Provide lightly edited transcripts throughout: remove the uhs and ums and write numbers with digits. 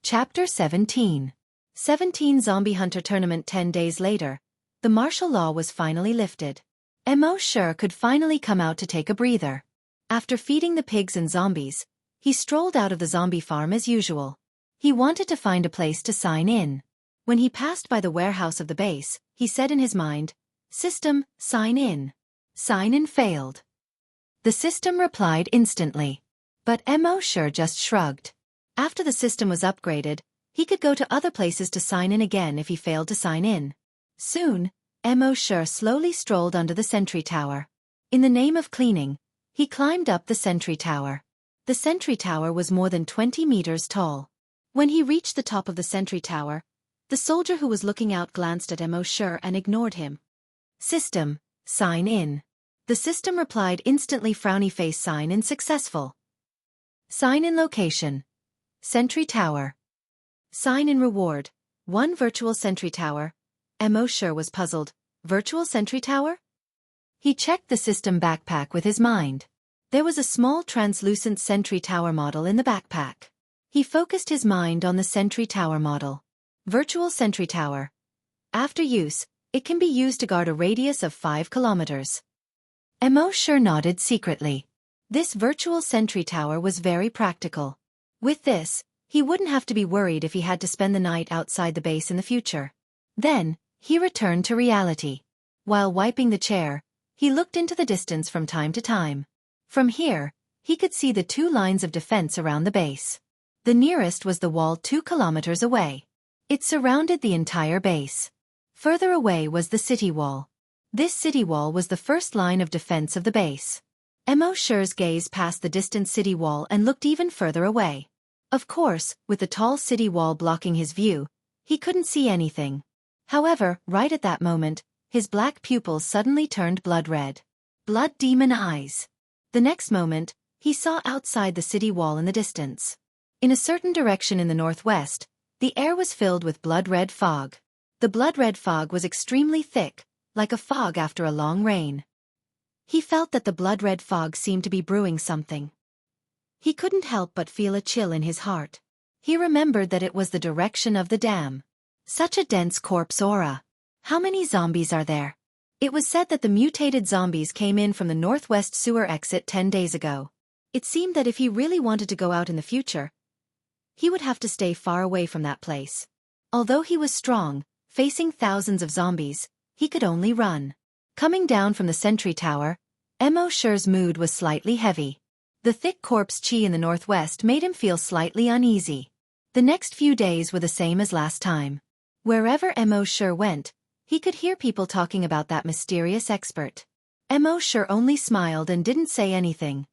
Chapter 17. 17 Zombie Hunter Tournament. 10 days later, the martial law was finally lifted. Mo Shi could finally come out to take a breather. After feeding the pigs and zombies, he strolled out of the zombie farm as usual. He wanted to find a place to sign in. When he passed by the warehouse of the base, he said in his mind, "System, sign in." Sign in failed. The system replied instantly. But Mo Shi just shrugged. After the system was upgraded, he could go to other places to sign in again if he failed to sign in. Soon, Mo Shi slowly strolled under the sentry tower. In the name of cleaning, he climbed up the sentry tower. The sentry tower was more than 20 meters tall. When he reached the top of the sentry tower, the soldier who was looking out glanced at Mo Shi and ignored him. "System, sign in." The system replied instantly. Frowny face. Sign in successful. Sign in location. Sentry tower. Sign in reward. 1 virtual sentry tower. Mo Shi was puzzled. Virtual sentry tower? He checked the system backpack with his mind. There was a small translucent sentry tower model in the backpack. He focused his mind on the sentry tower model. Virtual sentry tower. After use, it can be used to guard a radius of 5 kilometers. Mo Shi nodded secretly. This virtual sentry tower was very practical. With this, he wouldn't have to be worried if he had to spend the night outside the base in the future. Then, he returned to reality. While wiping the chair, he looked into the distance from time to time. From here, he could see the 2 lines of defense around the base. The nearest was the wall 2 kilometers away. It surrounded the entire base. Further away was the city wall. This city wall was the first line of defense of the base. Mo Shi's gaze passed the distant city wall and looked even further away. Of course, with the tall city wall blocking his view, he couldn't see anything. However, right at that moment, his black pupils suddenly turned blood red. Blood demon eyes. The next moment, he saw outside the city wall in the distance. In a certain direction in the northwest, the air was filled with blood-red fog. The blood-red fog was extremely thick, like a fog after a long rain. He felt that the blood-red fog seemed to be brewing something. He couldn't help but feel a chill in his heart. He remembered that it was the direction of the dam. Such a dense corpse aura. How many zombies are there? It was said that the mutated zombies came in from the northwest sewer exit 10 days ago. It seemed that if he really wanted to go out in the future, he would have to stay far away from that place. Although he was strong, facing thousands of zombies, he could only run. Coming down from the sentry tower, Mo Shi's mood was slightly heavy. The thick corpse chi in the northwest made him feel slightly uneasy. The next few days were the same as last time. Wherever Mo Shi went, he could hear people talking about that mysterious expert. Mo Shi only smiled and didn't say anything.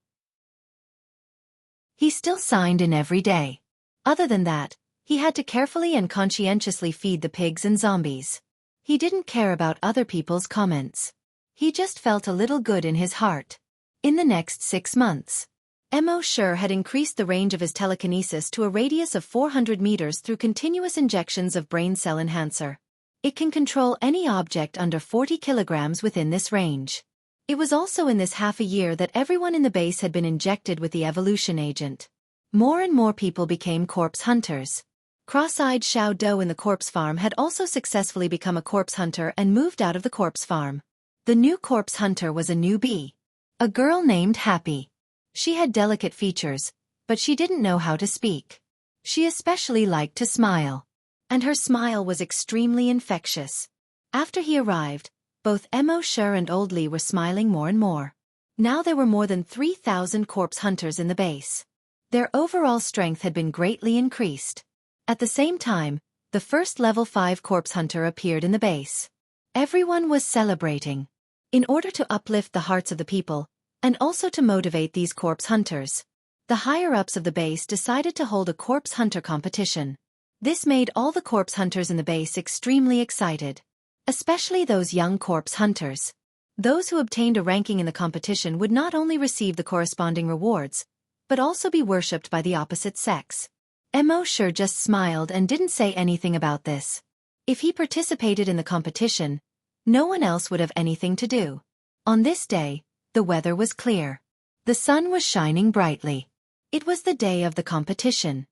He still signed in every day. Other than that, he had to carefully and conscientiously feed the pigs and zombies. He didn't care about other people's comments. He just felt a little good in his heart. In the next 6 months, Mo Shi had increased the range of his telekinesis to a radius of 400 meters through continuous injections of brain cell enhancer. It can control any object under 40 kilograms within this range. It was also in this half a year that everyone in the base had been injected with the evolution agent. More and more people became corpse hunters. Cross-eyed Xiao Dou in the corpse farm had also successfully become a corpse hunter and moved out of the corpse farm. The new corpse hunter was a newbie. A girl named Happy. She had delicate features, but she didn't know how to speak. She especially liked to smile. And her smile was extremely infectious. After he arrived, both Mo Shi and Old Li were smiling more and more. Now there were more than 3,000 corpse hunters in the base. Their overall strength had been greatly increased. At the same time, the first level 5 corpse hunter appeared in the base. Everyone was celebrating. In order to uplift the hearts of the people, and also to motivate these corpse hunters, the higher-ups of the base decided to hold a corpse hunter competition. This made all the corpse hunters in the base extremely excited. Especially those young corpse hunters. Those who obtained a ranking in the competition would not only receive the corresponding rewards, but also be worshipped by the opposite sex. Mo Shi just smiled and didn't say anything about this. If he participated in the competition, no one else would have anything to do. On this day, the weather was clear. The sun was shining brightly. It was the day of the competition.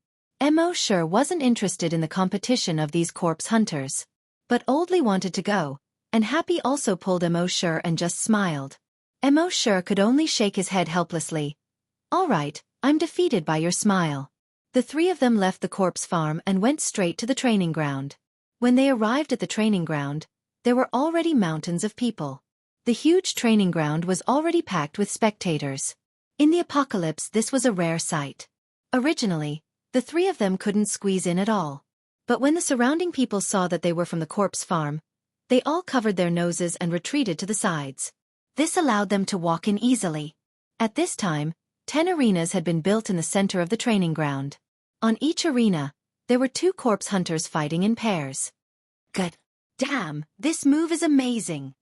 Mo sure wasn't interested in the competition of these corpse hunters. But Oldly wanted to go, and Happy also pulled Mo sure and just smiled. Mo sure could only shake his head helplessly. All right, I'm defeated by your smile. The three of them left the corpse farm and went straight to the training ground. When they arrived at the training ground, there were already mountains of people. The huge training ground was already packed with spectators. In the apocalypse, this was a rare sight. Originally, the three of them couldn't squeeze in at all. But when the surrounding people saw that they were from the corpse farm, they all covered their noses and retreated to the sides. This allowed them to walk in easily. At this time, 10 arenas had been built in the center of the training ground. On each arena, there were 2 corpse hunters fighting in pairs. God damn, this move is amazing.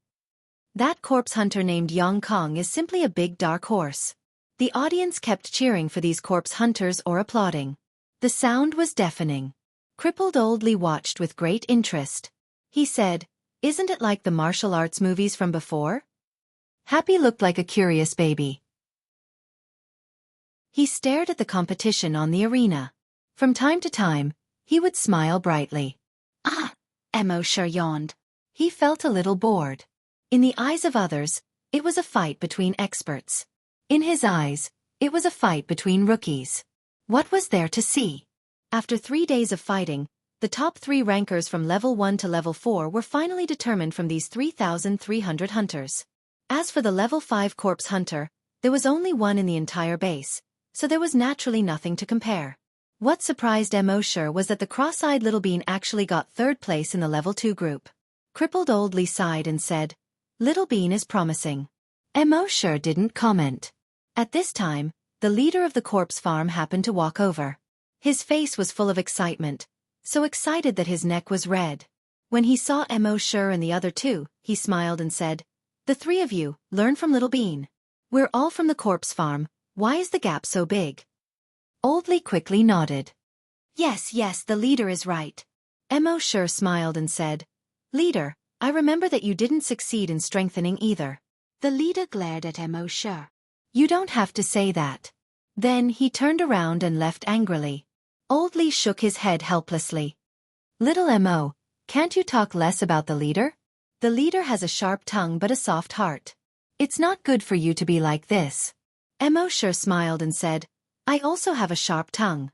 That corpse hunter named Yang Kong is simply a big dark horse. The audience kept cheering for these corpse hunters or applauding. The sound was deafening. Crippled Oldly watched with great interest. He said, "Isn't it like the martial arts movies from before?" Happy looked like a curious baby. He stared at the competition on the arena. From time to time, he would smile brightly. Mo sure yawned. He felt a little bored. In the eyes of others, it was a fight between experts. In his eyes, it was a fight between rookies. What was there to see? After 3 days of fighting, the top 3 rankers from level 1 to level 4 were finally determined from these 3,300 hunters. As for the level 5 corpse hunter, there was only one in the entire base, so there was naturally nothing to compare. What surprised Mo sure was that the cross-eyed Little Bean actually got 3rd place in the level 2 group. Crippled Oldly sighed and said, "Little Bean is promising." Mo sure didn't comment. At this time, the leader of the corpse farm happened to walk over. His face was full of excitement, so excited that his neck was red. When he saw Mo sure and the other 2, he smiled and said, "The 3 of you, learn from Little Bean. We're all from the corpse farm, why is the gap so big?" Oldly quickly nodded. Yes, the leader is right. Mo sure smiled and said, "Leader, I remember that you didn't succeed in strengthening either." The leader glared at Mo sure. "You don't have to say that." Then he turned around and left angrily. Oldly shook his head helplessly. "Little Mo, can't you talk less about the leader? The leader has a sharp tongue but a soft heart. It's not good for you to be like this." Mo sure smiled and said, "I also have a sharp tongue."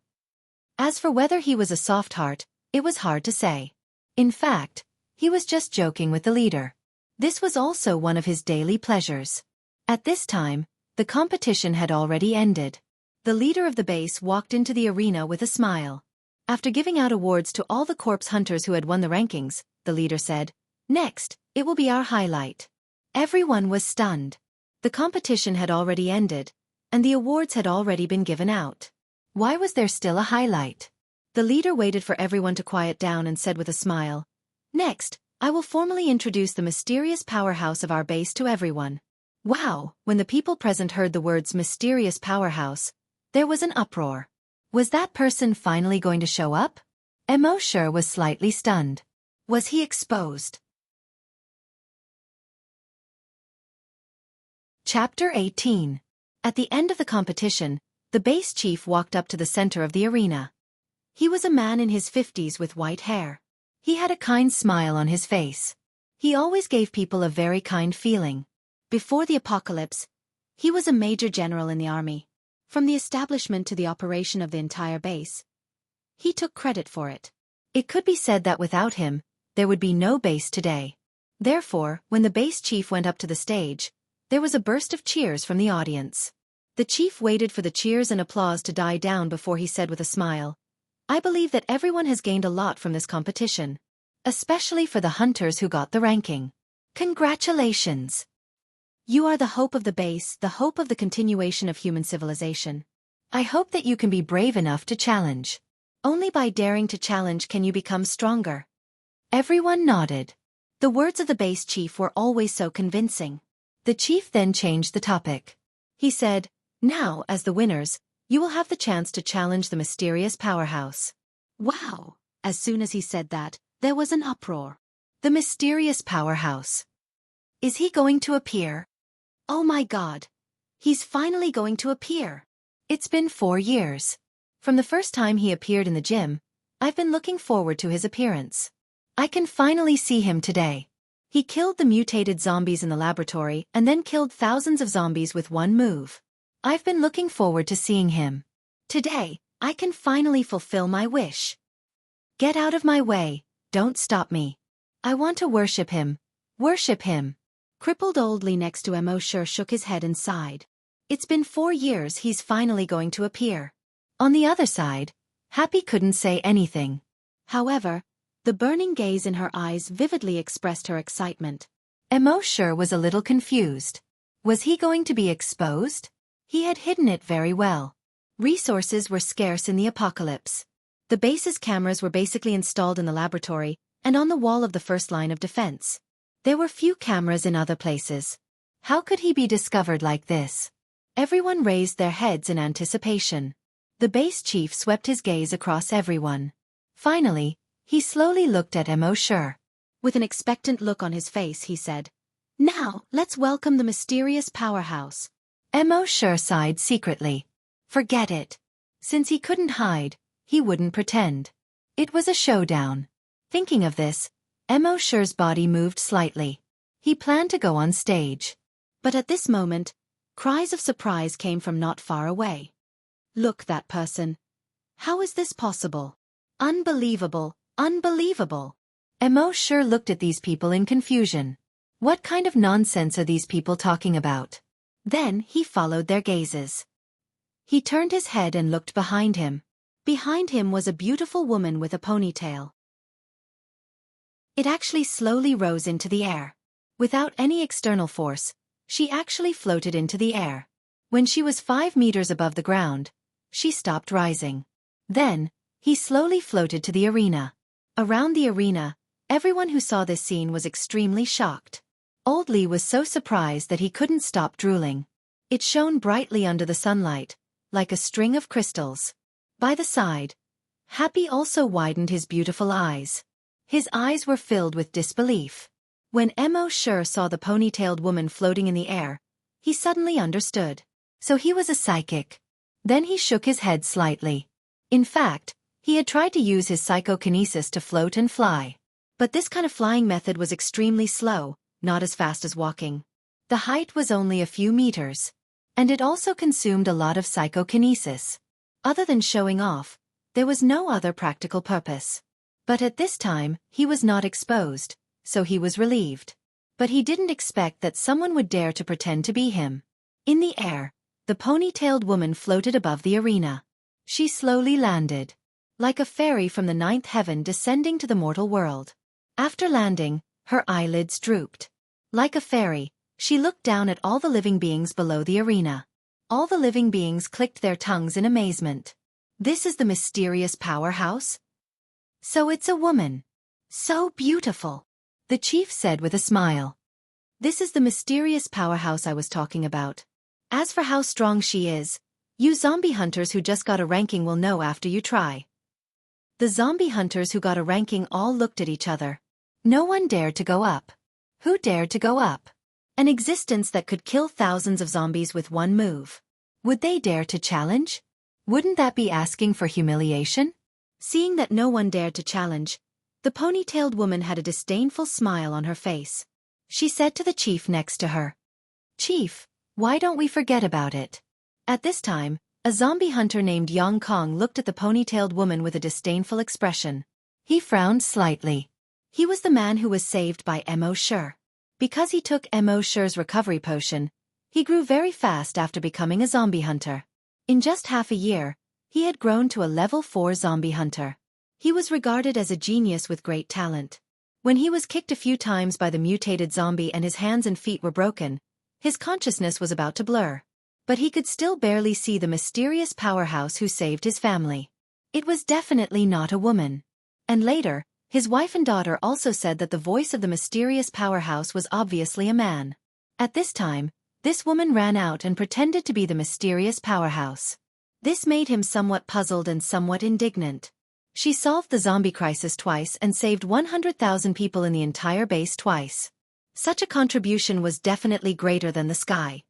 As for whether he was a soft heart, it was hard to say. In fact, he was just joking with the leader. This was also one of his daily pleasures. At this time, the competition had already ended. The leader of the base walked into the arena with a smile. After giving out awards to all the corpse hunters who had won the rankings, the leader said, "Next, it will be our highlight." Everyone was stunned. The competition had already ended, and the awards had already been given out. Why was there still a highlight? The leader waited for everyone to quiet down and said with a smile, "Next, I will formally introduce the mysterious powerhouse of our base to everyone." Wow! When the people present heard the words mysterious powerhouse, there was an uproar. Was that person finally going to show up? Mo sure was slightly stunned. Was he exposed? Chapter 18. At the end of the competition, the base chief walked up to the center of the arena. He was a man in his 50s with white hair. He had a kind smile on his face. He always gave people a very kind feeling. Before the apocalypse, he was a major general in the army. From the establishment to the operation of the entire base, he took credit for it. It could be said that without him, there would be no base today. Therefore, when the base chief went up to the stage, there was a burst of cheers from the audience. The chief waited for the cheers and applause to die down before he said with a smile, "I believe that everyone has gained a lot from this competition. Especially for the hunters who got the ranking. Congratulations! You are the hope of the base, the hope of the continuation of human civilization. I hope that you can be brave enough to challenge. Only by daring to challenge can you become stronger." Everyone nodded. The words of the base chief were always so convincing. The chief then changed the topic. He said, "Now, as the winners, you will have the chance to challenge the mysterious powerhouse." Wow! As soon as he said that, there was an uproar. The mysterious powerhouse. Is he going to appear? Oh my God! He's finally going to appear. It's been 4 years. From the first time he appeared in the gym, I've been looking forward to his appearance. I can finally see him today. He killed the mutated zombies in the laboratory and then killed thousands of zombies with one move. I've been looking forward to seeing him. Today, I can finally fulfill my wish. Get out of my way, don't stop me. I want to worship him. Worship him. Crippled old Lee next to Mo Sure shook his head and sighed. It's been 4 years he's finally going to appear. On the other side, Happy couldn't say anything. However, the burning gaze in her eyes vividly expressed her excitement. Mo Sure was a little confused. Was he going to be exposed? He had hidden it very well. Resources were scarce in the apocalypse. The base's cameras were basically installed in the laboratory and on the wall of the first line of defense. There were few cameras in other places. How could he be discovered like this? Everyone raised their heads in anticipation. The base chief swept his gaze across everyone. Finally, he slowly looked at Mo Sure. With an expectant look on his face, he said, "Now, let's welcome the mysterious powerhouse." Mo Sure sighed secretly. Forget it. Since he couldn't hide, he wouldn't pretend. It was a showdown. Thinking of this, Mo Sure's body moved slightly. He planned to go on stage. But at this moment, cries of surprise came from not far away. Look, that person. How is this possible? Unbelievable, unbelievable. Mo Sure looked at these people in confusion. What kind of nonsense are these people talking about? Then he followed their gazes. He turned his head and looked behind him. Behind him was a beautiful woman with a ponytail. It actually slowly rose into the air. Without any external force, she actually floated into the air. When she was 5 meters above the ground, she stopped rising. Then, he slowly floated to the arena. Around the arena, everyone who saw this scene was extremely shocked. Old Lee was so surprised that he couldn't stop drooling. It shone brightly under the sunlight, like a string of crystals. By the side, Happy also widened his beautiful eyes. His eyes were filled with disbelief. When Mo Sure saw the ponytailed woman floating in the air, he suddenly understood. So he was a psychic. Then he shook his head slightly. In fact, he had tried to use his psychokinesis to float and fly. But this kind of flying method was extremely slow, not as fast as walking. The height was only a few meters. And it also consumed a lot of psychokinesis. Other than showing off, there was no other practical purpose. But at this time, he was not exposed, so he was relieved. But he didn't expect that someone would dare to pretend to be him. In the air, the ponytailed woman floated above the arena. She slowly landed, like a fairy from the 9th heaven descending to the mortal world. After landing, her eyelids drooped. Like a fairy, she looked down at all the living beings below the arena. All the living beings clicked their tongues in amazement. This is the mysterious powerhouse? So it's a woman. So beautiful. The chief said with a smile. This is the mysterious powerhouse I was talking about. As for how strong she is, you zombie hunters who just got a ranking will know after you try. The zombie hunters who got a ranking all looked at each other. No one dared to go up. Who dared to go up? An existence that could kill thousands of zombies with one move. Would they dare to challenge? Wouldn't that be asking for humiliation? Seeing that no one dared to challenge, the ponytailed woman had a disdainful smile on her face. She said to the chief next to her, "Chief, why don't we forget about it?" At this time, a zombie hunter named Yang Kong looked at the ponytailed woman with a disdainful expression. He frowned slightly. He was the man who was saved by Mo Sure. Because he took Mo Sure's recovery potion, he grew very fast after becoming a zombie hunter. In just half a year, he had grown to a level 4 zombie hunter. He was regarded as a genius with great talent. When he was kicked a few times by the mutated zombie and his hands and feet were broken, his consciousness was about to blur. But he could still barely see the mysterious powerhouse who saved his family. It was definitely not a woman. And later, his wife and daughter also said that the voice of the mysterious powerhouse was obviously a man. At this time, this woman ran out and pretended to be the mysterious powerhouse. This made him somewhat puzzled and somewhat indignant. She solved the zombie crisis twice and saved 100,000 people in the entire base twice. Such a contribution was definitely greater than the sky.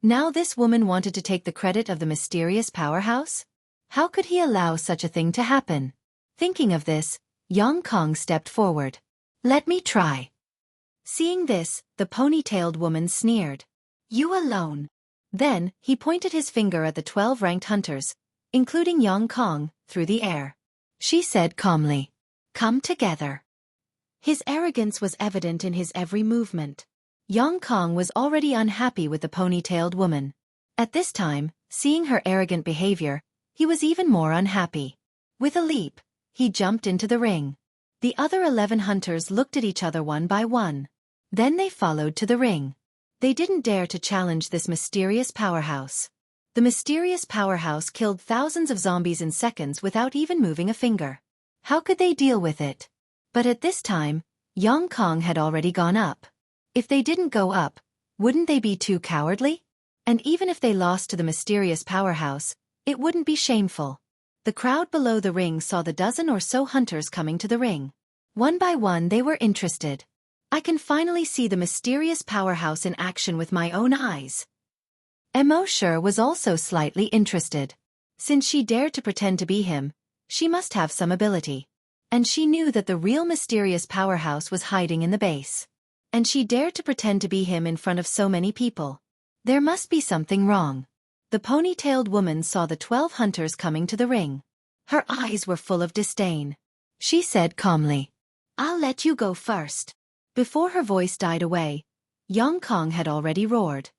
Now this woman wanted to take the credit of the mysterious powerhouse? How could he allow such a thing to happen? Thinking of this, Yang Kong stepped forward. Let me try. Seeing this, the ponytailed woman sneered. You alone. Then, he pointed his finger at the 12 ranked hunters, including Yang Kong, through the air. She said calmly, come together. His arrogance was evident in his every movement. Yang Kong was already unhappy with the ponytailed woman. At this time, seeing her arrogant behavior, he was even more unhappy. With a leap, he jumped into the ring. The other 11 hunters looked at each other one by one. Then they followed to the ring. They didn't dare to challenge this mysterious powerhouse. The mysterious powerhouse killed thousands of zombies in seconds without even moving a finger. How could they deal with it? But at this time, Yang Kong had already gone up. If they didn't go up, wouldn't they be too cowardly? And even if they lost to the mysterious powerhouse, it wouldn't be shameful. The crowd below the ring saw the dozen or so hunters coming to the ring. One by one they were interested. I can finally see the mysterious powerhouse in action with my own eyes. Mo Shi was also slightly interested. Since she dared to pretend to be him, she must have some ability. And she knew that the real mysterious powerhouse was hiding in the base. And she dared to pretend to be him in front of so many people. There must be something wrong. The ponytailed woman saw the 12 hunters coming to the ring. Her eyes were full of disdain. She said calmly, I'll let you go first. Before her voice died away, Yang Kong had already roared.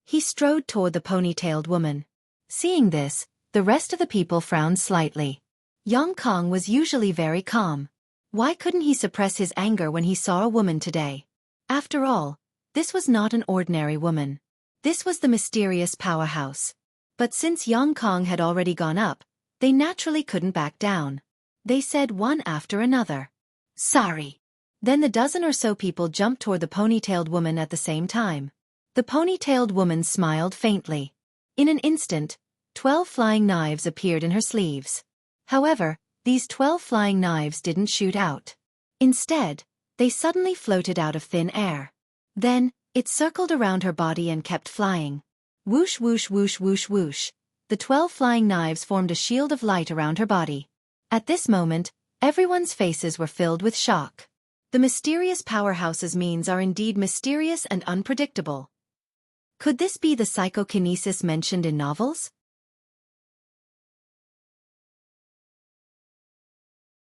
He strode toward the ponytailed woman. Seeing this, the rest of the people frowned slightly. Yang Kong was usually very calm. Why couldn't he suppress his anger when he saw a woman today? After all, this was not an ordinary woman. This was the mysterious powerhouse. But since Yang Kong had already gone up, they naturally couldn't back down. They said one after another, sorry. Then the dozen or so people jumped toward the ponytailed woman at the same time. The ponytailed woman smiled faintly. In an instant, 12 flying knives appeared in her sleeves. However, these 12 flying knives didn't shoot out. Instead, they suddenly floated out of thin air. Then, it circled around her body and kept flying. Whoosh whoosh whoosh whoosh whoosh. The 12 flying knives formed a shield of light around her body. At this moment, everyone's faces were filled with shock. The mysterious powerhouse's means are indeed mysterious and unpredictable. Could this be the psychokinesis mentioned in novels?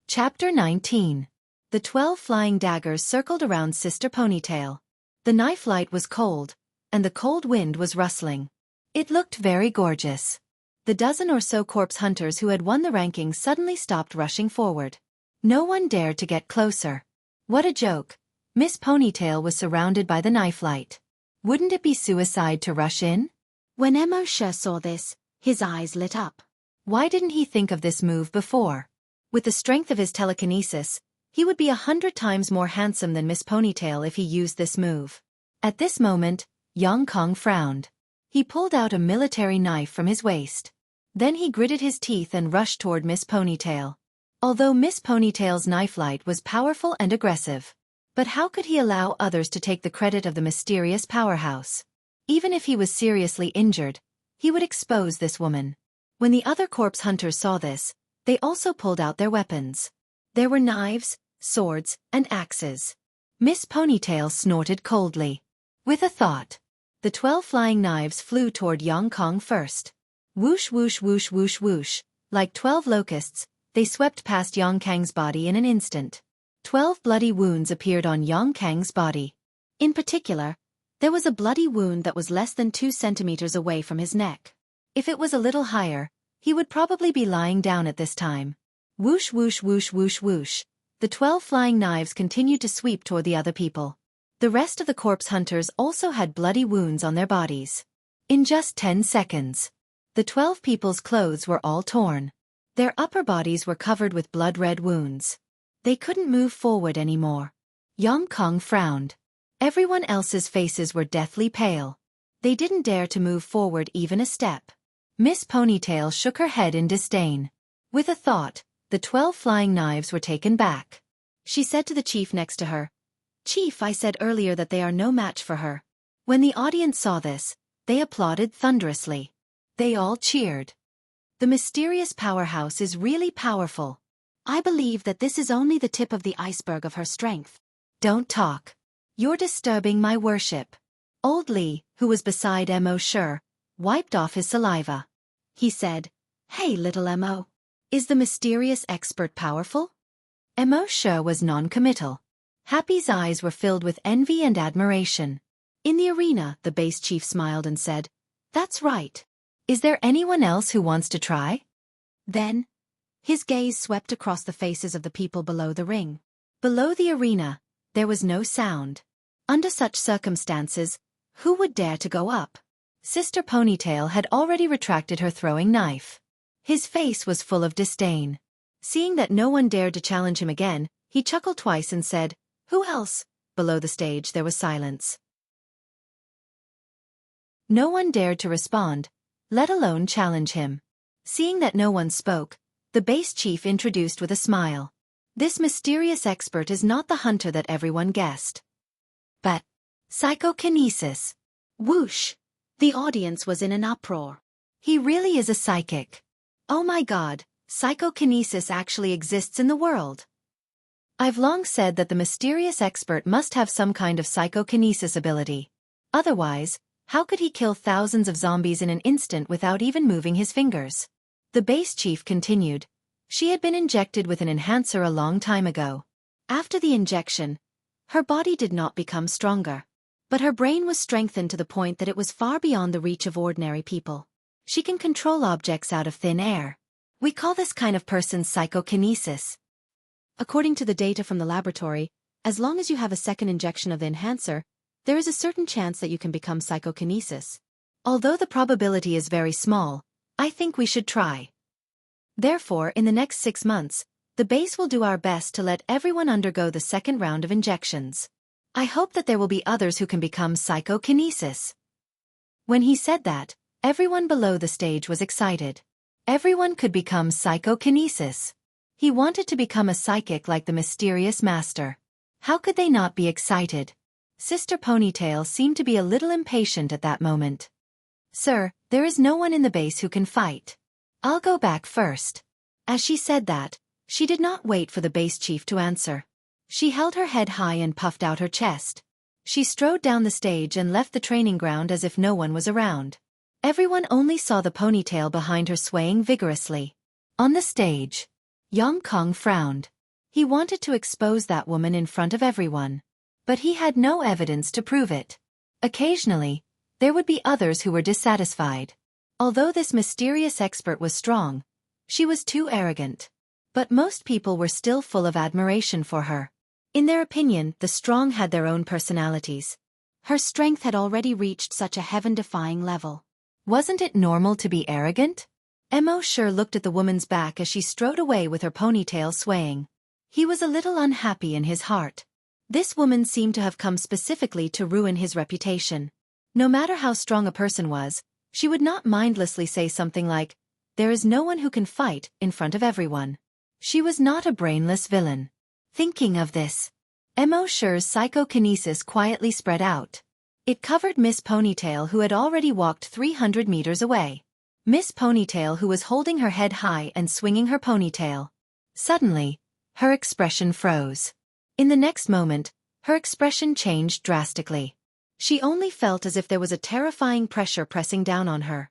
Chapter 19. The 12 flying daggers circled around Sister Ponytail. The knife light was cold, and the cold wind was rustling. It looked very gorgeous. The dozen or so corpse hunters who had won the ranking suddenly stopped rushing forward. No one dared to get closer. What a joke. Miss Ponytail was surrounded by the knife light. Wouldn't it be suicide to rush in? When Mo Shi saw this, his eyes lit up. Why didn't he think of this move before? With the strength of his telekinesis, he would be 100 times more handsome than Miss Ponytail if he used this move. At this moment, Yang Kong frowned. He pulled out a military knife from his waist. Then he gritted his teeth and rushed toward Miss Ponytail. Although Miss Ponytail's knife light was powerful and aggressive. But how could he allow others to take the credit of the mysterious powerhouse? Even if he was seriously injured, he would expose this woman. When the other corpse hunters saw this, they also pulled out their weapons. There were knives, swords, and axes. Miss Ponytail snorted coldly. With a thought, the 12 flying knives flew toward Yang Kong first. Whoosh whoosh whoosh whoosh whoosh, like 12 locusts, they swept past Yang Kang's body in an instant. 12 bloody wounds appeared on Yang Kang's body. In particular, there was a bloody wound that was less than 2 centimeters away from his neck. If it was a little higher, he would probably be lying down at this time. Whoosh whoosh whoosh whoosh whoosh. The 12 flying knives continued to sweep toward the other people. The rest of the corpse hunters also had bloody wounds on their bodies. In just 10 seconds, the 12 people's clothes were all torn. Their upper bodies were covered with blood-red wounds. They couldn't move forward anymore. Yang Kong frowned. Everyone else's faces were deathly pale. They didn't dare to move forward even a step. Miss Ponytail shook her head in disdain. With a thought, the 12 flying knives were taken back. She said to the chief next to her, "Chief, I said earlier that they are no match for her." When the audience saw this, They applauded thunderously. They all cheered. The mysterious powerhouse is really powerful. I believe that this is only the tip of the iceberg of her strength. Don't talk. You're disturbing my worship. Old Li, who was beside Mo Shi, wiped off his saliva. He said, "Hey little Mo. Is the mysterious expert powerful?" Mo Shi was non-committal. Happy's eyes were filled with envy and admiration. In the arena, the base chief smiled and said, "That's right. Is there anyone else who wants to try?" Then, his gaze swept across the faces of the people below the ring. Below the arena, there was no sound. Under such circumstances, who would dare to go up? Sister Ponytail had already retracted her throwing knife. His face was full of disdain. Seeing that no one dared to challenge him again, he chuckled twice and said, "Who else?" Below the stage there was silence. No one dared to respond, let alone challenge him. Seeing that no one spoke, the base chief introduced with a smile. This mysterious expert is not the hunter that everyone guessed, but psychokinesis. Whoosh! The audience was in an uproar. He really is a psychic. Oh my God, psychokinesis actually exists in the world. I've long said that the mysterious expert must have some kind of psychokinesis ability. Otherwise, how could he kill thousands of zombies in an instant without even moving his fingers? The base chief continued. She had been injected with an enhancer a long time ago. After the injection, her body did not become stronger. But her brain was strengthened to the point that it was far beyond the reach of ordinary people. She can control objects out of thin air. We call this kind of person psychokinesis. According to the data from the laboratory, as long as you have a second injection of the enhancer, there is a certain chance that you can become psychokinesis. Although the probability is very small, I think we should try. Therefore, in the next 6 months, the base will do our best to let everyone undergo the second round of injections. I hope that there will be others who can become psychokinesis. When he said that, everyone below the stage was excited. Everyone could become psychokinesis. He wanted to become a psychic like the mysterious master. How could they not be excited? Sister Ponytail seemed to be a little impatient at that moment. "Sir, there is no one in the base who can fight. I'll go back first." As she said that, she did not wait for the base chief to answer. She held her head high and puffed out her chest. She strode down the stage and left the training ground as if no one was around. Everyone only saw the ponytail behind her swaying vigorously. On the stage, Yang Kong frowned. He wanted to expose that woman in front of everyone. But he had no evidence to prove it. Occasionally, there would be others who were dissatisfied. Although this mysterious expert was strong, she was too arrogant. But most people were still full of admiration for her. In their opinion, the strong had their own personalities. Her strength had already reached such a heaven-defying level. Wasn't it normal to be arrogant? Mo Shi looked at the woman's back as she strode away with her ponytail swaying. He was a little unhappy in his heart. This woman seemed to have come specifically to ruin his reputation. No matter how strong a person was, she would not mindlessly say something like, "There is no one who can fight," in front of everyone. She was not a brainless villain. Thinking of this, Mo Shi's psychokinesis quietly spread out. It covered Miss Ponytail, who had already walked 300 meters away. Miss Ponytail, who was holding her head high and swinging her ponytail. Suddenly, her expression froze. In the next moment, her expression changed drastically. She only felt as if there was a terrifying pressure pressing down on her.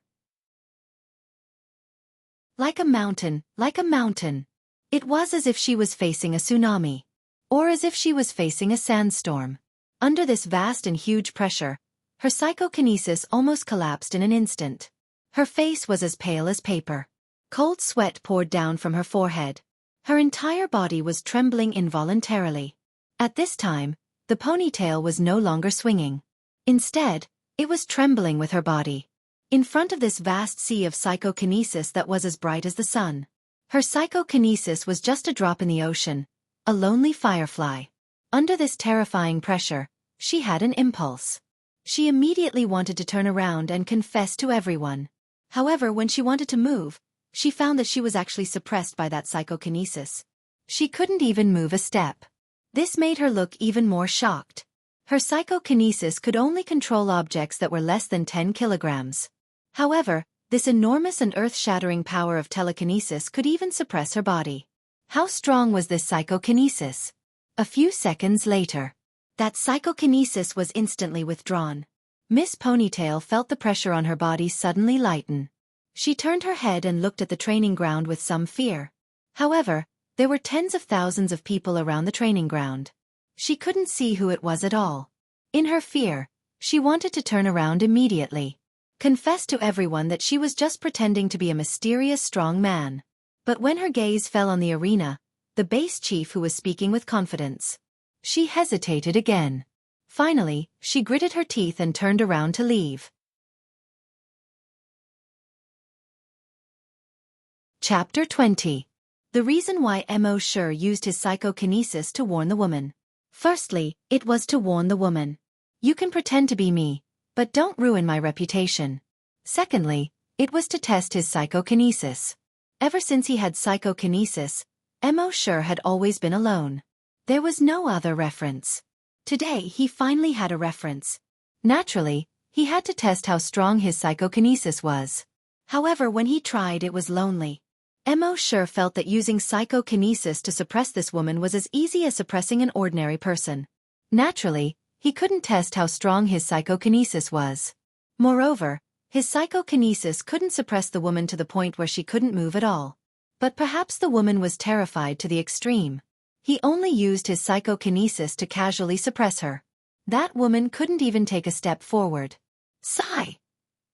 Like a mountain, like a mountain. It was as if she was facing a tsunami. Or as if she was facing a sandstorm. Under this vast and huge pressure, her psychokinesis almost collapsed in an instant. Her face was as pale as paper. Cold sweat poured down from her forehead. Her entire body was trembling involuntarily. At this time, the ponytail was no longer swinging. Instead, it was trembling with her body. In front of this vast sea of psychokinesis that was as bright as the sun. Her psychokinesis was just a drop in the ocean, a lonely firefly. Under this terrifying pressure, she had an impulse. She immediately wanted to turn around and confess to everyone. However, when she wanted to move, she found that she was actually suppressed by that psychokinesis. She couldn't even move a step. This made her look even more shocked. Her psychokinesis could only control objects that were less than 10 kilograms. However, this enormous and earth-shattering power of telekinesis could even suppress her body. How strong was this psychokinesis? A few seconds later, that psychokinesis was instantly withdrawn. Miss Ponytail felt the pressure on her body suddenly lighten. She turned her head and looked at the training ground with some fear. However, there were tens of thousands of people around the training ground. She couldn't see who it was at all. In her fear, she wanted to turn around immediately, confess to everyone that she was just pretending to be a mysterious strong man. But when her gaze fell on the arena, the base chief who was speaking with confidence, she hesitated again. Finally, she gritted her teeth and turned around to leave. Chapter 20. The reason why Mo Shi used his psychokinesis to warn the woman. Firstly, it was to warn the woman. You can pretend to be me, but don't ruin my reputation. Secondly, it was to test his psychokinesis. Ever since he had psychokinesis, Mo Shi had always been alone. There was no other reference. Today he finally had a reference. Naturally, he had to test how strong his psychokinesis was. However, when he tried, it was lonely. Mo Shi felt that using psychokinesis to suppress this woman was as easy as suppressing an ordinary person. Naturally, he couldn't test how strong his psychokinesis was. Moreover, his psychokinesis couldn't suppress the woman to the point where she couldn't move at all. But perhaps the woman was terrified to the extreme. He only used his psychokinesis to casually suppress her. That woman couldn't even take a step forward. Sigh.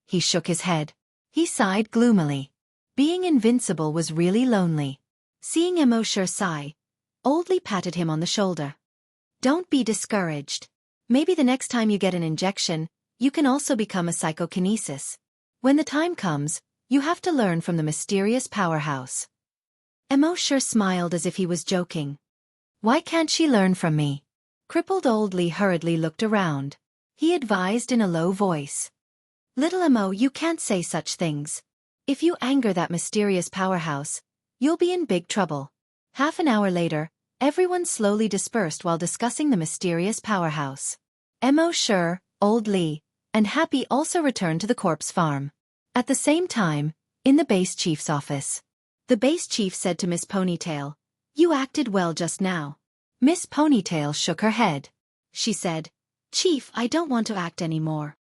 He shook his head. He sighed gloomily. Being invincible was really lonely. Seeing Mo Shi sigh, Old Li patted him on the shoulder. Don't be discouraged. Maybe the next time you get an injection, you can also become a psychokinesis. When the time comes, you have to learn from the mysterious powerhouse. Mo Shi smiled as if he was joking. Why can't she learn from me? Crippled Old Li hurriedly looked around. He advised in a low voice. Little Mo, you can't say such things. If you anger that mysterious powerhouse, you'll be in big trouble. Half an hour later, everyone slowly dispersed while discussing the mysterious powerhouse. Mo Shi, Old Li, and Happy also returned to the corpse farm. At the same time, in the base chief's office, the base chief said to Miss Ponytail, You acted well just now. Miss Ponytail shook her head. She said, Chief, I don't want to act anymore.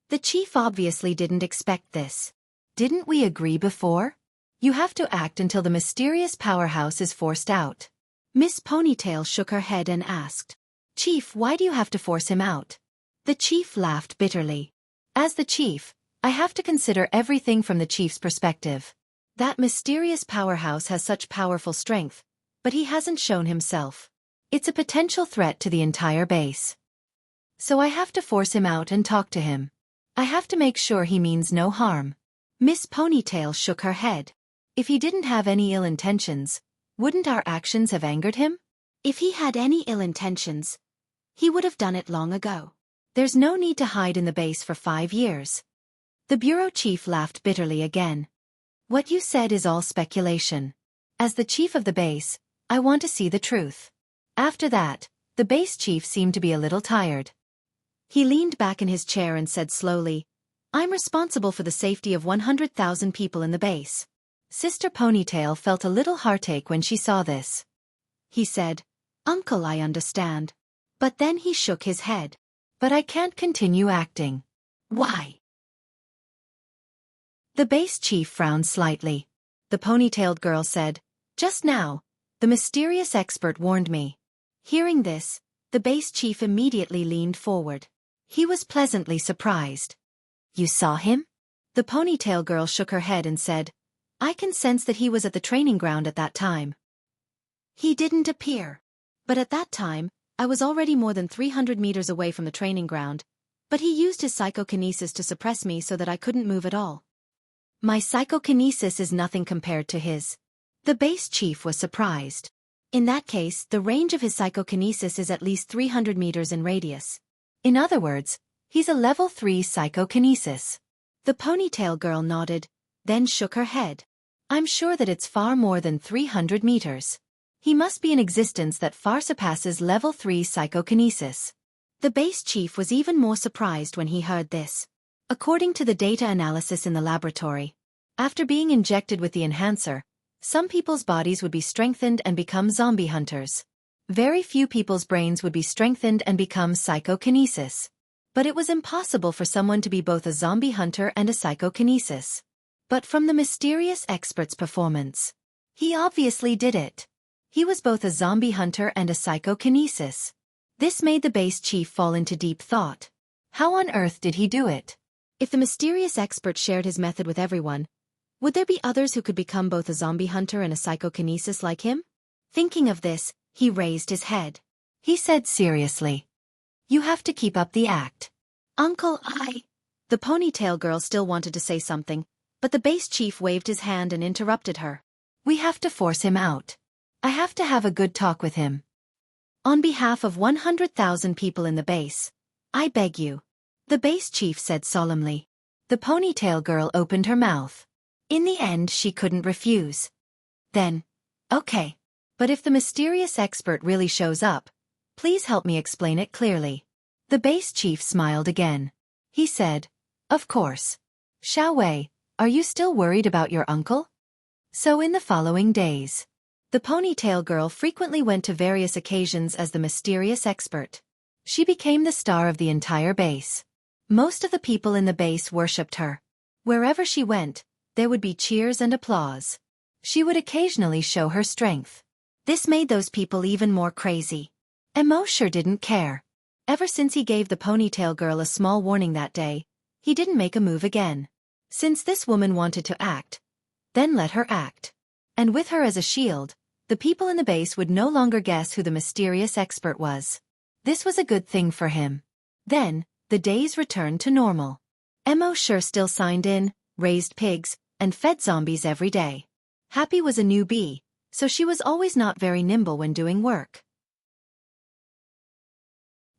The chief obviously didn't expect this. Didn't we agree before? You have to act until the mysterious powerhouse is forced out. Miss Ponytail shook her head and asked, Chief, why do you have to force him out? The chief laughed bitterly. As the chief, I have to consider everything from the chief's perspective. That mysterious powerhouse has such powerful strength, but he hasn't shown himself. It's a potential threat to the entire base. So I have to force him out and talk to him. I have to make sure he means no harm. Miss Ponytail shook her head. If he didn't have any ill intentions, wouldn't our actions have angered him? If he had any ill intentions, he would have done it long ago. There's no need to hide in the base for 5 years. The bureau chief laughed bitterly again. What you said is all speculation. As the chief of the base, I want to see the truth. After that, the base chief seemed to be a little tired. He leaned back in his chair and said slowly, I'm responsible for the safety of 100,000 people in the base. Sister Ponytail felt a little heartache when she saw this. He said, Uncle, I understand. But then he shook his head. But I can't continue acting. Why? The base chief frowned slightly. The ponytailed girl said, Just now, the mysterious expert warned me. Hearing this, the base chief immediately leaned forward. He was pleasantly surprised. You saw him? The ponytail girl shook her head and said, I can sense that he was at the training ground at that time. He didn't appear. But at that time, I was already more than 300 meters away from the training ground, but he used his psychokinesis to suppress me so that I couldn't move at all. My psychokinesis is nothing compared to his. The base chief was surprised. In that case, the range of his psychokinesis is at least 300 meters in radius. In other words, he's a level 3 psychokinesis. The ponytail girl nodded, then shook her head. I'm sure that it's far more than 300 meters. He must be an existence that far surpasses level 3 psychokinesis. The base chief was even more surprised when he heard this. According to the data analysis in the laboratory, after being injected with the enhancer, some people's bodies would be strengthened and become zombie hunters. Very few people's brains would be strengthened and become psychokinesis. But it was impossible for someone to be both a zombie hunter and a psychokinesis. But from the mysterious expert's performance, he obviously did it. He was both a zombie hunter and a psychokinesis. This made the base chief fall into deep thought. How on earth did he do it? If the mysterious expert shared his method with everyone, would there be others who could become both a zombie hunter and a psychokinesis like him? Thinking of this, he raised his head. He said seriously, "You have to keep up the act." "Uncle, The ponytail girl still wanted to say something, but the base chief waved his hand and interrupted her. "We have to force him out. I have to have a good talk with him. On behalf of 100,000 people in the base, I beg you," the base chief said solemnly. The ponytail girl opened her mouth. In the end, she couldn't refuse. Then, "Okay. But if the mysterious expert really shows up, please help me explain it clearly." The base chief smiled again. He said, "Of course. Xiao Wei, are you still worried about your uncle?" So in the following days, the ponytail girl frequently went to various occasions as the mysterious expert. She became the star of the entire base. Most of the people in the base worshipped her. Wherever she went, there would be cheers and applause. She would occasionally show her strength. This made those people even more crazy. Mo sure didn't care. Ever since he gave the ponytail girl a small warning that day, he didn't make a move again. Since this woman wanted to act, then let her act. And with her as a shield, the people in the base would no longer guess who the mysterious expert was. This was a good thing for him. Then, the days returned to normal. Mo sure still signed in, raised pigs, and fed zombies every day. Happy was a newbie, so she was always not very nimble when doing work.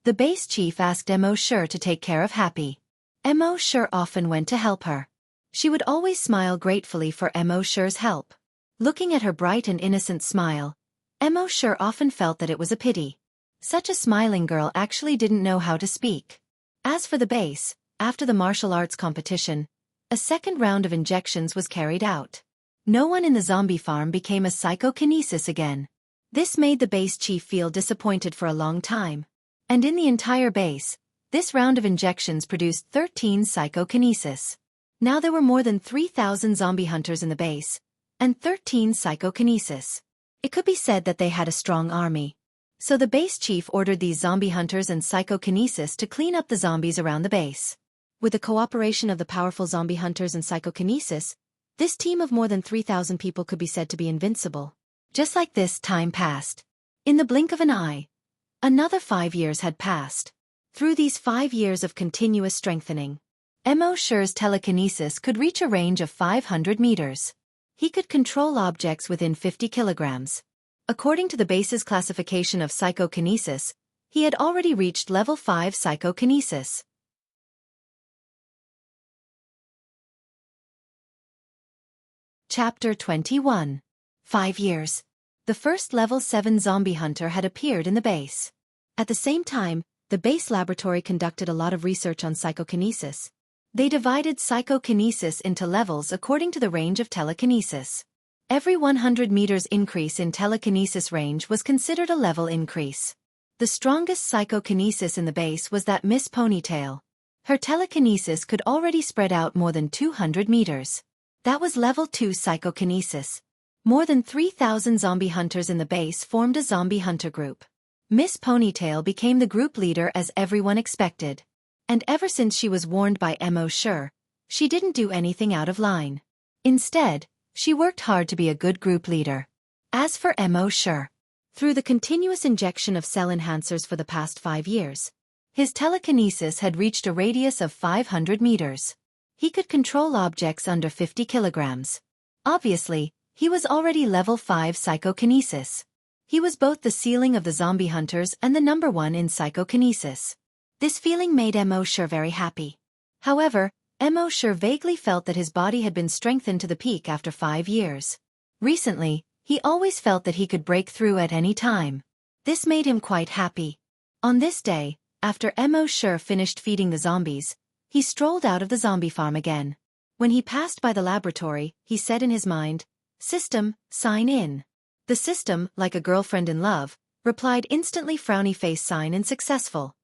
The base chief asked Mo sure to take care of Happy. Mo sure often went to help her. She would always smile gratefully for Mo sure's help. Looking at her bright and innocent smile, Mo sure often felt that it was a pity. Such a smiling girl actually didn't know how to speak. As for the base, after the martial arts competition, a second round of injections was carried out. No one in the zombie farm became a psychokinesis again. This made the base chief feel disappointed for a long time. And in the entire base, this round of injections produced 13 psychokinesis. Now there were more than 3,000 zombie hunters in the base, and 13 psychokinesis. It could be said that they had a strong army. So the base chief ordered these zombie hunters and psychokinesis to clean up the zombies around the base. With the cooperation of the powerful zombie hunters and psychokinesis, this team of more than 3,000 people could be said to be invincible. Just like this, time passed. In the blink of an eye, another 5 years had passed. Through these 5 years of continuous strengthening, Mo sure's telekinesis could reach a range of 500 meters. He could control objects within 50 kilograms. According to the base's classification of psychokinesis, he had already reached level 5 psychokinesis. Chapter 21. 5 years. The first level 7 zombie hunter had appeared in the base. At the same time, the base laboratory conducted a lot of research on psychokinesis. They divided psychokinesis into levels according to the range of telekinesis. Every 100 meters increase in telekinesis range was considered a level increase. The strongest psychokinesis in the base was that Miss Ponytail. Her telekinesis could already spread out more than 200 meters. That was level 2 psychokinesis. More than 3,000 zombie hunters in the base formed a zombie hunter group. Miss Ponytail became the group leader as everyone expected. And ever since she was warned by Mo sure, she didn't do anything out of line. Instead, she worked hard to be a good group leader. As for Mo sure, through the continuous injection of cell enhancers for the past 5 years, his telekinesis had reached a radius of 500 meters. He could control objects under 50 kilograms. Obviously, he was already level 5 psychokinesis. He was both the ceiling of the zombie hunters and the number 1 in psychokinesis. This feeling made Mo sure very happy. However, Mo sure vaguely felt that his body had been strengthened to the peak after 5 years. Recently, he always felt that he could break through at any time. This made him quite happy. On this day, After Mo Sure finished feeding the zombies, he strolled out of the zombie farm again. When he passed by the laboratory, he said in his mind, "System, sign in." The system, like a girlfriend in love, replied instantly, frowny face, sign in successful.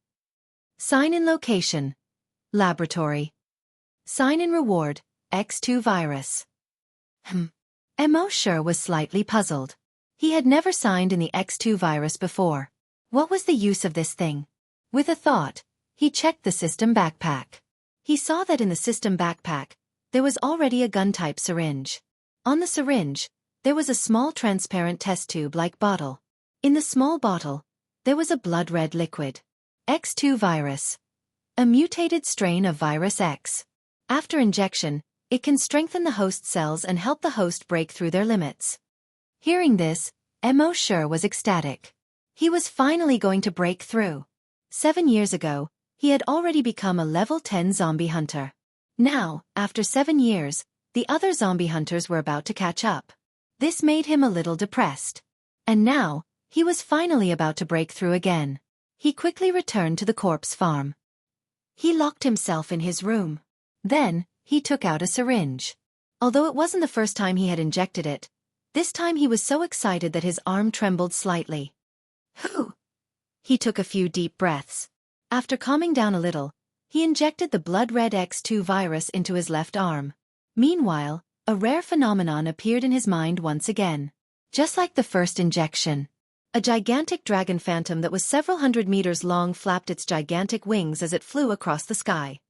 Sign in location. Laboratory. Sign in reward, X2 virus. Mo Sure was slightly puzzled. He had never signed in the X2 virus before. What was the use of this thing? With a thought, he checked the system backpack. He saw that in the system backpack, there was already a gun-type syringe. On the syringe, there was a small transparent test tube-like bottle. In the small bottle, there was a blood-red liquid. X2 virus. A mutated strain of virus X. After injection, it can strengthen the host cells and help the host break through their limits. Hearing this, Mo Sure was ecstatic. He was finally going to break through. 7 years ago, he had already become a level 10 zombie hunter. Now, after 7 years, the other zombie hunters were about to catch up. This made him a little depressed. And now, he was finally about to break through again. He quickly returned to the corpse farm. He locked himself in his room. Then, he took out a syringe. Although it wasn't the first time he had injected it, this time he was so excited that his arm trembled slightly. Whew! He took a few deep breaths. After calming down a little, he injected the blood-red X2 virus into his left arm. Meanwhile, a rare phenomenon appeared in his mind once again. Just like the first injection. A gigantic dragon phantom that was several hundred meters long flapped its gigantic wings as it flew across the sky.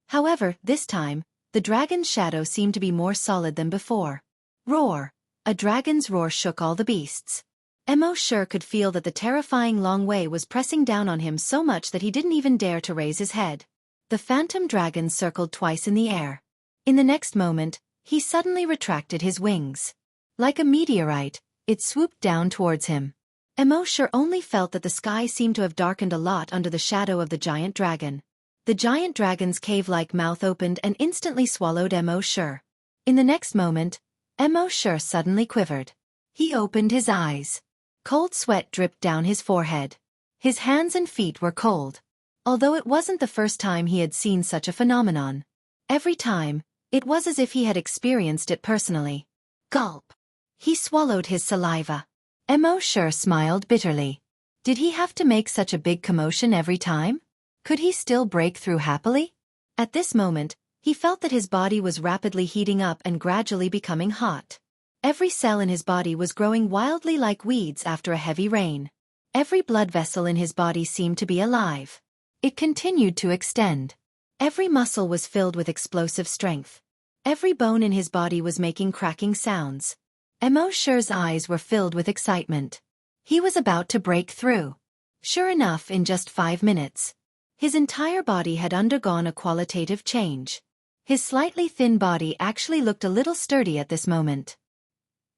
However, this time, the dragon's shadow seemed to be more solid than before. Roar! A dragon's roar shook all the beasts. Mo Sure could feel that the terrifying long way was pressing down on him so much that he didn't even dare to raise his head. The phantom dragon circled twice in the air. In the next moment, he suddenly retracted his wings. Like a meteorite, it swooped down towards him. Mo Sure only felt that the sky seemed to have darkened a lot under the shadow of the giant dragon. The giant dragon's cave-like mouth opened and instantly swallowed Mo Sure. In the next moment, Mo Sure suddenly quivered. He opened his eyes. Cold sweat dripped down his forehead. His hands and feet were cold. Although it wasn't the first time he had seen such a phenomenon. Every time, it was as if he had experienced it personally. Gulp! He swallowed his saliva. Mo Sure smiled bitterly. Did he have to make such a big commotion every time? Could he still break through happily? At this moment, he felt that his body was rapidly heating up and gradually becoming hot. Every cell in his body was growing wildly like weeds after a heavy rain. Every blood vessel in his body seemed to be alive. It continued to extend. Every muscle was filled with explosive strength. Every bone in his body was making cracking sounds. Mo Sure's eyes were filled with excitement. He was about to break through. Sure enough, in just 5 minutes, his entire body had undergone a qualitative change. His slightly thin body actually looked a little sturdy at this moment.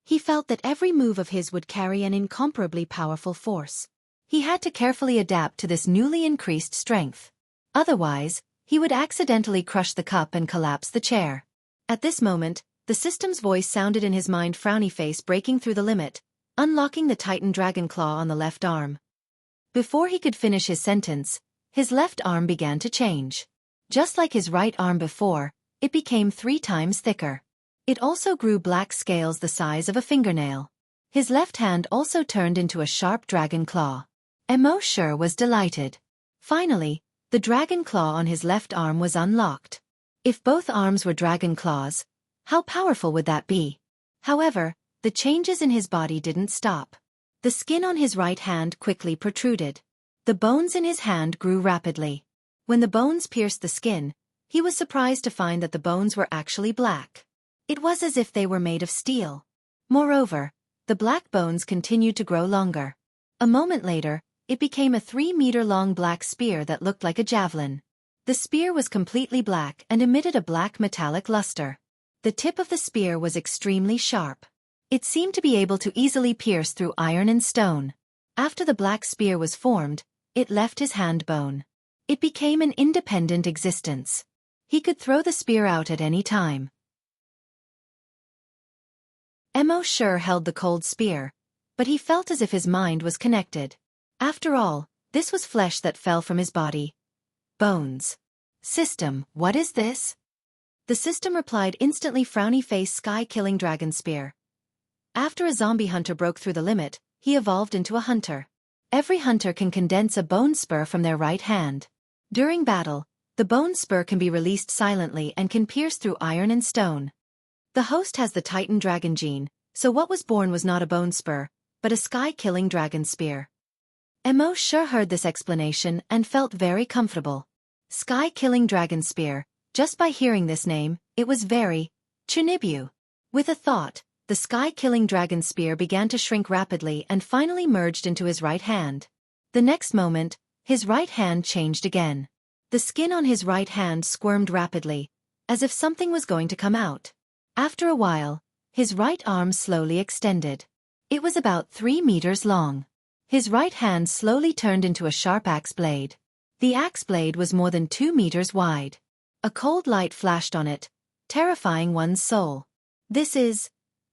He felt that every move of his would carry an incomparably powerful force. He had to carefully adapt to this newly increased strength. Otherwise, he would accidentally crush the cup and collapse the chair. At this moment, the system's voice sounded in his mind, frowny face breaking through the limit, unlocking the Titan dragon claw on the left arm. Before he could finish his sentence, his left arm began to change. Just like his right arm before, it became 3 times thicker. It also grew black scales the size of a fingernail. His left hand also turned into a sharp dragon claw. Mo Sure was delighted. Finally, the dragon claw on his left arm was unlocked. If both arms were dragon claws, how powerful would that be? However, the changes in his body didn't stop. The skin on his right hand quickly protruded. The bones in his hand grew rapidly. When the bones pierced the skin, he was surprised to find that the bones were actually black. It was as if they were made of steel. Moreover, the black bones continued to grow longer. A moment later, it became a 3-meter-long black spear that looked like a javelin. The spear was completely black and emitted a black metallic luster. The tip of the spear was extremely sharp. It seemed to be able to easily pierce through iron and stone. After the black spear was formed, it left his hand bone. It became an independent existence. He could throw the spear out at any time. Mo Sure held the cold spear, but he felt as if his mind was connected. After all, this was flesh that fell from his body. Bones. System, what is this? The system replied instantly, frowny face, sky-killing dragon spear. After a zombie hunter broke through the limit, he evolved into a hunter. Every hunter can condense a bone spur from their right hand. During battle, the bone spur can be released silently and can pierce through iron and stone. The host has the Titan dragon gene, so what was born was not a bone spur, but a sky-killing dragon spear. Emo sure heard this explanation and felt very comfortable. Sky-killing dragon spear, just by hearing this name, it was very Chunibyu. With a thought, the sky-killing dragon spear began to shrink rapidly and finally merged into his right hand. The next moment, his right hand changed again. The skin on his right hand squirmed rapidly, as if something was going to come out. After a while, his right arm slowly extended. It was about 3 meters long. His right hand slowly turned into a sharp axe blade. The axe blade was more than 2 meters wide. A cold light flashed on it, terrifying one's soul. This is...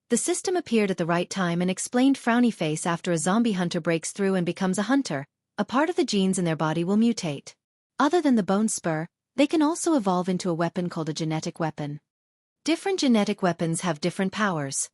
The system appeared at the right time and explained, frowny face, after a zombie hunter breaks through and becomes a hunter, a part of the genes in their body will mutate. Other than the bone spur, they can also evolve into a weapon called a genetic weapon. Different genetic weapons have different powers.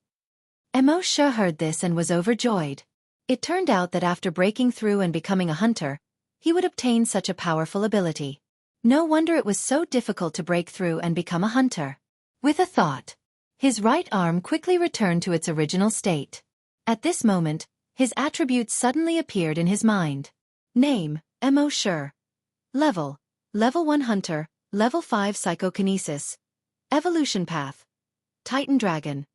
Emo sure heard this and was overjoyed. It turned out that after breaking through and becoming a hunter, he would obtain such a powerful ability. No wonder it was so difficult to break through and become a hunter. With a thought, his right arm quickly returned to its original state. At this moment, his attributes suddenly appeared in his mind. Name, Emo sure. Level 1 hunter, level 5 psychokinesis. Evolution path, Titan dragon.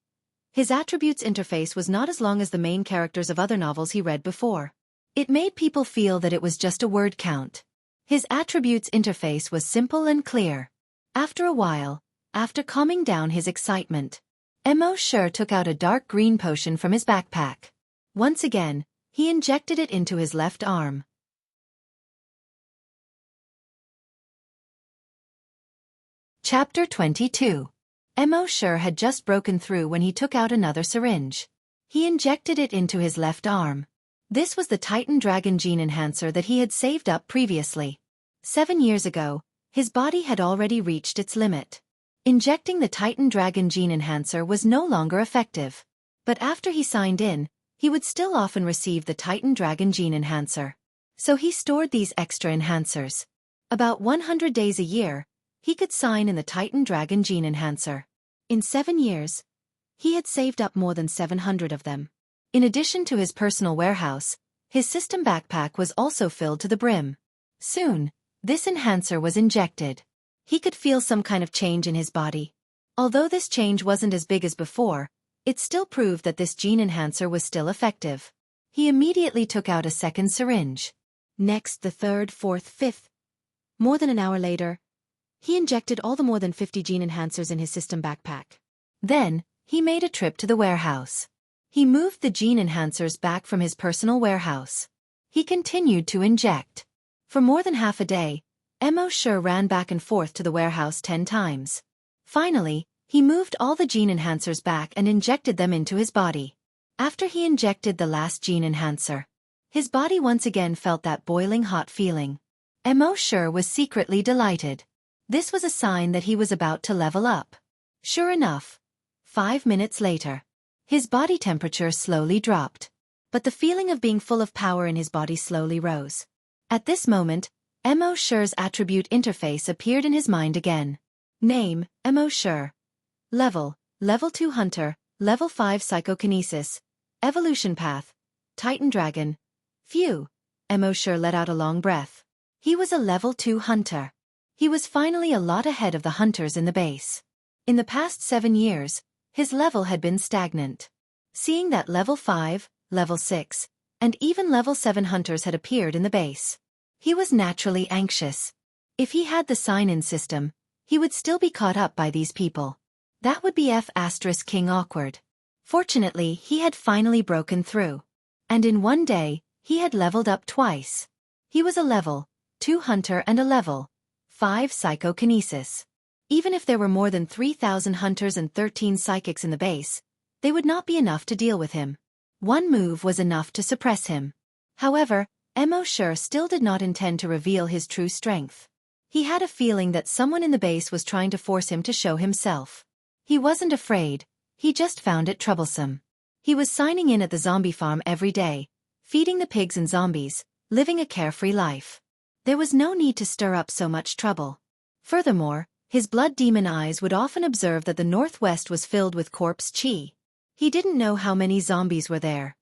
His attributes interface was not as long as the main characters of other novels he read before. It made people feel that it was just a word count. His attributes interface was simple and clear. After a while, after calming down his excitement, Emo sure took out a dark green potion from his backpack. Once again, he injected it into his left arm. Chapter 22. Emo sure had just broken through when he took out another syringe. He injected it into his left arm. This was the Titan Dragon gene enhancer that he had saved up previously. 7 years ago, his body had already reached its limit. Injecting the Titan Dragon gene enhancer was no longer effective. But after he signed in, he would still often receive the Titan Dragon gene enhancer. So he stored these extra enhancers. About 100 days a year, he could sign in the Titan Dragon gene enhancer. In 7 years, he had saved up more than 700 of them. In addition to his personal warehouse, his system backpack was also filled to the brim. Soon, this enhancer was injected. He could feel some kind of change in his body. Although this change wasn't as big as before, it still proved that this gene enhancer was still effective. He immediately took out a second syringe. Next, the third, fourth, fifth. More than an hour later, he injected all the more than 50 gene enhancers in his system backpack. Then, he made a trip to the warehouse. He moved the gene enhancers back from his personal warehouse. He continued to inject. For more than half a day, Emo sure ran back and forth to the warehouse 10 times. Finally, he moved all the gene enhancers back and injected them into his body. After he injected the last gene enhancer, his body once again felt that boiling hot feeling. Emo sure was secretly delighted. This was a sign that he was about to level up. Sure enough, 5 minutes later, his body temperature slowly dropped. But the feeling of being full of power in his body slowly rose. At this moment, Emo sure's attribute interface appeared in his mind again. Name, Emo sure. Level 2 hunter, level 5 psychokinesis. Evolution path, Titan dragon. Phew, Emo sure let out a long breath. He was a level 2 hunter. He was finally a lot ahead of the hunters in the base. In the past 7 years, his level had been stagnant. Seeing that level 5, level 6, and even level 7 hunters had appeared in the base, he was naturally anxious. If he had the sign-in system, he would still be caught up by these people. That would be King awkward. Fortunately, he had finally broken through. And in one day, he had leveled up twice. He was a level 2 hunter and a level 5 psychokinesis. Even if there were more than 3,000 hunters and 13 psychics in the base, they would not be enough to deal with him. One move was enough to suppress him. However, Mo Shi still did not intend to reveal his true strength. He had a feeling that someone in the base was trying to force him to show himself. He wasn't afraid, he just found it troublesome. He was signing in at the zombie farm every day, feeding the pigs and zombies, living a carefree life. There was no need to stir up so much trouble. Furthermore, his blood demon eyes would often observe that the northwest was filled with corpse chi. He didn't know how many zombies were there.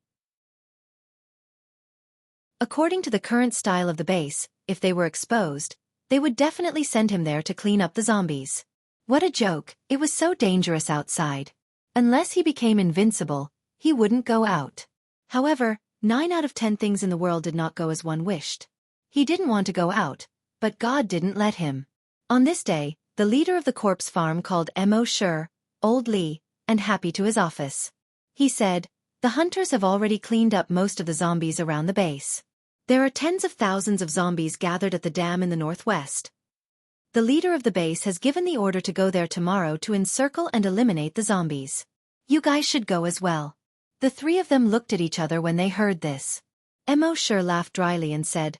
According to the current style of the base, if they were exposed, they would definitely send him there to clean up the zombies. What a joke, it was so dangerous outside. Unless he became invincible, he wouldn't go out. However, 9 out of 10 things in the world did not go as one wished. He didn't want to go out, but God didn't let him. On this day, the leader of the corpse farm called Mo Shi, Old Li, and Happy to his office. He said, "The hunters have already cleaned up most of the zombies around the base. There are tens of thousands of zombies gathered at the dam in the northwest. The leader of the base has given the order to go there tomorrow to encircle and eliminate the zombies. You guys should go as well." The three of them looked at each other when they heard this. Mo Shi laughed dryly and said,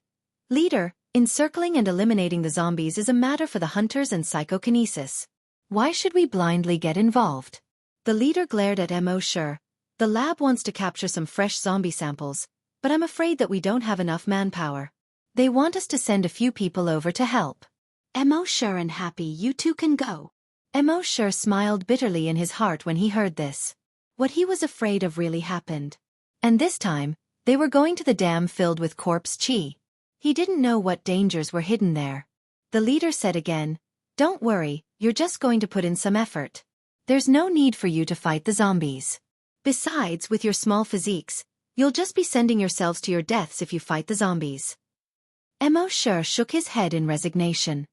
"Leader, encircling and eliminating the zombies is a matter for the hunters and psychokinesis. Why should we blindly get involved?" The leader glared at Mo Shi. "The lab wants to capture some fresh zombie samples, but I'm afraid that we don't have enough manpower. They want us to send a few people over to help." "Mo Shi and Happy, you two can go." Mo Shi smiled bitterly in his heart when he heard this. What he was afraid of really happened. And this time, they were going to the dam filled with corpse chi. He didn't know what dangers were hidden there. The leader said again, "Don't worry, you're just going to put in some effort. There's no need for you to fight the zombies. Besides, with your small physiques, you'll just be sending yourselves to your deaths if you fight the zombies." Mo Shi shook his head in resignation.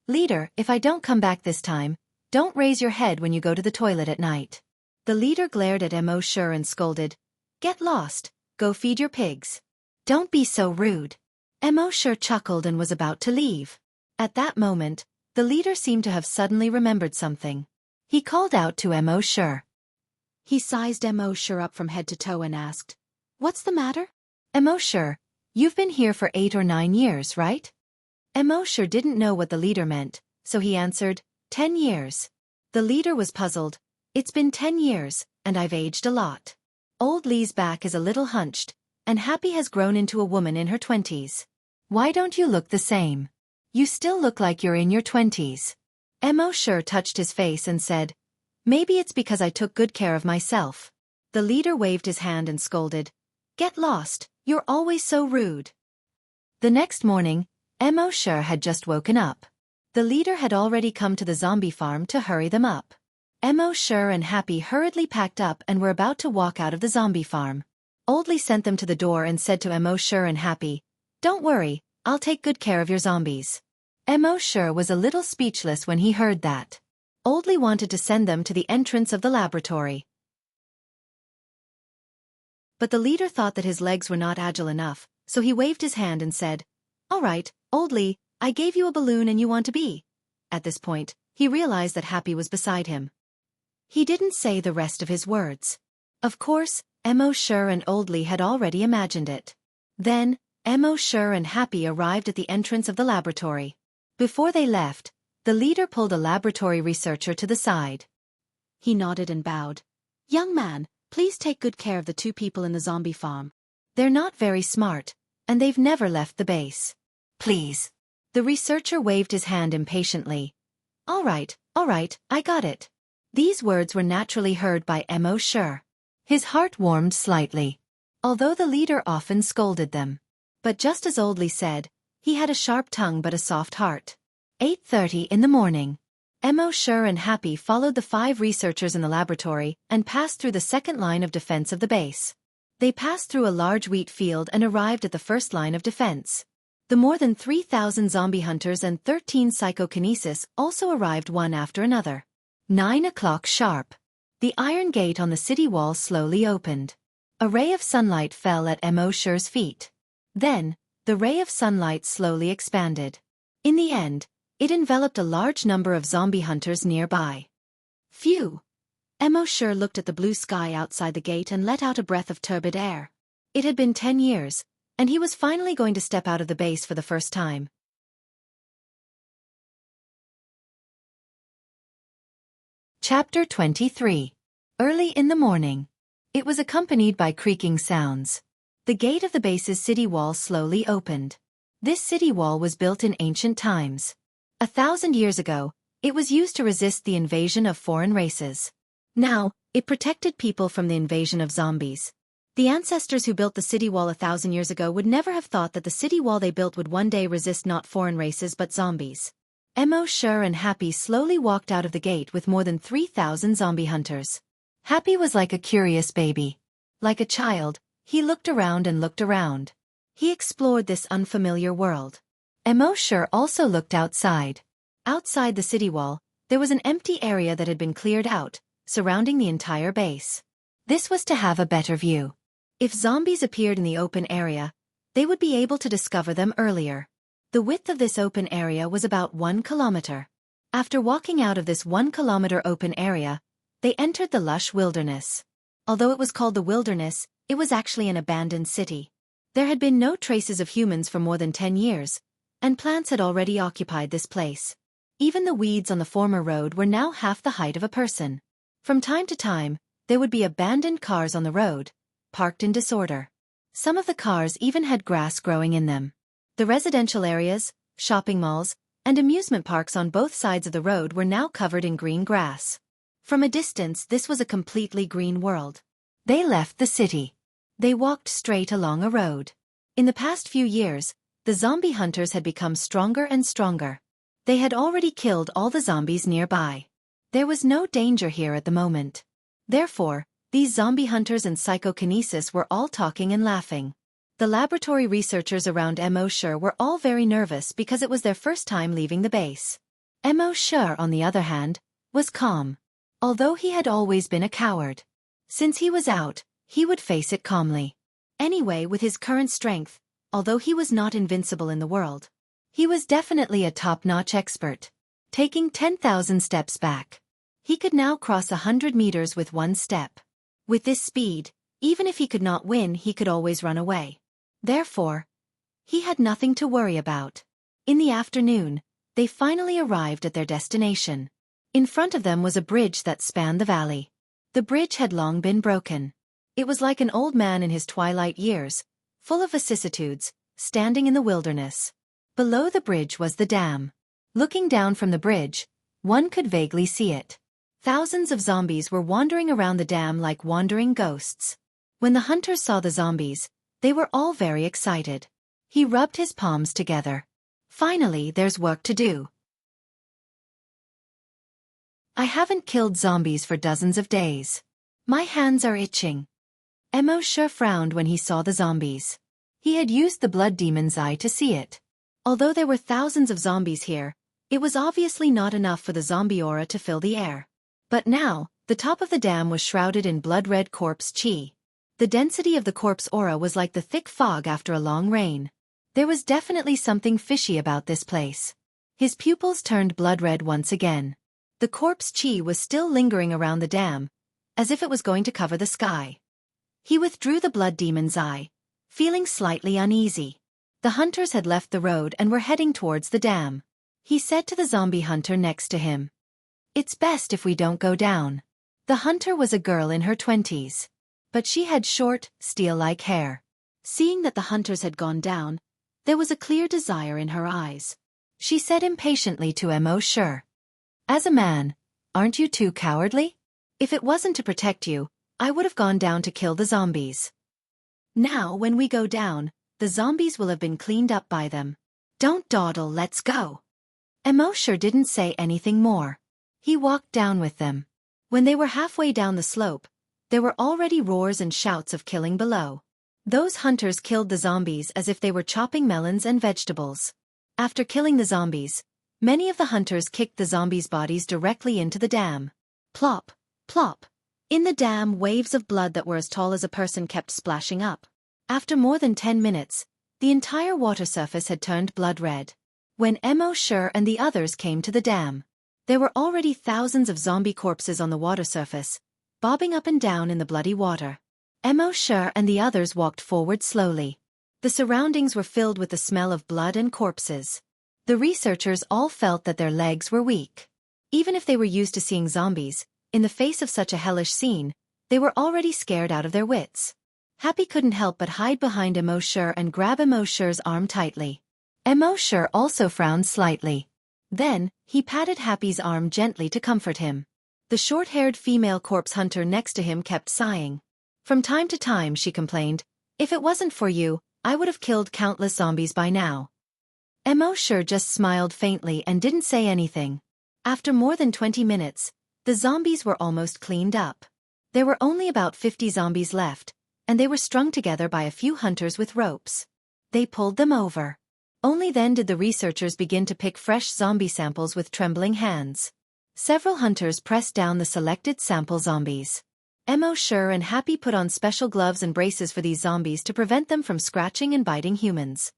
"Leader, if I don't come back this time, don't raise your head when you go to the toilet at night." The leader glared at Mo Shi and scolded, "Get lost, go feed your pigs. Don't be so rude." Mo Shi chuckled and was about to leave. At that moment, the leader seemed to have suddenly remembered something. He called out to Mo Shi. He sized Mo Shi up from head to toe and asked, "What's the matter?" "Mo Shi, you've been here for 8 or 9 years, right?" Mo Shi didn't know what the leader meant, so he answered, 10 years. The leader was puzzled. "It's been 10 years, and I've aged a lot. Old Li's back is a little hunched, and Happy has grown into a woman in her 20s. Why don't you look the same? You still look like you're in your 20s. Mo Shi touched his face and said, "Maybe it's because I took good care of myself." The leader waved his hand and scolded, "Get lost, you're always so rude." The next morning, Mo Shi had just woken up. The leader had already come to the zombie farm to hurry them up. Mo Shi and Happy hurriedly packed up and were about to walk out of the zombie farm. Old Li sent them to the door and said to Mo Shi and Happy, "Don't worry, I'll take good care of your zombies." Mo Shi was a little speechless when he heard that. Old Li wanted to send them to the entrance of the laboratory. But the leader thought that his legs were not agile enough, so he waved his hand and said, "All right, Old Li, I gave you a balloon and you want to be." At this point, he realized that Happy was beside him. He didn't say the rest of his words. Of course, Mo Shi and Old Li had already imagined it. Then, Mo Shi and Happy arrived at the entrance of the laboratory. Before they left, the leader pulled a laboratory researcher to the side. He nodded and bowed. "Young man, please take good care of the 2 people in the zombie farm. They're not very smart, and they've never left the base. Please." The researcher waved his hand impatiently. All right, I got it." These words were naturally heard by Mo Shi. His heart warmed slightly. Although the leader often scolded them. But just as Old Li said, he had a sharp tongue but a soft heart. 8:30 in the morning. Mo Shi and Happy followed the 5 researchers in the laboratory and passed through the second line of defense of the base. They passed through a large wheat field and arrived at the first line of defense. The more than 3,000 zombie hunters and 13 psychokinesis also arrived one after another. 9 o'clock sharp. The iron gate on the city wall slowly opened. A ray of sunlight fell at Mo Shi's feet. Then, the ray of sunlight slowly expanded. In the end, it enveloped a large number of zombie hunters nearby. Phew! Mo Shi looked at the blue sky outside the gate and let out a breath of turbid air. It had been 10 years, And he was finally going to step out of the base for the first time. Chapter 23. Early in the morning. It was accompanied by creaking sounds. The gate of the base's city wall slowly opened. This city wall was built in ancient times. 1,000 years ago, it was used to resist the invasion of foreign races. Now, it protected people from the invasion of zombies. The ancestors who built the city wall 1,000 years ago would never have thought that the city wall they built would one day resist not foreign races but zombies. Sure and Happy slowly walked out of the gate with more than 3,000 zombie hunters. Happy was like a curious baby. Like a child, he looked around and looked around. He explored this unfamiliar world. Sure also looked outside. Outside the city wall, there was an empty area that had been cleared out, surrounding the entire base. This was to have a better view. If zombies appeared in the open area, they would be able to discover them earlier. The width of this open area was about 1 kilometer. After walking out of this 1 kilometer open area, they entered the lush wilderness. Although it was called the wilderness, it was actually an abandoned city. There had been no traces of humans for more than 10 years, and plants had already occupied this place. Even the weeds on the former road were now half the height of a person. From time to time, there would be abandoned cars on the road, parked in disorder. Some of the cars even had grass growing in them. The residential areas, shopping malls, and amusement parks on both sides of the road were now covered in green grass. From a distance, this was a completely green world. They left the city. They walked straight along a road. In the past few years, the zombie hunters had become stronger and stronger. They had already killed all the zombies nearby. There was no danger here at the moment. Therefore, these zombie hunters and psychokinesis were all talking and laughing. The laboratory researchers around Sure were all very nervous because it was their first time leaving the base. Sure, on the other hand, was calm. Although he had always been a coward. Since he was out, he would face it calmly. Anyway, with his current strength, although he was not invincible in the world, he was definitely a top-notch expert. Taking 10,000 steps back, he could now cross 100 meters with one step. With this speed, even if he could not win, he could always run away. Therefore, he had nothing to worry about. In the afternoon, they finally arrived at their destination. In front of them was a bridge that spanned the valley. The bridge had long been broken. It was like an old man in his twilight years, full of vicissitudes, standing in the wilderness. Below the bridge was the dam. Looking down from the bridge, one could vaguely see it. Thousands of zombies were wandering around the dam like wandering ghosts. When the hunters saw the zombies, they were all very excited. He rubbed his palms together. Finally, there's work to do. I haven't killed zombies for dozens of days. My hands are itching. Sure frowned when he saw the zombies. He had used the blood demon's eye to see it. Although there were thousands of zombies here, it was obviously not enough for the zombie aura to fill the air. But now, the top of the dam was shrouded in blood-red corpse chi. The density of the corpse aura was like the thick fog after a long rain. There was definitely something fishy about this place. His pupils turned blood-red once again. The corpse chi was still lingering around the dam, as if it was going to cover the sky. He withdrew the blood demon's eye, feeling slightly uneasy. The hunters had left the road and were heading towards the dam. He said to the zombie hunter next to him, "It's best if we don't go down." The hunter was a girl in her 20s. But she had short, steel-like hair. Seeing that the hunters had gone down, there was a clear desire in her eyes. She said impatiently to Sure, "As a man, aren't you too cowardly? If it wasn't to protect you, I would have gone down to kill the zombies. Now when we go down, the zombies will have been cleaned up by them. Don't dawdle, let's go." Sure didn't say anything more. He walked down with them. When they were halfway down the slope, there were already roars and shouts of killing below. Those hunters killed the zombies as if they were chopping melons and vegetables. After killing the zombies, many of the hunters kicked the zombies' bodies directly into the dam. Plop, plop. In the dam, waves of blood that were as tall as a person kept splashing up. After more than 10 minutes, the entire water surface had turned blood red. When Sure and the others came to the dam, there were already thousands of zombie corpses on the water surface, bobbing up and down in the bloody water. Sure and the others walked forward slowly. The surroundings were filled with the smell of blood and corpses. The researchers all felt that their legs were weak. Even if they were used to seeing zombies, in the face of such a hellish scene, they were already scared out of their wits. Happy couldn't help but hide behind Emo Sure and grab Emo Sure's arm tightly. Emo Sure also frowned slightly. Then, he patted Happy's arm gently to comfort him. The short-haired female corpse hunter next to him kept sighing. From time to time, she complained, "If it wasn't for you, I would have killed countless zombies by now." Emo Sure just smiled faintly and didn't say anything. After more than 20 minutes, the zombies were almost cleaned up. There were only about 50 zombies left, and they were strung together by a few hunters with ropes. They pulled them over. Only then did the researchers begin to pick fresh zombie samples with trembling hands. Several hunters pressed down the selected sample zombies. Emo Sure and Happy put on special gloves and braces for these zombies to prevent them from scratching and biting humans.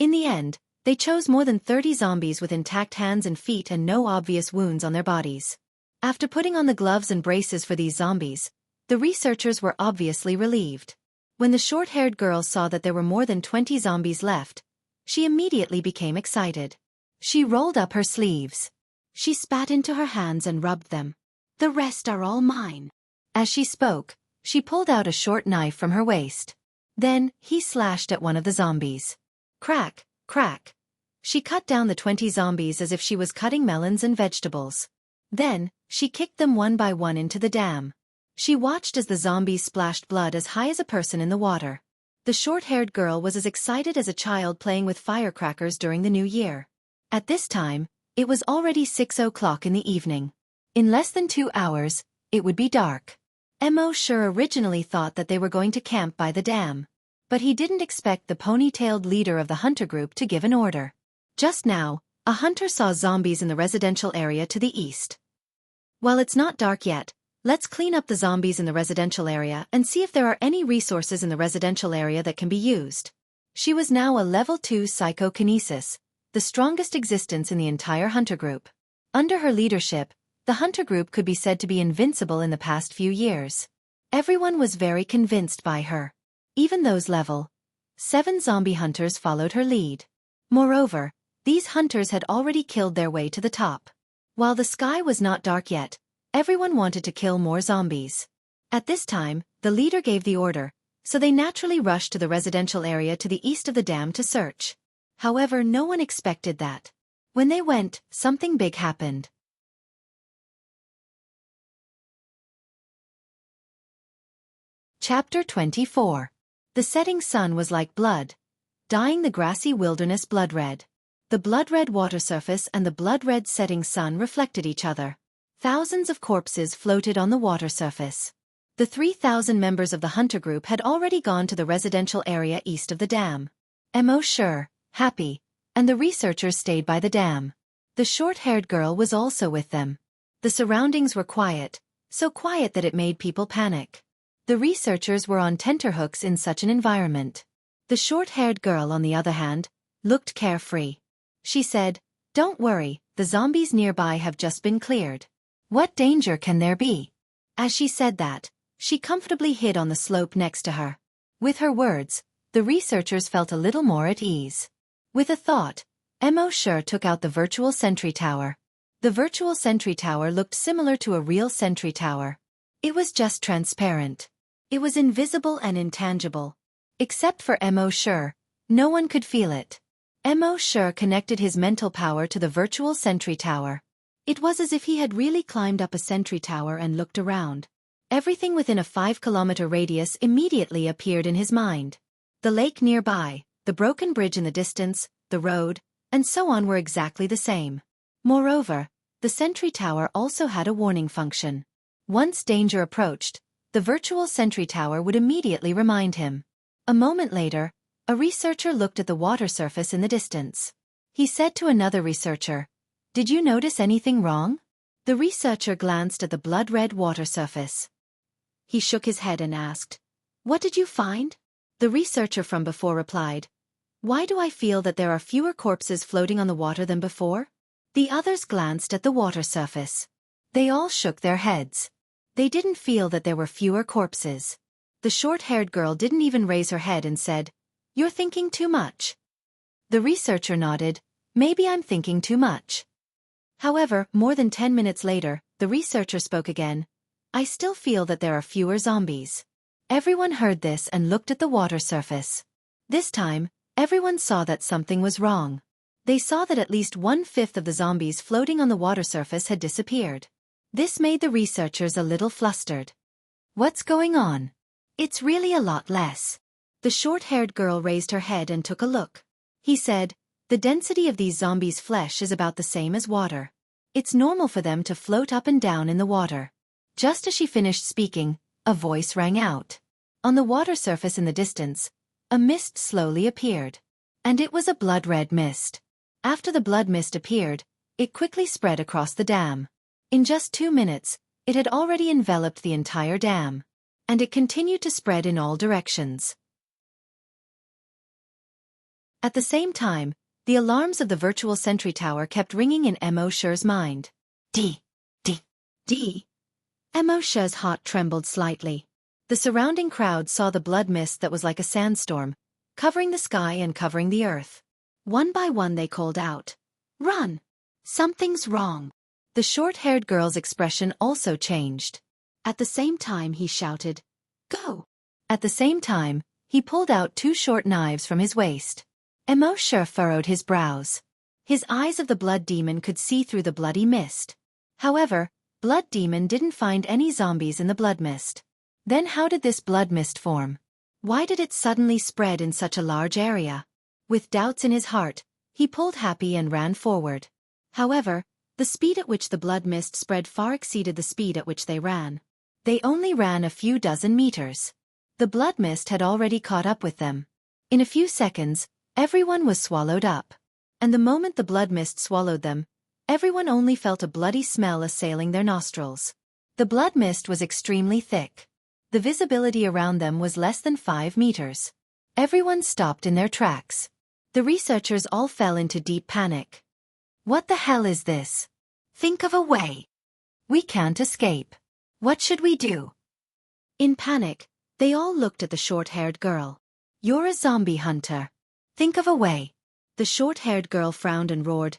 In the end, they chose more than 30 zombies with intact hands and feet and no obvious wounds on their bodies. After putting on the gloves and braces for these zombies, the researchers were obviously relieved. When the short-haired girl saw that there were more than 20 zombies left, she immediately became excited. She rolled up her sleeves. She spat into her hands and rubbed them. "The rest are all mine." As she spoke, she pulled out a short knife from her waist. Then, he slashed at one of the zombies. Crack, crack. She cut down the 20 zombies as if she was cutting melons and vegetables. Then, she kicked them one by one into the dam. She watched as the zombies splashed blood as high as a person in the water. The short-haired girl was as excited as a child playing with firecrackers during the New Year. At this time, it was already 6 o'clock in the evening. In less than 2 hours, it would be dark. Emo Sure originally thought that they were going to camp by the dam. But he didn't expect the pony-tailed leader of the hunter group to give an order. Just now, a hunter saw zombies in the residential area to the east. "While it's not dark yet, let's clean up the zombies in the residential area and see if there are any resources in the residential area that can be used." She was now a level 2 psychokinesis, the strongest existence in the entire hunter group. Under her leadership, the hunter group could be said to be invincible in the past few years. Everyone was very convinced by her. Even those level 7 zombie hunters followed her lead. Moreover, these hunters had already killed their way to the top. While the sky was not dark yet, everyone wanted to kill more zombies. At this time, the leader gave the order, so they naturally rushed to the residential area to the east of the dam to search. However, no one expected that. When they went, something big happened. Chapter 24. The setting sun was like blood, dyeing the grassy wilderness blood-red. The blood-red water surface and the blood-red setting sun reflected each other. Thousands of corpses floated on the water surface. The 3,000 members of the hunter group had already gone to the residential area east of the dam. Emo Sure, Happy, and the researchers stayed by the dam. The short-haired girl was also with them. The surroundings were quiet, so quiet that it made people panic. The researchers were on tenterhooks in such an environment. The short-haired girl, on the other hand, looked carefree. She said, "Don't worry, the zombies nearby have just been cleared. What danger can there be?" As she said that, she comfortably hid on the slope next to her. With her words, the researchers felt a little more at ease. With a thought, Emo Sure took out the virtual sentry tower. The virtual sentry tower looked similar to a real sentry tower. It was just transparent. It was invisible and intangible. Except for Emo Sure, no one could feel it. Emo Sure connected his mental power to the virtual sentry tower. It was as if he had really climbed up a sentry tower and looked around. Everything within a 5-kilometer radius immediately appeared in his mind. The lake nearby, the broken bridge in the distance, the road, and so on were exactly the same. Moreover, the sentry tower also had a warning function. Once danger approached, the virtual sentry tower would immediately remind him. A moment later, a researcher looked at the water surface in the distance. He said to another researcher, "Did you notice anything wrong?" The researcher glanced at the blood-red water surface. He shook his head and asked, "What did you find?" The researcher from before replied, "Why do I feel that there are fewer corpses floating on the water than before?" The others glanced at the water surface. They all shook their heads. They didn't feel that there were fewer corpses. The short-haired girl didn't even raise her head and said, "You're thinking too much." The researcher nodded, "Maybe I'm thinking too much." However, more than 10 minutes later, the researcher spoke again, "I still feel that there are fewer zombies." Everyone heard this and looked at the water surface. This time, everyone saw that something was wrong. They saw that at least 1/5 of the zombies floating on the water surface had disappeared. This made the researchers a little flustered. "What's going on? It's really a lot less." The short-haired girl raised her head and took a look. He said, "The density of these zombies' flesh is about the same as water. It's normal for them to float up and down in the water." Just as she finished speaking, a voice rang out. On the water surface in the distance, a mist slowly appeared. And it was a blood-red mist. After the blood mist appeared, it quickly spread across the dam. In just 2 minutes, it had already enveloped the entire dam. And it continued to spread in all directions. At the same time, the alarms of the virtual sentry tower kept ringing in Mo Shi's mind. D. Mo Shi's heart trembled slightly. The surrounding crowd saw the blood mist that was like a sandstorm, covering the sky and covering the earth. One by one they called out, "Run! Something's wrong!" The short-haired girl's expression also changed. At the same time he shouted, "Go!" At the same time, he pulled out 2 short knives from his waist. Mo Shi furrowed his brows. His eyes of the blood demon could see through the bloody mist. However, Blood Demon didn't find any zombies in the blood mist. Then how did this blood mist form? Why did it suddenly spread in such a large area? With doubts in his heart, he pulled happy and ran forward. However, the speed at which the blood mist spread far exceeded the speed at which they ran. They only ran a few dozen meters. The blood mist had already caught up with them. In a few seconds, everyone was swallowed up. And the moment the blood mist swallowed them, everyone only felt a bloody smell assailing their nostrils. The blood mist was extremely thick. The visibility around them was less than 5 meters. Everyone stopped in their tracks. The researchers all fell into deep panic. What the hell is this? Think of a way. We can't escape. What should we do? In panic, they all looked at the short-haired girl. You're a zombie hunter. Think of a way. The short-haired girl frowned and roared,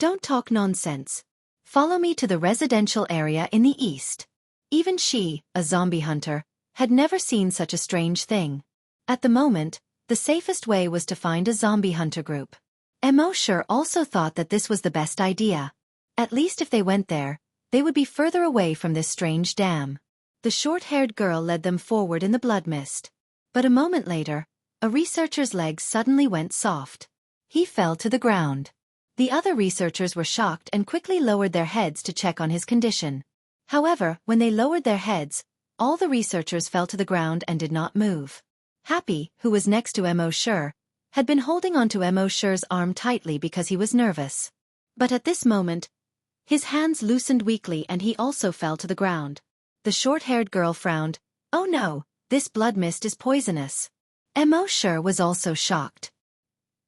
Don't talk nonsense. Follow me to the residential area in the east. Even she, a zombie hunter, had never seen such a strange thing. At the moment, the safest way was to find a zombie hunter group. Mo Shi also thought that this was the best idea. At least if they went there, they would be further away from this strange dam. The short-haired girl led them forward in the blood mist. But a moment later, a researcher's legs suddenly went soft. He fell to the ground. The other researchers were shocked and quickly lowered their heads to check on his condition. However, when they lowered their heads, all the researchers fell to the ground and did not move. Happy, who was next to Mo Shi, had been holding onto Mo Shi's arm tightly because he was nervous. But at this moment, his hands loosened weakly and he also fell to the ground. The short-haired girl frowned. Oh no, this blood mist is poisonous. Mo Shi was also shocked.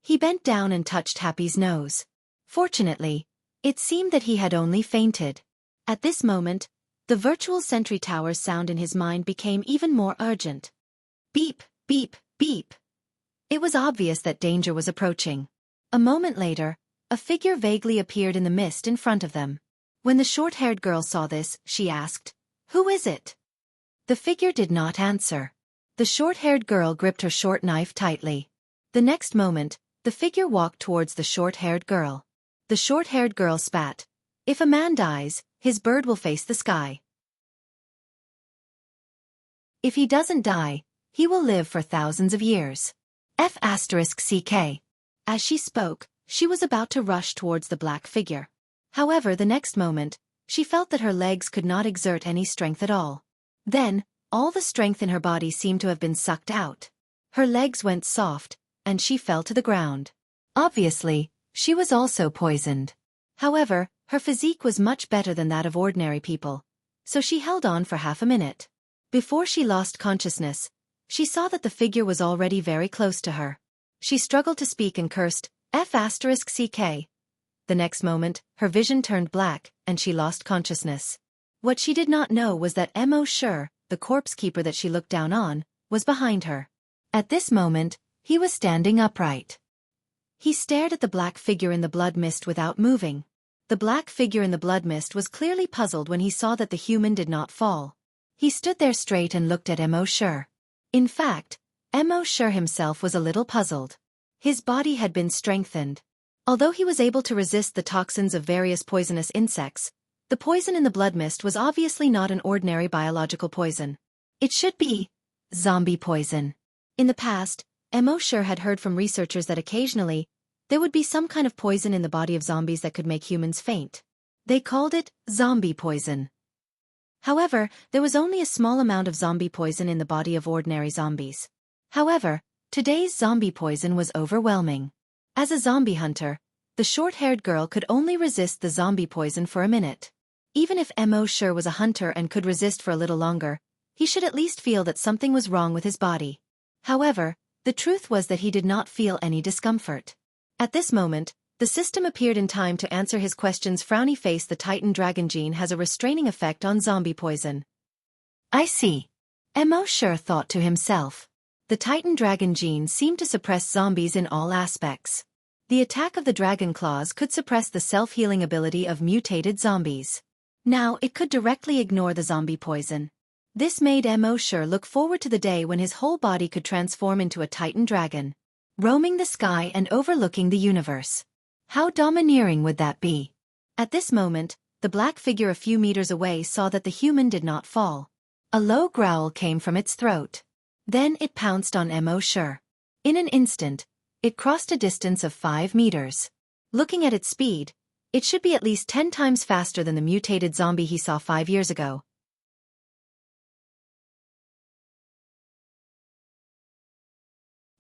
He bent down and touched Happy's nose. Fortunately, it seemed that he had only fainted. At this moment, the virtual sentry tower's sound in his mind became even more urgent. Beep, beep, beep. It was obvious that danger was approaching. A moment later, a figure vaguely appeared in the mist in front of them. When the short-haired girl saw this, she asked, "Who is it?" The figure did not answer. The short-haired girl gripped her short knife tightly. The next moment, the figure walked towards the short-haired girl. The short-haired girl spat. If a man dies, his bird will face the sky. If he doesn't die, he will live for thousands of years. F***ck. As she spoke, she was about to rush towards the black figure. However, the next moment, she felt that her legs could not exert any strength at all. Then, all the strength in her body seemed to have been sucked out. Her legs went soft, and she fell to the ground. Obviously, she was also poisoned. However, her physique was much better than that of ordinary people, so she held on for half a minute. Before she lost consciousness, she saw that the figure was already very close to her. She struggled to speak and cursed, F***ck. The next moment, her vision turned black, and she lost consciousness. What she did not know was that Mo Shi, the corpse keeper that she looked down on, was behind her. At this moment, he was standing upright. He stared at the black figure in the blood mist without moving. The black figure in the blood mist was clearly puzzled when he saw that the human did not fall. He stood there straight and looked at Mo Shi. In fact, Mo Shi himself was a little puzzled. His body had been strengthened. Although he was able to resist the toxins of various poisonous insects, the poison in the blood mist was obviously not an ordinary biological poison. It should be zombie poison. In the past, Mo Shi had heard from researchers that occasionally, there would be some kind of poison in the body of zombies that could make humans faint. They called it zombie poison. However, there was only a small amount of zombie poison in the body of ordinary zombies. However, today's zombie poison was overwhelming. As a zombie hunter, the short-haired girl could only resist the zombie poison for a minute. Even if Mo Shi was a hunter and could resist for a little longer, he should at least feel that something was wrong with his body. However, the truth was that he did not feel any discomfort. At this moment, the system appeared in time to answer his questions. Frowny face. The Titan Dragon gene has a restraining effect on zombie poison. I see. Mo Shi thought to himself. The Titan Dragon gene seemed to suppress zombies in all aspects. The attack of the dragon claws could suppress the self-healing ability of mutated zombies. Now it could directly ignore the zombie poison. This made Mo Shi look forward to the day when his whole body could transform into a Titan dragon, roaming the sky and overlooking the universe. How domineering would that be? At this moment, the black figure a few meters away saw that the human did not fall. A low growl came from its throat. Then it pounced on Mo Shi. In an instant, it crossed a distance of 5 meters. Looking at its speed, it should be at least 10 times faster than the mutated zombie he saw 5 years ago.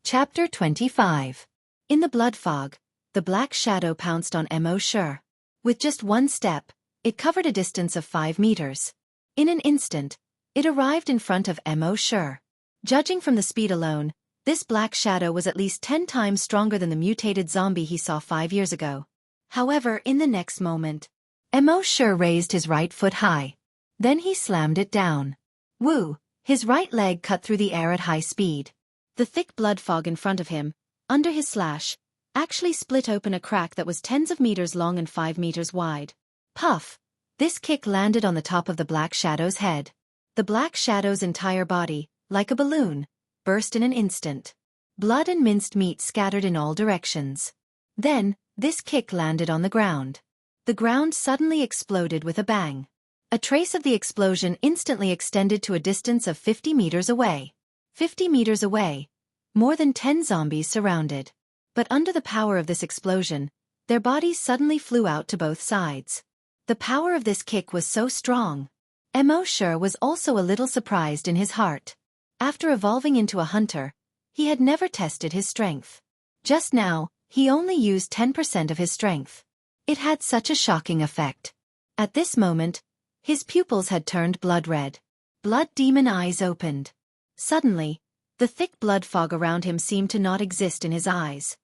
Chapter 25. In the blood fog, the black shadow pounced on Mo Shi. With just one step, it covered a distance of 5 meters. In an instant, it arrived in front of Mo Shi. Judging from the speed alone, this black shadow was at least 10 times stronger than the mutated zombie he saw 5 years ago. However, in the next moment, Mo Shi raised his right foot high. Then he slammed it down. Woo! His right leg cut through the air at high speed. The thick blood fog in front of him, under his slash, actually split open a crack that was tens of meters long and 5 meters wide. Puff! This kick landed on the top of the black shadow's head. The black shadow's entire body, like a balloon, burst in an instant. Blood and minced meat scattered in all directions. Then, this kick landed on the ground. The ground suddenly exploded with a bang. A trace of the explosion instantly extended to a distance of 50 meters away. 50 meters away, more than 10 zombies surrounded. But under the power of this explosion, their bodies suddenly flew out to both sides. The power of this kick was so strong. Mo Shi was also a little surprised in his heart. After evolving into a hunter, he had never tested his strength. Just now, he only used 10% of his strength. It had such a shocking effect. At this moment, his pupils had turned blood red. Blood demon eyes opened. Suddenly, the thick blood fog around him seemed to not exist in his eyes.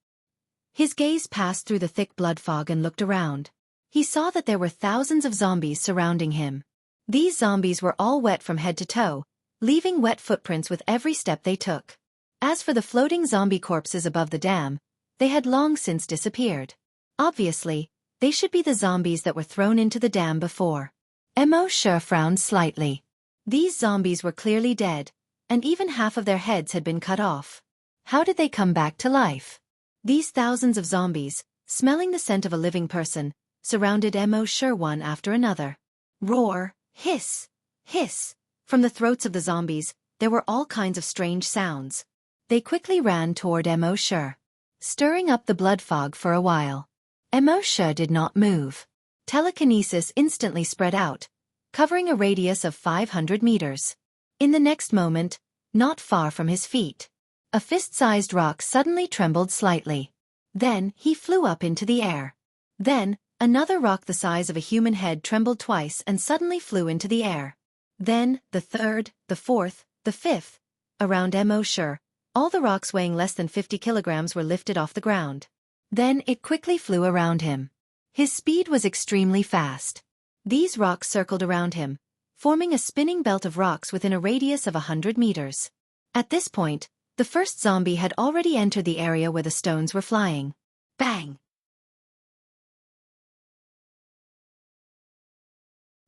His gaze passed through the thick blood fog and looked around. He saw that there were thousands of zombies surrounding him. These zombies were all wet from head to toe, leaving wet footprints with every step they took. As for the floating zombie corpses above the dam, they had long since disappeared. Obviously, they should be the zombies that were thrown into the dam before. Mo Shi frowned slightly. These zombies were clearly dead, and even half of their heads had been cut off. How did they come back to life? These thousands of zombies, smelling the scent of a living person, surrounded Mo Shi one after another. Roar, hiss, hiss. From the throats of the zombies, there were all kinds of strange sounds. They quickly ran toward Mo Shi, stirring up the blood fog for a while. Mo Shi did not move. Telekinesis instantly spread out, covering a radius of 500 meters. In the next moment, not far from his feet, a fist-sized rock suddenly trembled slightly. Then, he flew up into the air. Then, another rock the size of a human head trembled twice and suddenly flew into the air. Then, the third, the fourth, the fifth. Around Mo Shi, all the rocks weighing less than 50 kilograms were lifted off the ground. Then it quickly flew around him. His speed was extremely fast. These rocks circled around him, forming a spinning belt of rocks within a radius of 100 meters. At this point, the first zombie had already entered the area where the stones were flying. Bang!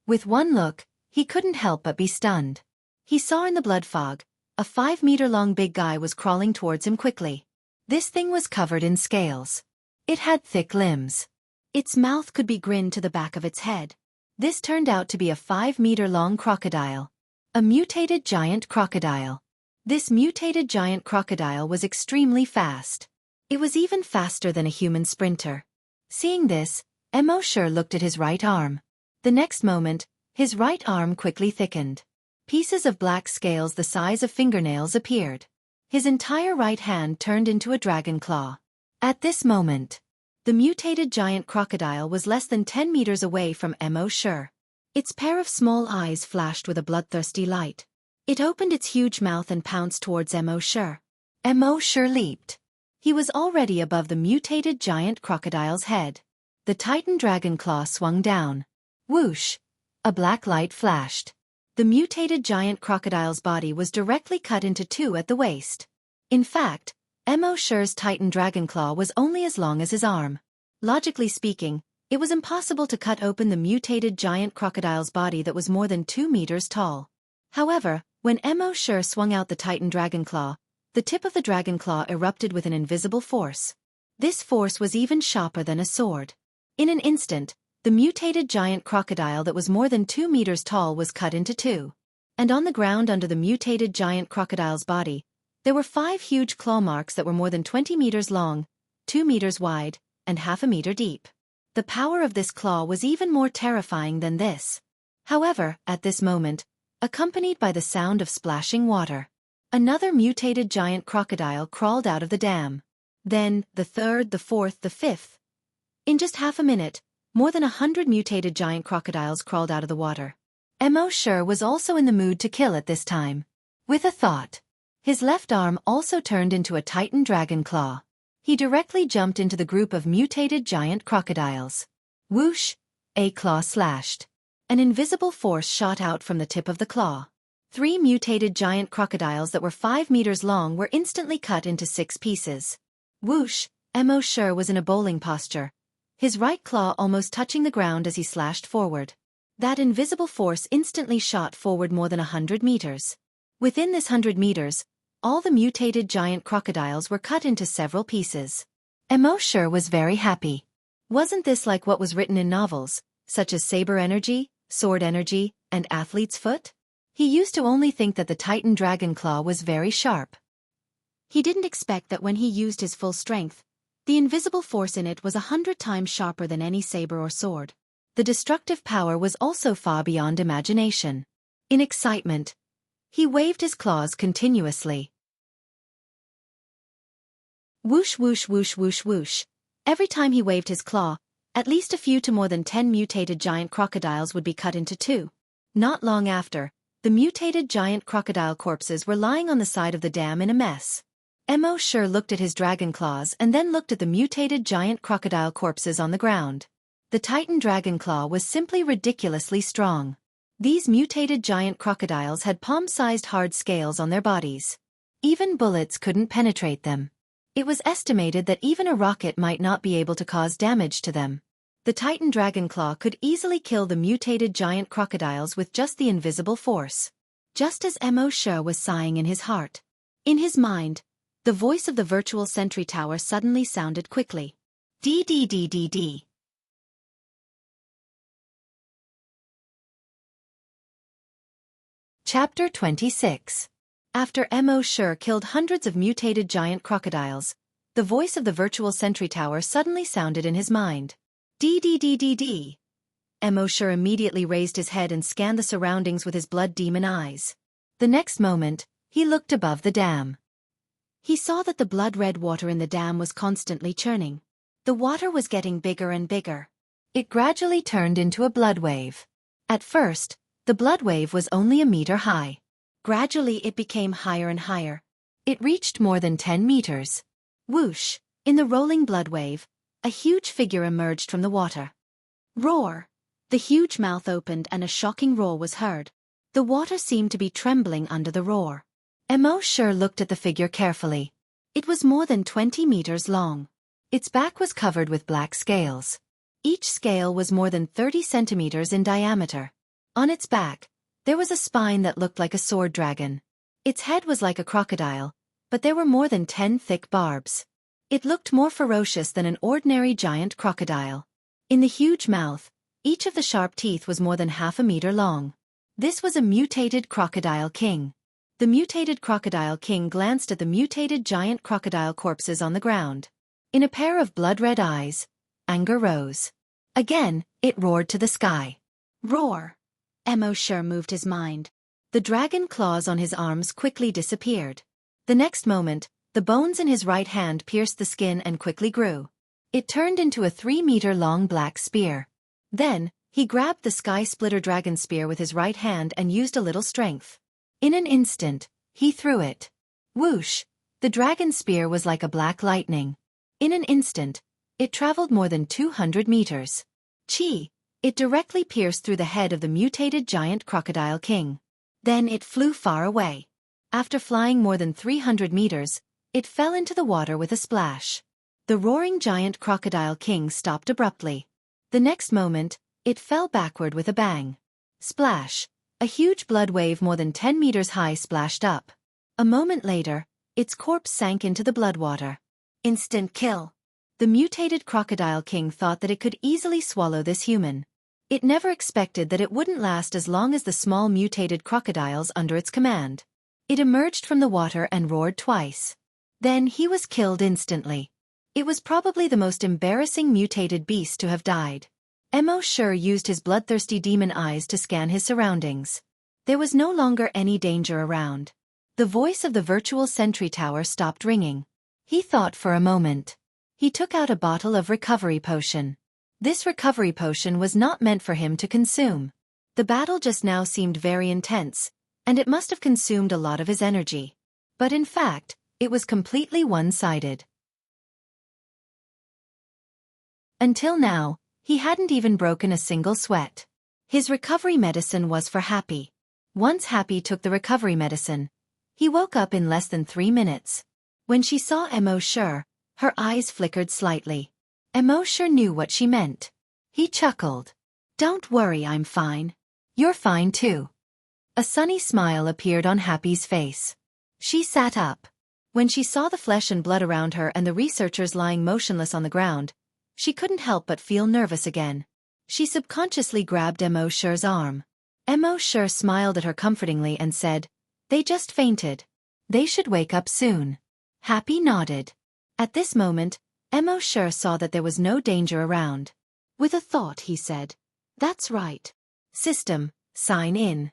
With one look, he couldn't help but be stunned. He saw in the blood fog, a 5-meter-long big guy was crawling towards him quickly. This thing was covered in scales. It had thick limbs. Its mouth could be grinned to the back of its head. This turned out to be a 5-meter-long crocodile. A mutated giant crocodile. This mutated giant crocodile was extremely fast. It was even faster than a human sprinter. Seeing this, Mosher looked at his right arm. The next moment, his right arm quickly thickened. Pieces of black scales the size of fingernails appeared. His entire right hand turned into a dragon claw. At this moment, the mutated giant crocodile was less than 10 meters away from Mosher. Its pair of small eyes flashed with a bloodthirsty light. It opened its huge mouth and pounced towards Mosher. Mosher leaped. He was already above the mutated giant crocodile's head. The Titan dragon claw swung down. Whoosh! A black light flashed. The mutated giant crocodile's body was directly cut into two at the waist. In fact, Mosher's Titan dragon claw was only as long as his arm. Logically speaking, it was impossible to cut open the mutated giant crocodile's body that was more than 2 meters tall. However, when Mosher swung out the Titan dragon claw, the tip of the dragon claw erupted with an invisible force. This force was even sharper than a sword. In an instant, the mutated giant crocodile that was more than 2 meters tall was cut into two. And on the ground under the mutated giant crocodile's body, there were 5 huge claw marks that were more than 20 meters long, 2 meters wide, and half a meter deep. The power of this claw was even more terrifying than this. However, at this moment, accompanied by the sound of splashing water, another mutated giant crocodile crawled out of the dam. Then, the third, the fourth, the fifth. In just half a minute, more than 100 mutated giant crocodiles crawled out of the water. Mosher was also in the mood to kill at this time. With a thought, his left arm also turned into a Titan dragon claw. He directly jumped into the group of mutated giant crocodiles. Whoosh! A claw slashed. An invisible force shot out from the tip of the claw. 3 mutated giant crocodiles that were 5 meters long were instantly cut into 6 pieces. Whoosh! Mosher was in a bowling posture, his right claw almost touching the ground as he slashed forward. That invisible force instantly shot forward more than 100 meters. Within this 100 meters, all the mutated giant crocodiles were cut into several pieces. Mosher was very happy. Wasn't this like what was written in novels, such as Saber Energy, Sword Energy, and Athlete's Foot? He used to only think that the Titan dragon claw was very sharp. He didn't expect that when he used his full strength, the invisible force in it was 100 times sharper than any saber or sword. The destructive power was also far beyond imagination. In excitement, he waved his claws continuously. Whoosh whoosh whoosh whoosh whoosh. Every time he waved his claw, at least a few to more than 10 mutated giant crocodiles would be cut into two. Not long after, the mutated giant crocodile corpses were lying on the side of the dam in a mess. Mosher looked at his dragon claws and then looked at the mutated giant crocodile corpses on the ground. The Titan dragon claw was simply ridiculously strong. These mutated giant crocodiles had palm-sized hard scales on their bodies. Even bullets couldn't penetrate them. It was estimated that even a rocket might not be able to cause damage to them. The Titan dragon claw could easily kill the mutated giant crocodiles with just the invisible force. Just as Mosher was sighing in his heart. In his mind, the voice of the virtual sentry tower suddenly sounded quickly. D. Chapter 26. After Mosher killed hundreds of mutated giant crocodiles, the voice of the virtual sentry tower suddenly sounded in his mind. D. Mosher immediately raised his head and scanned the surroundings with his blood demon eyes. The next moment, he looked above the dam. He saw that the blood-red water in the dam was constantly churning. The water was getting bigger and bigger. It gradually turned into a blood wave. At first, the blood wave was only a meter high. Gradually it became higher and higher. It reached more than 10 meters. Whoosh! In the rolling blood wave, a huge figure emerged from the water. Roar! The huge mouth opened and a shocking roar was heard. The water seemed to be trembling under the roar. Mo Shi looked at the figure carefully. It was more than 20 meters long. Its back was covered with black scales. Each scale was more than 30 centimeters in diameter. On its back, there was a spine that looked like a sword dragon. Its head was like a crocodile, but there were more than 10 thick barbs. It looked more ferocious than an ordinary giant crocodile. In the huge mouth, each of the sharp teeth was more than half a meter long. This was a mutated crocodile king. The mutated crocodile king glanced at the mutated giant crocodile corpses on the ground. In a pair of blood-red eyes, anger rose. Again, it roared to the sky. Roar! Mo Shi moved his mind. The dragon claws on his arms quickly disappeared. The next moment, the bones in his right hand pierced the skin and quickly grew. It turned into a 3-meter-long black spear. Then, he grabbed the sky-splitter dragon spear with his right hand and used a little strength. In an instant, he threw it. Whoosh! The dragon spear was like a black lightning. In an instant, it traveled more than 200 meters. Chi! It directly pierced through the head of the mutated giant crocodile king. Then it flew far away. After flying more than 300 meters, it fell into the water with a splash. The roaring giant crocodile king stopped abruptly. The next moment, it fell backward with a bang. Splash! A huge blood wave more than 10 meters high splashed up. A moment later, its corpse sank into the bloodwater. Instant kill. The mutated crocodile king thought that it could easily swallow this human. It never expected that it wouldn't last as long as the small mutated crocodiles under its command. It emerged from the water and roared twice. Then he was killed instantly. It was probably the most embarrassing mutated beast to have died. Mo Shi used his bloodthirsty demon eyes to scan his surroundings. There was no longer any danger around. The voice of the virtual sentry tower stopped ringing. He thought for a moment. He took out a bottle of recovery potion. This recovery potion was not meant for him to consume. The battle just now seemed very intense, and it must have consumed a lot of his energy. But in fact, it was completely one-sided. Until now, he hadn't even broken a single sweat. His recovery medicine was for Happy. Once Happy took the recovery medicine, he woke up in less than 3 minutes. When she saw Mo Shi, her eyes flickered slightly. Mo Shi knew what she meant. He chuckled. "Don't worry, I'm fine. You're fine too." A sunny smile appeared on Happy's face. She sat up. When she saw the flesh and blood around her and the researchers lying motionless on the ground, she couldn't help but feel nervous again. She subconsciously grabbed Mo Shi's arm. Mo Shi smiled at her comfortingly and said, "They just fainted. They should wake up soon." Happy nodded. At this moment, Mo Shi saw that there was no danger around. With a thought he said, "That's right. System, sign in."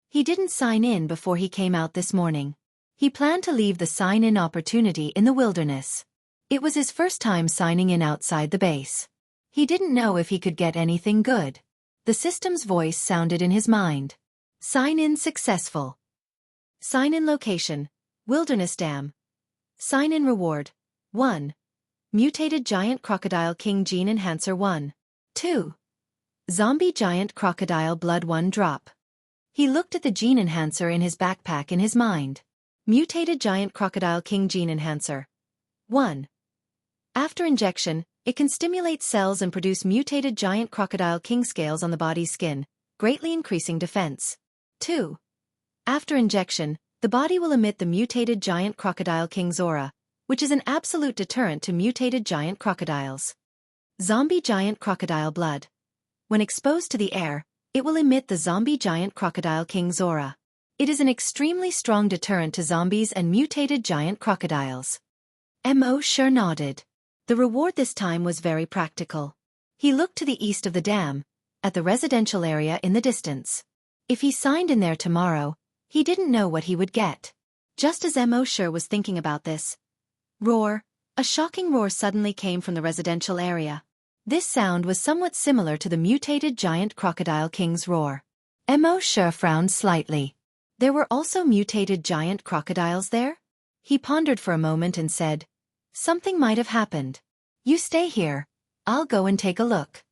He didn't sign in before he came out this morning. He planned to leave the sign-in opportunity in the wilderness. It was his first time signing in outside the base. He didn't know if he could get anything good. The system's voice sounded in his mind. Sign-in successful. Sign-in location, Wilderness Dam. Sign-in reward, 1. Mutated Giant Crocodile King Gene Enhancer 1. 2. Zombie Giant Crocodile Blood 1 drop. He looked at the gene enhancer in his backpack in his mind. Mutated Giant Crocodile King Gene Enhancer 1. After injection, it can stimulate cells and produce mutated giant crocodile king scales on the body's skin, greatly increasing defense. 2. After injection, the body will emit the mutated giant crocodile king's aura, which is an absolute deterrent to mutated giant crocodiles. Zombie Giant Crocodile Blood. When exposed to the air, it will emit the zombie giant crocodile king's aura. It is an extremely strong deterrent to zombies and mutated giant crocodiles. Mo Shi nodded. The reward this time was very practical. He looked to the east of the dam, at the residential area in the distance. If he signed in there tomorrow, he didn't know what he would get. Just as Mo Shi was thinking about this, roar, a shocking roar suddenly came from the residential area. This sound was somewhat similar to the mutated giant crocodile king's roar. Mo Shi frowned slightly. There were also mutated giant crocodiles there? He pondered for a moment and said, "Something might have happened. You stay here. I'll go and take a look."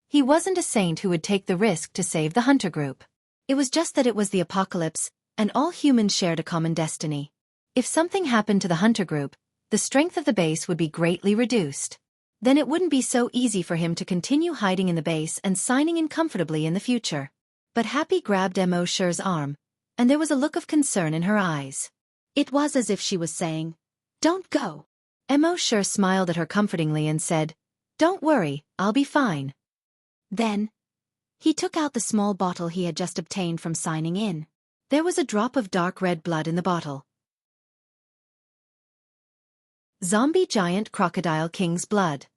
He wasn't a saint who would take the risk to save the hunter group. It was just that it was the apocalypse, and all humans shared a common destiny. If something happened to the hunter group, the strength of the base would be greatly reduced. Then it wouldn't be so easy for him to continue hiding in the base and signing in comfortably in the future. But Happy grabbed Mo Shi's arm, and there was a look of concern in her eyes. It was as if she was saying, "Don't go." Mo Shi smiled at her comfortingly and said, "Don't worry, I'll be fine." Then, he took out the small bottle he had just obtained from signing in. There was a drop of dark red blood in the bottle. Zombie Giant Crocodile King's Blood.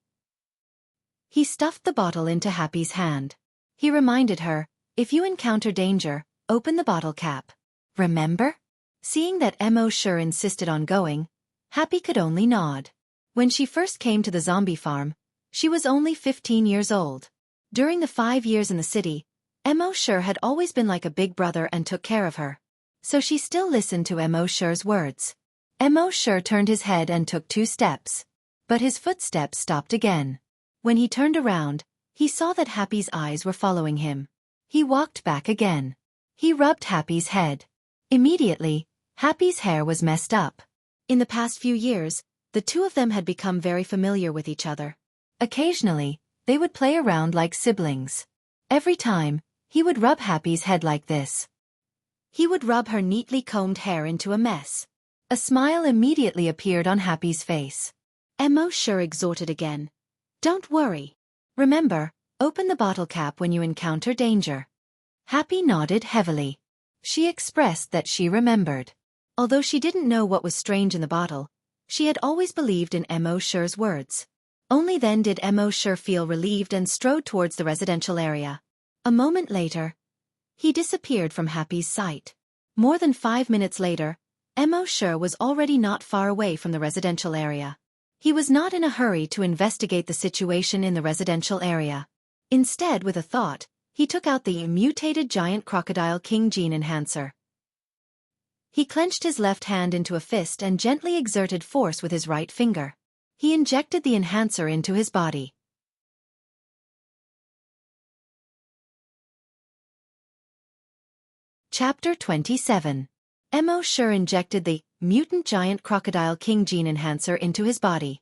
He stuffed the bottle into Happy's hand. He reminded her, "If you encounter danger, open the bottle cap. Remember?" Seeing that Mo Shi insisted on going, Happy could only nod. When she first came to the zombie farm, she was only 15 years old. During the 5 years in the city, Mo Shi had always been like a big brother and took care of her. So she still listened to Mo Shi's words. Mo Shi turned his head and took 2 steps. But his footsteps stopped again. When he turned around, he saw that Happy's eyes were following him. He walked back again. He rubbed Happy's head. Immediately, Happy's hair was messed up. In the past few years, the two of them had become very familiar with each other. Occasionally, they would play around like siblings. Every time, he would rub Happy's head like this. He would rub her neatly combed hair into a mess. A smile immediately appeared on Happy's face. Mo Shi exhorted again. "Don't worry. Remember, open the bottle cap when you encounter danger." Happy nodded heavily. She expressed that she remembered. Although she didn't know what was strange in the bottle, she had always believed in Mo Shi's words. Only then did Mo Shi feel relieved and strode towards the residential area. A moment later, he disappeared from Happy's sight. More than 5 minutes later, Mo Shi was already not far away from the residential area. He was not in a hurry to investigate the situation in the residential area. Instead, with a thought, he took out the mutated giant crocodile king gene enhancer. He clenched his left hand into a fist and gently exerted force with his right finger. He injected the enhancer into his body. Chapter 27. Mo Shi injected the mutant giant crocodile king gene enhancer into his body.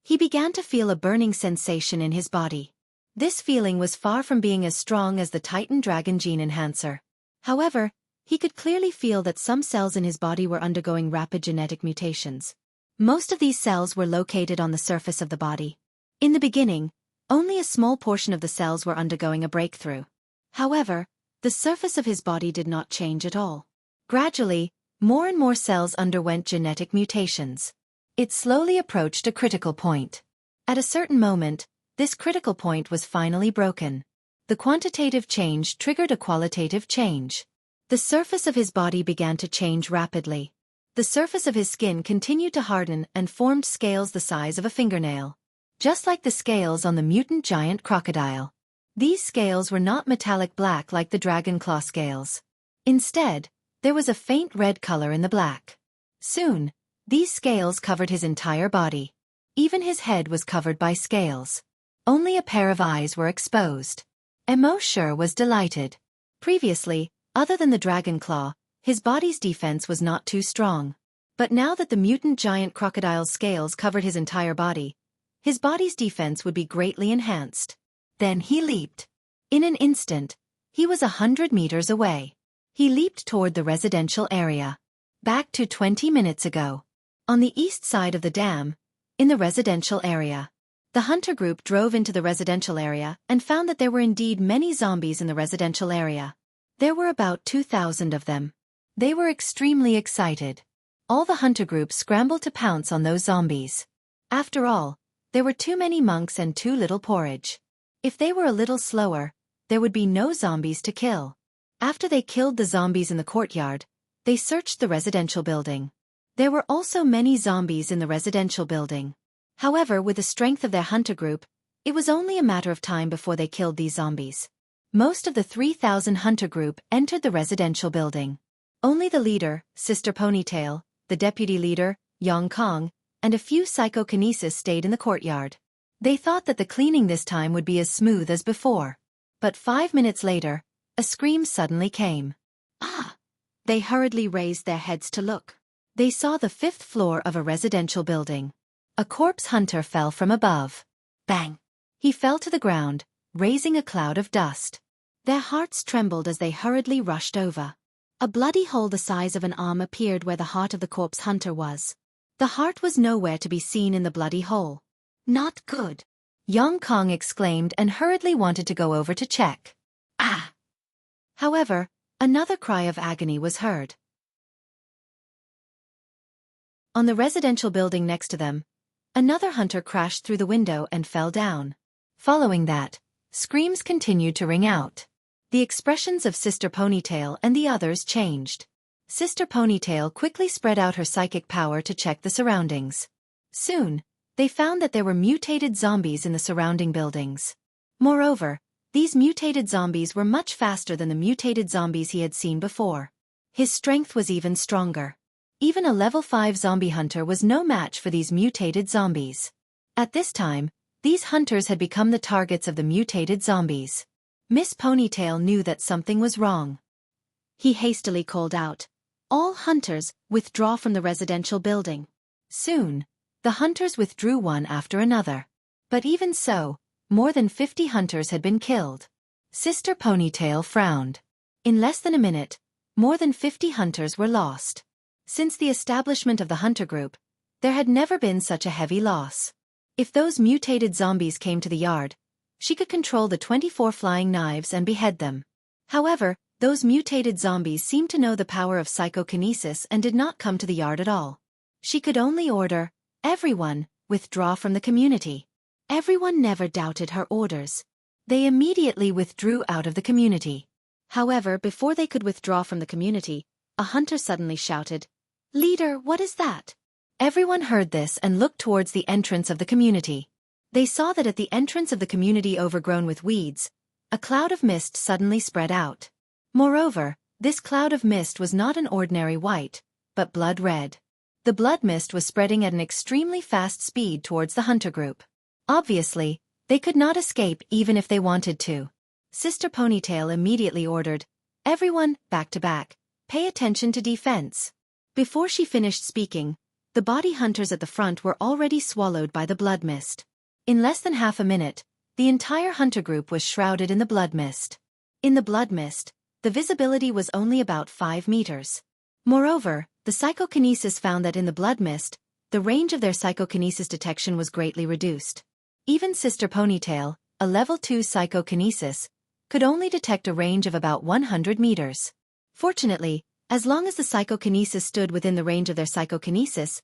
He began to feel a burning sensation in his body. This feeling was far from being as strong as the Titan Dragon gene enhancer. However, he could clearly feel that some cells in his body were undergoing rapid genetic mutations. Most of these cells were located on the surface of the body. In the beginning, only a small portion of the cells were undergoing a breakthrough. However, the surface of his body did not change at all. Gradually, more and more cells underwent genetic mutations. It slowly approached a critical point. At a certain moment, this critical point was finally broken. The quantitative change triggered a qualitative change. The surface of his body began to change rapidly. The surface of his skin continued to harden and formed scales the size of a fingernail. Just like the scales on the mutant giant crocodile. These scales were not metallic black like the dragon claw scales. Instead, there was a faint red color in the black. Soon, these scales covered his entire body. Even his head was covered by scales. Only a pair of eyes were exposed. Mo Shi was delighted. Previously, other than the dragon claw, his body's defense was not too strong. But now that the mutant giant crocodile's scales covered his entire body, his body's defense would be greatly enhanced. Then he leaped. In an instant, he was 100 meters away. He leaped toward the residential area. Back to 20 minutes ago. On the east side of the dam, in the residential area. The hunter group drove into the residential area and found that there were indeed many zombies in the residential area. There were about 2,000 of them. They were extremely excited. All the hunter group scrambled to pounce on those zombies. After all, there were too many monks and too little porridge. If they were a little slower, there would be no zombies to kill. After they killed the zombies in the courtyard, they searched the residential building. There were also many zombies in the residential building. However, with the strength of their hunter group, it was only a matter of time before they killed these zombies. Most of the 3,000 hunter group entered the residential building. Only the leader, Sister Ponytail, the deputy leader, Yang Kong, and a few psychokinesis stayed in the courtyard. They thought that the cleaning this time would be as smooth as before. But 5 minutes later, a scream suddenly came. "Ah! They hurriedly raised their heads to look. They saw the 5th floor of a residential building. A corpse hunter fell from above. Bang! He fell to the ground, raising a cloud of dust. Their hearts trembled as they hurriedly rushed over. A bloody hole the size of an arm appeared where the heart of the corpse hunter was. The heart was nowhere to be seen in the bloody hole. Not good! Yang Kong exclaimed and hurriedly wanted to go over to check. Ah! However, another cry of agony was heard. On the residential building next to them, another hunter crashed through the window and fell down. Following that, screams continued to ring out. The expressions of Sister Ponytail and the others changed. Sister Ponytail quickly spread out her psychic power to check the surroundings. Soon, they found that there were mutated zombies in the surrounding buildings. Moreover, these mutated zombies were much faster than the mutated zombies he had seen before. His strength was even stronger. Even a level 5 zombie hunter was no match for these mutated zombies. At this time, these hunters had become the targets of the mutated zombies. Miss Ponytail knew that something was wrong. He hastily called out, "All hunters, withdraw from the residential building." Soon, the hunters withdrew one after another. But even so, more than 50 hunters had been killed. Sister Ponytail frowned. In less than a minute, more than 50 hunters were lost. Since the establishment of the hunter group, there had never been such a heavy loss. If those mutated zombies came to the yard, she could control the 24 flying knives and behead them. However, those mutated zombies seemed to know the power of psychokinesis and did not come to the yard at all. She could only order, "Everyone, withdraw from the community." Everyone never doubted her orders. They immediately withdrew out of the community. However, before they could withdraw from the community, a hunter suddenly shouted, "Leader, what is that?" Everyone heard this and looked towards the entrance of the community. They saw that at the entrance of the community overgrown with weeds, a cloud of mist suddenly spread out. Moreover, this cloud of mist was not an ordinary white, but blood red. The blood mist was spreading at an extremely fast speed towards the hunter group. Obviously, they could not escape even if they wanted to. Sister Ponytail immediately ordered, "Everyone, back to back, pay attention to defense." Before she finished speaking, the body hunters at the front were already swallowed by the blood mist. In less than half a minute, the entire hunter group was shrouded in the blood mist. In the blood mist, the visibility was only about 5 meters. Moreover, the psychokinesis found that in the blood mist, the range of their psychokinesis detection was greatly reduced. Even Sister Ponytail, a level 2 psychokinesis, could only detect a range of about 100 meters. Fortunately, as long as the psychokinesis stood within the range of their psychokinesis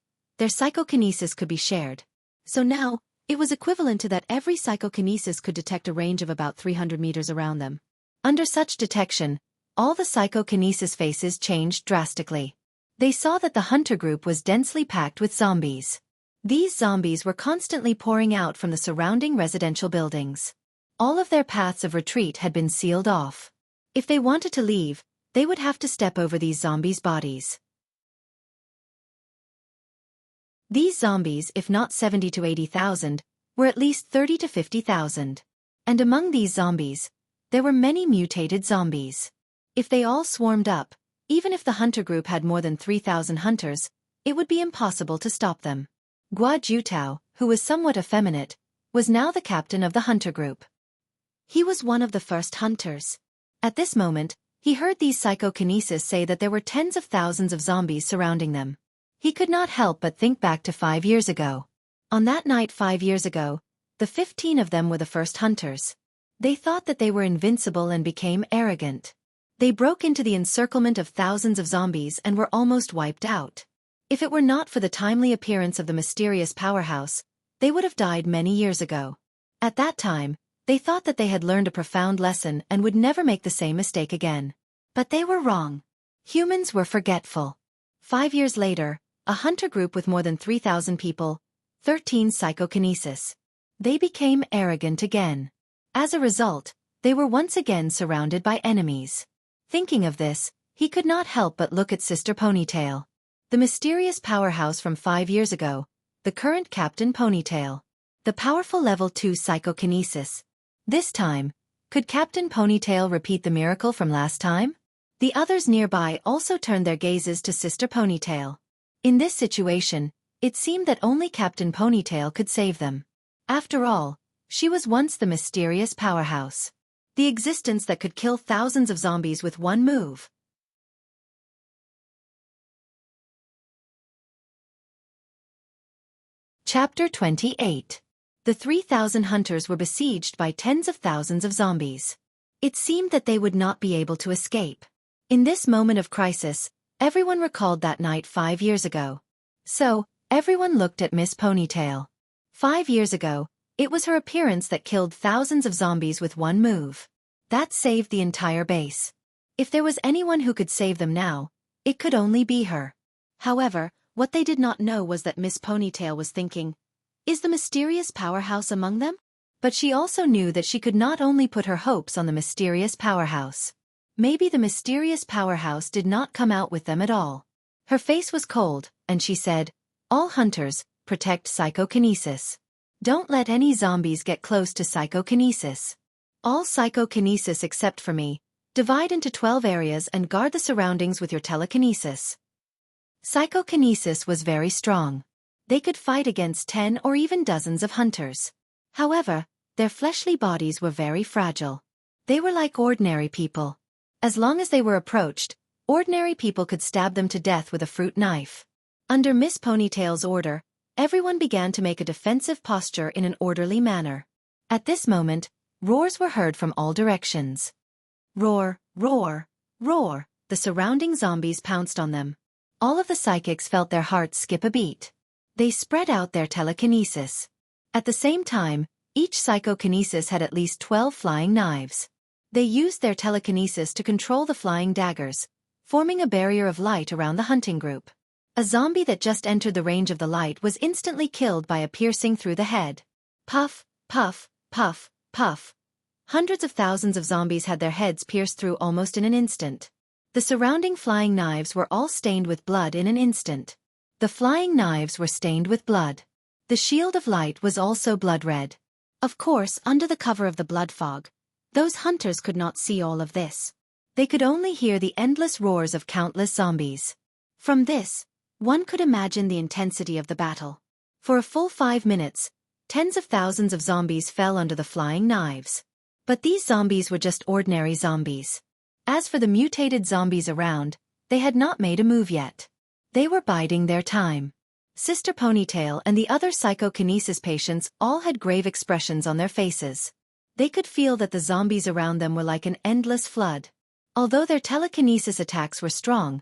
could be shared. So now, it was equivalent to that every psychokinesis could detect a range of about 300 meters around them. Under such detection, all the psychokinesis faces changed drastically. They saw that the hunter group was densely packed with zombies. These zombies were constantly pouring out from the surrounding residential buildings. All of their paths of retreat had been sealed off. If they wanted to leave, they would have to step over these zombies' bodies. These zombies, if not 70 to 80,000, were at least 30 to 50,000. And among these zombies, there were many mutated zombies. If they all swarmed up, even if the hunter group had more than 3,000 hunters, it would be impossible to stop them. Guo Jutao, who was somewhat effeminate, was now the captain of the hunter group. He was one of the first hunters. At this moment, he heard these psychokinesis say that there were tens of thousands of zombies surrounding them. He could not help but think back to 5 years ago. On that night 5 years ago, the 15 of them were the first hunters. They thought that they were invincible and became arrogant. They broke into the encirclement of thousands of zombies and were almost wiped out. If it were not for the timely appearance of the mysterious powerhouse, they would have died many years ago. At that time, they thought that they had learned a profound lesson and would never make the same mistake again. But they were wrong. Humans were forgetful. 5 years later, a hunter group with more than 3,000 people, 13 psychokinesis. They became arrogant again. As a result, they were once again surrounded by enemies. Thinking of this, he could not help but look at Sister Ponytail. The mysterious powerhouse from 5 years ago, the current Captain Ponytail. The powerful level 2 psychokinesis. This time, could Captain Ponytail repeat the miracle from last time? The others nearby also turned their gazes to Sister Ponytail. In this situation, it seemed that only Captain Ponytail could save them. After all, she was once the mysterious powerhouse. The existence that could kill thousands of zombies with one move. Chapter 28. The 3,000 hunters were besieged by tens of thousands of zombies. It seemed that they would not be able to escape. In this moment of crisis, everyone recalled that night 5 years ago. So, everyone looked at Miss Ponytail. 5 years ago, it was her appearance that killed thousands of zombies with one move. That saved the entire base. If there was anyone who could save them now, it could only be her. However, what they did not know was that Miss Ponytail was thinking, is the mysterious powerhouse among them? But she also knew that she could not only put her hopes on the mysterious powerhouse. Maybe the mysterious powerhouse did not come out with them at all. Her face was cold, and she said, all hunters, protect psychokinesis. Don't let any zombies get close to psychokinesis. All psychokinesis except for me, divide into 12 areas and guard the surroundings with your telekinesis. Psychokinesis was very strong. They could fight against 10 or even dozens of hunters. However, their fleshly bodies were very fragile. They were like ordinary people. As long as they were approached, ordinary people could stab them to death with a fruit knife. Under Miss Ponytail's order, everyone began to make a defensive posture in an orderly manner. At this moment, roars were heard from all directions. Roar, roar, roar, the surrounding zombies pounced on them. All of the psychics felt their hearts skip a beat. They spread out their telekinesis. At the same time, each psychokinesis had at least 12 flying knives. They used their telekinesis to control the flying daggers, forming a barrier of light around the hunting group. A zombie that just entered the range of the light was instantly killed by a piercing through the head. Puff, puff, puff, puff. Hundreds of thousands of zombies had their heads pierced through almost in an instant. The surrounding flying knives were all stained with blood in an instant. The flying knives were stained with blood. The shield of light was also blood red. Of course, under the cover of the blood fog, those hunters could not see all of this. They could only hear the endless roars of countless zombies. From this, one could imagine the intensity of the battle. For a full 5 minutes, tens of thousands of zombies fell under the flying knives. But these zombies were just ordinary zombies. As for the mutated zombies around, they had not made a move yet. They were biding their time. Sister Ponytail and the other psychokinesis patients all had grave expressions on their faces. They could feel that the zombies around them were like an endless flood. Although their telekinesis attacks were strong,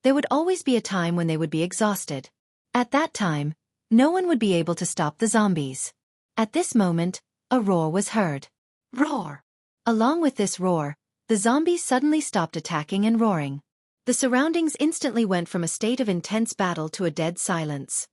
there would always be a time when they would be exhausted. At that time, no one would be able to stop the zombies. At this moment, a roar was heard. Roar! Along with this roar, the zombies suddenly stopped attacking and roaring. The surroundings instantly went from a state of intense battle to a dead silence.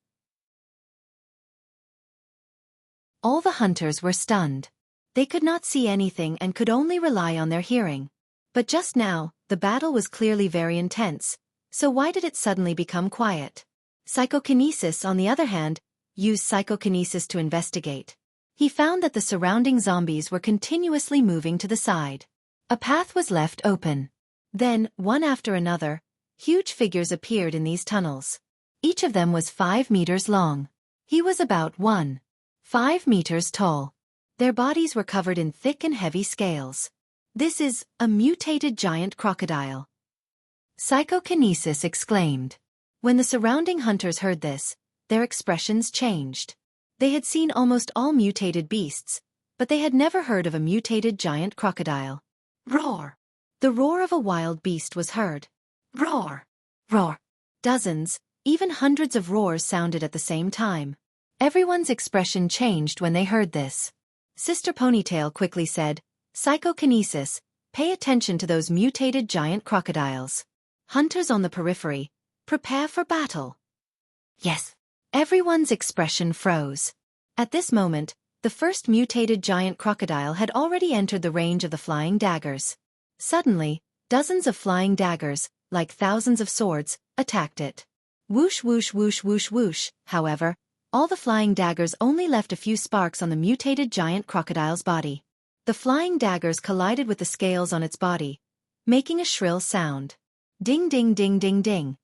All the hunters were stunned. They could not see anything and could only rely on their hearing. But just now, the battle was clearly very intense, so why did it suddenly become quiet? Psychokinesis, on the other hand, used psychokinesis to investigate. He found that the surrounding zombies were continuously moving to the side. A path was left open. Then, one after another, huge figures appeared in these tunnels. Each of them was 5 meters long. He was about 1.5 meters tall. Their bodies were covered in thick and heavy scales. This is a mutated giant crocodile. Psychokinesis exclaimed. When the surrounding hunters heard this, their expressions changed. They had seen almost all mutated beasts, but they had never heard of a mutated giant crocodile. Roar! The roar of a wild beast was heard. Roar! Roar! Dozens, even hundreds of roars sounded at the same time. Everyone's expression changed when they heard this. Sister Ponytail quickly said, Psychokinesis, pay attention to those mutated giant crocodiles. Hunters on the periphery, prepare for battle. Yes. Everyone's expression froze. At this moment, the first mutated giant crocodile had already entered the range of the flying daggers. Suddenly, dozens of flying daggers, like thousands of swords, attacked it. Whoosh whoosh whoosh whoosh whoosh, however, all the flying daggers only left a few sparks on the mutated giant crocodile's body. The flying daggers collided with the scales on its body, making a shrill sound. Ding ding ding ding ding.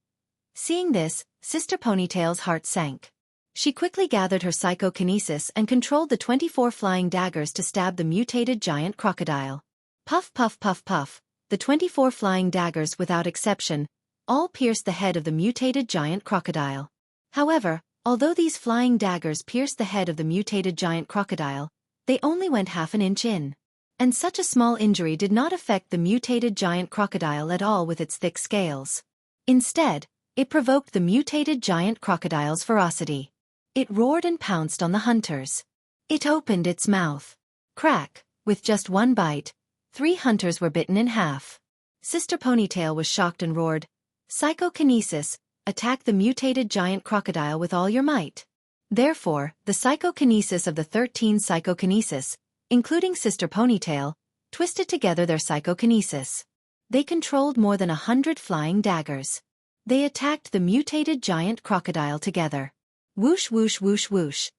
Seeing this, Sister Ponytail's heart sank. She quickly gathered her psychokinesis and controlled the 24 flying daggers to stab the mutated giant crocodile. Puff puff puff puff, the 24 flying daggers without exception, all pierced the head of the mutated giant crocodile. However, although these flying daggers pierced the head of the mutated giant crocodile, they only went half an inch in. And such a small injury did not affect the mutated giant crocodile at all with its thick scales. Instead, it provoked the mutated giant crocodile's ferocity. It roared and pounced on the hunters. It opened its mouth. Crack, with just one bite, 3 hunters were bitten in half. Sister Ponytail was shocked and roared, "Psychokinesis, attack the mutated giant crocodile with all your might." Therefore, the psychokinesis of the 13 psychokinesis, including Sister Ponytail, twisted together their psychokinesis. They controlled more than 100 flying daggers. They attacked the mutated giant crocodile together. Whoosh whoosh whoosh whoosh.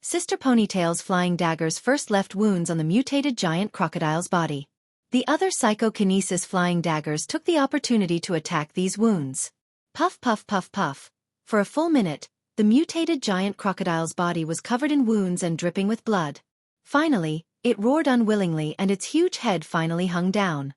Sister Ponytail's flying daggers first left wounds on the mutated giant crocodile's body. The other psychokinesis flying daggers took the opportunity to attack these wounds. Puff puff puff puff. For a full minute, the mutated giant crocodile's body was covered in wounds and dripping with blood. Finally, it roared unwillingly and its huge head finally hung down.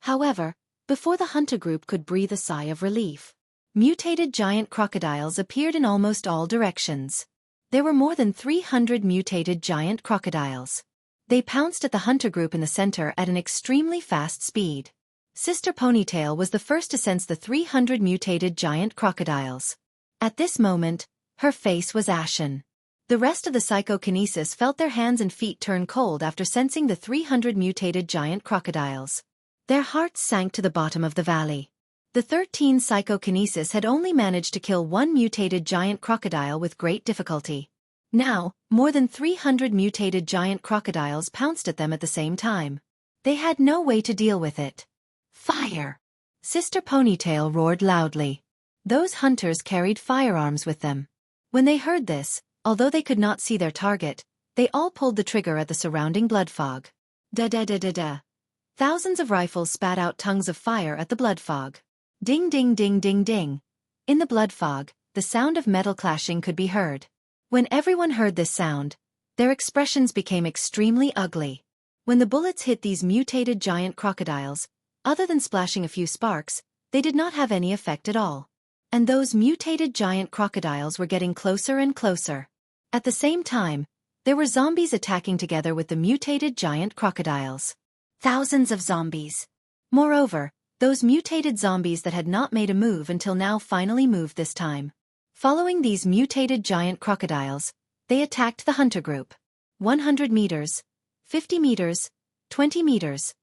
However, before the hunter group could breathe a sigh of relief, mutated giant crocodiles appeared in almost all directions. There were more than 300 mutated giant crocodiles. They pounced at the hunter group in the center at an extremely fast speed. Sister Ponytail was the first to sense the 300 mutated giant crocodiles. At this moment, her face was ashen. The rest of the psychokinesis felt their hands and feet turn cold after sensing the 300 mutated giant crocodiles. Their hearts sank to the bottom of the valley. The 13 psychokinesis had only managed to kill 1 mutated giant crocodile with great difficulty. Now, more than 300 mutated giant crocodiles pounced at them at the same time. They had no way to deal with it. Fire! Sister Ponytail roared loudly. Those hunters carried firearms with them. When they heard this, although they could not see their target, they all pulled the trigger at the surrounding blood fog. Da-da-da-da-da. Thousands of rifles spat out tongues of fire at the blood fog. Ding ding ding ding ding. In the blood fog, the sound of metal clashing could be heard. When everyone heard this sound, their expressions became extremely ugly. When the bullets hit these mutated giant crocodiles, other than splashing a few sparks, they did not have any effect at all. And those mutated giant crocodiles were getting closer and closer. At the same time, there were zombies attacking together with the mutated giant crocodiles. Thousands of zombies. Moreover, those mutated zombies that had not made a move until now finally moved this time. Following these mutated giant crocodiles, they attacked the hunter group. 100 meters, 50 meters, 20 meters.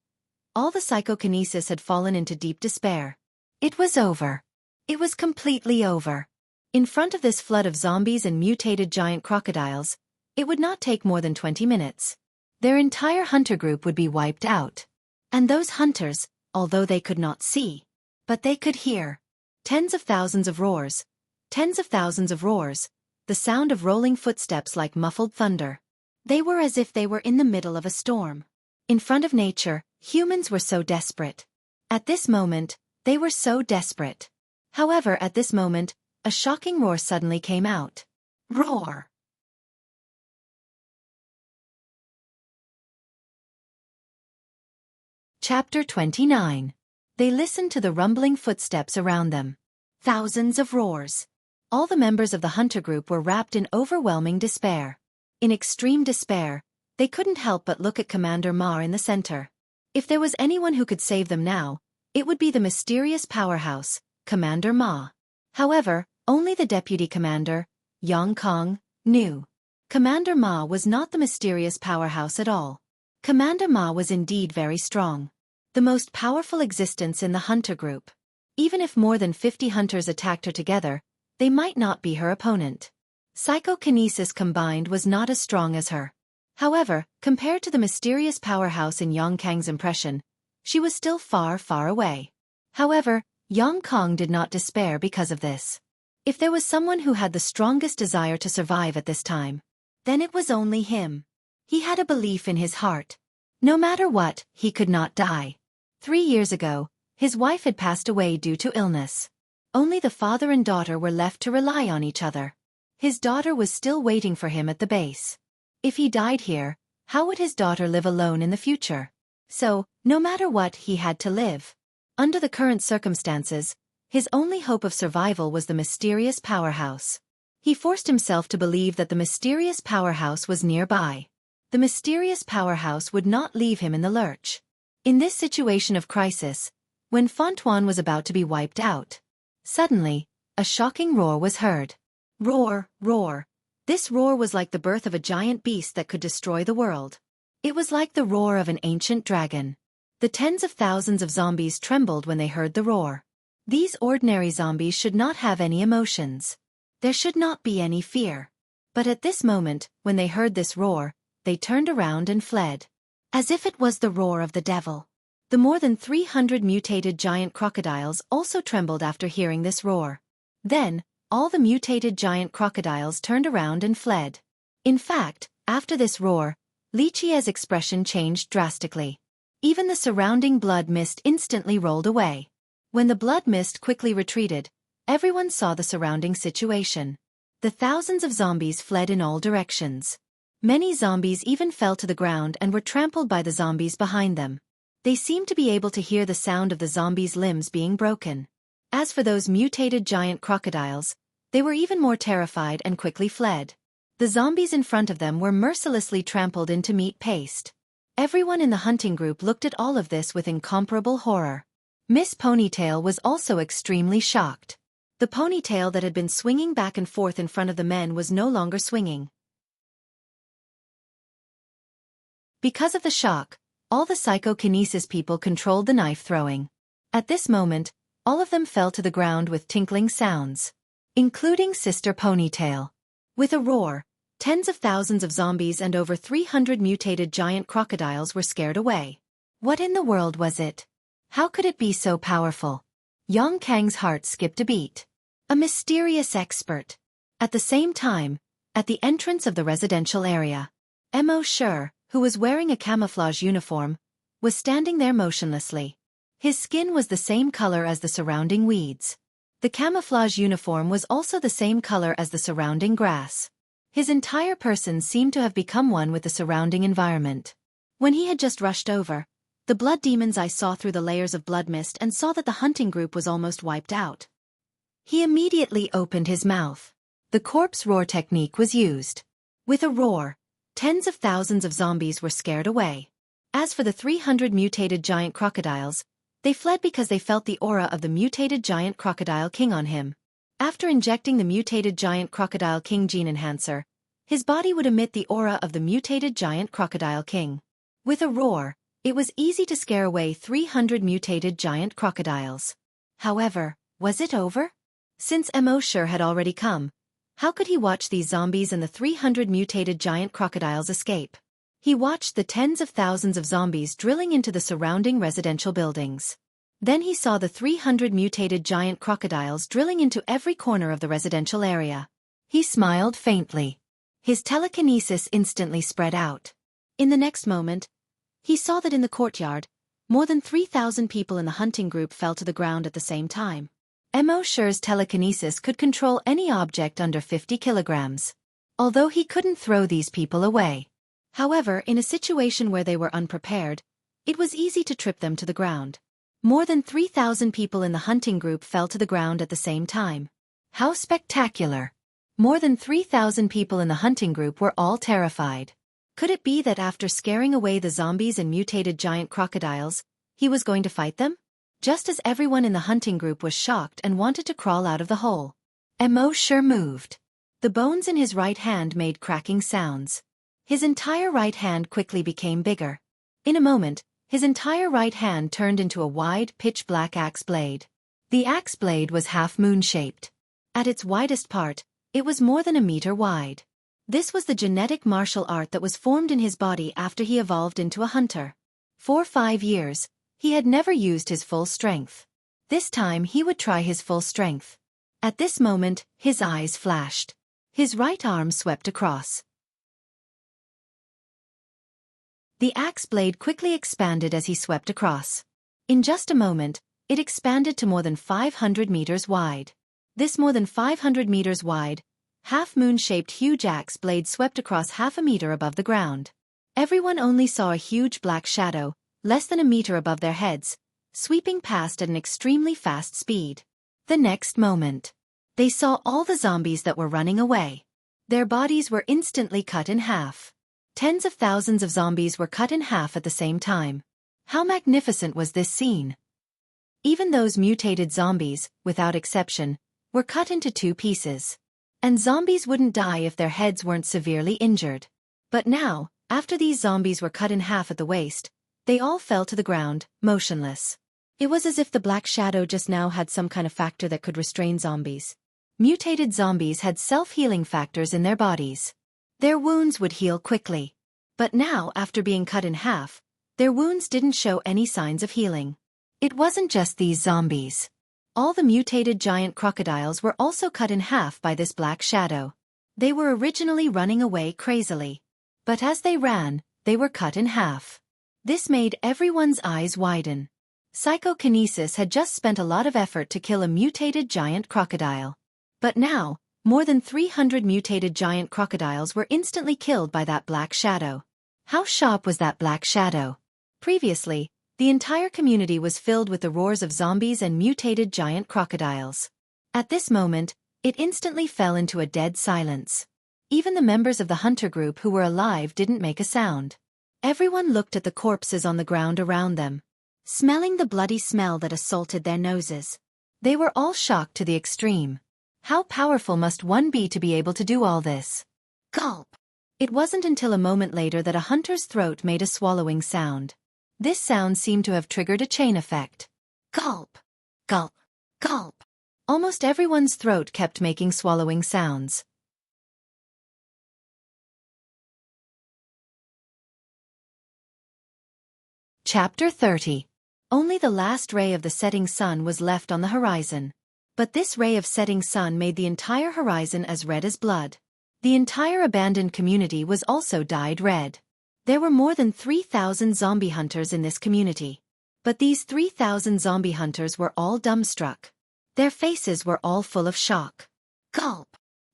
All the psychokinesis had fallen into deep despair. It was over. It was completely over. In front of this flood of zombies and mutated giant crocodiles, it would not take more than 20 minutes. Their entire hunter group would be wiped out. And those hunters, although they could not see, but they could hear. Tens of thousands of roars, the sound of rolling footsteps like muffled thunder. They were as if they were in the middle of a storm. In front of nature, humans were so desperate. At this moment, they were so desperate. However, at this moment, a shocking roar suddenly came out. Roar! Chapter 29. They listened to the rumbling footsteps around them. Thousands of roars. All the members of the hunter group were wrapped in overwhelming despair. In extreme despair, they couldn't help but look at Commander Ma in the center. If there was anyone who could save them now, it would be the mysterious powerhouse, Commander Ma. However, only the deputy commander, Yang Kong, knew. Commander Ma was not the mysterious powerhouse at all. Commander Ma was indeed very strong. The most powerful existence in the hunter group. Even if more than 50 hunters attacked her together, they might not be her opponent. Psychokinesis combined was not as strong as her. However, compared to the mysterious powerhouse in Yang Kang's impression, she was still far, far away. However, Yang Kong did not despair because of this. If there was someone who had the strongest desire to survive at this time, then it was only him. He had a belief in his heart. No matter what, he could not die. 3 years ago, his wife had passed away due to illness. Only the father and daughter were left to rely on each other. His daughter was still waiting for him at the base. If he died here, how would his daughter live alone in the future? So, no matter what, he had to live. Under the current circumstances, his only hope of survival was the mysterious powerhouse. He forced himself to believe that the mysterious powerhouse was nearby. The mysterious powerhouse would not leave him in the lurch. In this situation of crisis, when Fontuan was about to be wiped out, suddenly, a shocking roar was heard. Roar, roar. This roar was like the birth of a giant beast that could destroy the world. It was like the roar of an ancient dragon. The tens of thousands of zombies trembled when they heard the roar. These ordinary zombies should not have any emotions. There should not be any fear. But at this moment, when they heard this roar, they turned around and fled. As if it was the roar of the devil. The more than 300 mutated giant crocodiles also trembled after hearing this roar. Then, all the mutated giant crocodiles turned around and fled. In fact, after this roar, Wuxia's expression changed drastically. Even the surrounding blood mist instantly rolled away. When the blood mist quickly retreated, everyone saw the surrounding situation. The thousands of zombies fled in all directions. Many zombies even fell to the ground and were trampled by the zombies behind them. They seemed to be able to hear the sound of the zombies' limbs being broken. As for those mutated giant crocodiles, they were even more terrified and quickly fled. The zombies in front of them were mercilessly trampled into meat paste. Everyone in the hunting group looked at all of this with incomparable horror. Miss Ponytail was also extremely shocked. The ponytail that had been swinging back and forth in front of the men was no longer swinging. Because of the shock, all the psychokinesis people controlled the knife throwing. At this moment, all of them fell to the ground with tinkling sounds, including Sister Ponytail. With a roar, tens of thousands of zombies and over 300 mutated giant crocodiles were scared away. What in the world was it? How could it be so powerful? Yang Kang's heart skipped a beat. A mysterious expert. At the same time, at the entrance of the residential area, Mo Shi, who was wearing a camouflage uniform, was standing there motionlessly. His skin was the same color as the surrounding weeds. The camouflage uniform was also the same color as the surrounding grass. His entire person seemed to have become one with the surrounding environment. When he had just rushed over, the blood demon's eye saw through the layers of blood mist and saw that the hunting group was almost wiped out. He immediately opened his mouth. The corpse roar technique was used. With a roar, tens of thousands of zombies were scared away. As for the 300 mutated giant crocodiles, they fled because they felt the aura of the mutated giant crocodile king on him. After injecting the mutated giant crocodile king gene enhancer, his body would emit the aura of the mutated giant crocodile king. With a roar, it was easy to scare away 300 mutated giant crocodiles. However, was it over? Since Mo Shi had already come, how could he watch these zombies and the 300 mutated giant crocodiles escape? He watched the tens of thousands of zombies drilling into the surrounding residential buildings. Then he saw the 300 mutated giant crocodiles drilling into every corner of the residential area. He smiled faintly. His telekinesis instantly spread out. In the next moment, he saw that in the courtyard, more than 3,000 people in the hunting group fell to the ground at the same time. Mo Shi's telekinesis could control any object under 50 kilograms. Although he couldn't throw these people away. However, in a situation where they were unprepared, it was easy to trip them to the ground. More than 3,000 people in the hunting group fell to the ground at the same time. How spectacular! More than 3,000 people in the hunting group were all terrified. Could it be that after scaring away the zombies and mutated giant crocodiles, he was going to fight them? Just as everyone in the hunting group was shocked and wanted to crawl out of the hole. Mo Shi moved. The bones in his right hand made cracking sounds. His entire right hand quickly became bigger. In a moment, his entire right hand turned into a wide, pitch-black axe blade. The axe blade was half-moon-shaped. At its widest part, it was more than a meter wide. This was the genetic martial art that was formed in his body after he evolved into a hunter. For 5 years, he had never used his full strength. This time he would try his full strength. At this moment, his eyes flashed. His right arm swept across. The axe blade quickly expanded as he swept across. In just a moment, it expanded to more than 500 meters wide. This more than 500 meters wide, half-moon-shaped huge axe blade swept across half a meter above the ground. Everyone only saw a huge black shadow, less than a meter above their heads, sweeping past at an extremely fast speed. The next moment, they saw all the zombies that were running away. Their bodies were instantly cut in half. Tens of thousands of zombies were cut in half at the same time. How magnificent was this scene! Even those mutated zombies, without exception, were cut into two pieces. And zombies wouldn't die if their heads weren't severely injured. But now, after these zombies were cut in half at the waist, they all fell to the ground, motionless. It was as if the black shadow just now had some kind of factor that could restrain zombies. Mutated zombies had self-healing factors in their bodies. Their wounds would heal quickly. But now, after being cut in half, their wounds didn't show any signs of healing. It wasn't just these zombies. All the mutated giant crocodiles were also cut in half by this black shadow. They were originally running away crazily. But as they ran, they were cut in half. This made everyone's eyes widen. Psychokinesis had just spent a lot of effort to kill a mutated giant crocodile. But now, more than 300 mutated giant crocodiles were instantly killed by that black shadow. How sharp was that black shadow? Previously, the entire community was filled with the roars of zombies and mutated giant crocodiles. At this moment, it instantly fell into a dead silence. Even the members of the hunter group who were alive didn't make a sound. Everyone looked at the corpses on the ground around them, smelling the bloody smell that assaulted their noses. They were all shocked to the extreme. How powerful must one be to be able to do all this? Gulp! It wasn't until a moment later that a hunter's throat made a swallowing sound. This sound seemed to have triggered a chain effect. Gulp! Gulp! Gulp! Almost everyone's throat kept making swallowing sounds. Chapter 30. Only the last ray of the setting sun was left on the horizon. But this ray of setting sun made the entire horizon as red as blood. The entire abandoned community was also dyed red. There were more than 3,000 zombie hunters in this community. But these 3,000 zombie hunters were all dumbstruck. Their faces were all full of shock. Gulp!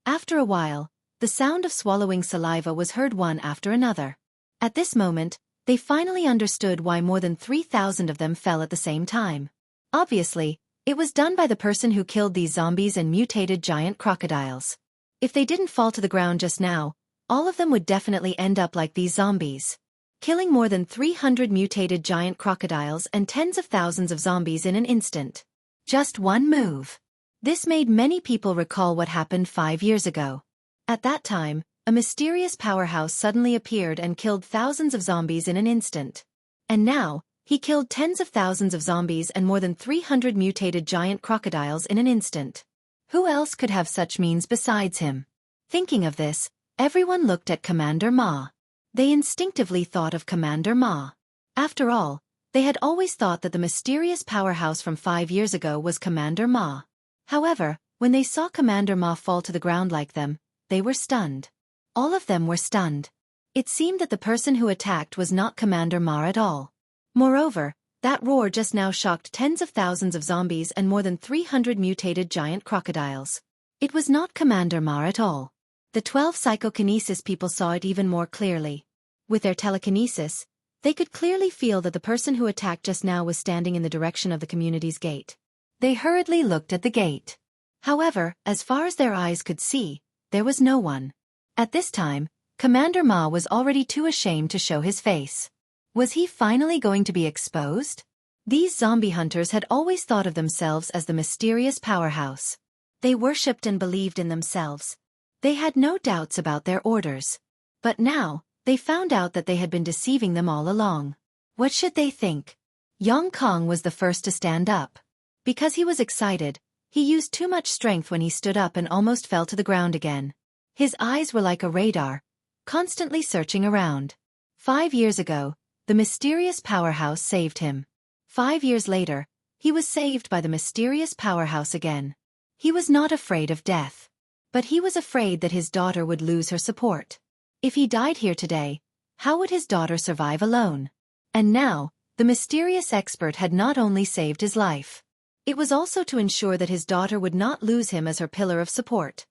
After a while, the sound of swallowing saliva was heard one after another. At this moment, they finally understood why more than 3,000 of them fell at the same time. Obviously, it was done by the person who killed these zombies and mutated giant crocodiles. If they didn't fall to the ground just now, all of them would definitely end up like these zombies. Killing more than 300 mutated giant crocodiles and tens of thousands of zombies in an instant. Just one move. This made many people recall what happened 5 years ago. At that time, a mysterious powerhouse suddenly appeared and killed thousands of zombies in an instant. And now, he killed tens of thousands of zombies and more than 300 mutated giant crocodiles in an instant. Who else could have such means besides him? Thinking of this, everyone looked at Commander Ma. They instinctively thought of Commander Ma. After all, they had always thought that the mysterious powerhouse from 5 years ago was Commander Ma. However, when they saw Commander Ma fall to the ground like them, they were stunned. All of them were stunned. It seemed that the person who attacked was not Commander Ma at all. Moreover, that roar just now shocked tens of thousands of zombies and more than 300 mutated giant crocodiles. It was not Commander Ma at all. The 12 psychokinesis people saw it even more clearly. With their telekinesis, they could clearly feel that the person who attacked just now was standing in the direction of the community's gate. They hurriedly looked at the gate. However, as far as their eyes could see, there was no one. At this time, Commander Ma was already too ashamed to show his face. Was he finally going to be exposed? These zombie hunters had always thought of themselves as the mysterious powerhouse. They worshipped and believed in themselves. They had no doubts about their orders. But now, they found out that they had been deceiving them all along. What should they think? Yang Kong was the first to stand up. Because he was excited, he used too much strength when he stood up and almost fell to the ground again. His eyes were like a radar, constantly searching around. 5 years ago, the mysterious powerhouse saved him. 5 years later, he was saved by the mysterious powerhouse again. He was not afraid of death. But he was afraid that his daughter would lose her support. If he died here today, How would his daughter survive alone? And now, the mysterious expert had not only saved his life. It was also to ensure that his daughter would not lose him as her pillar of support.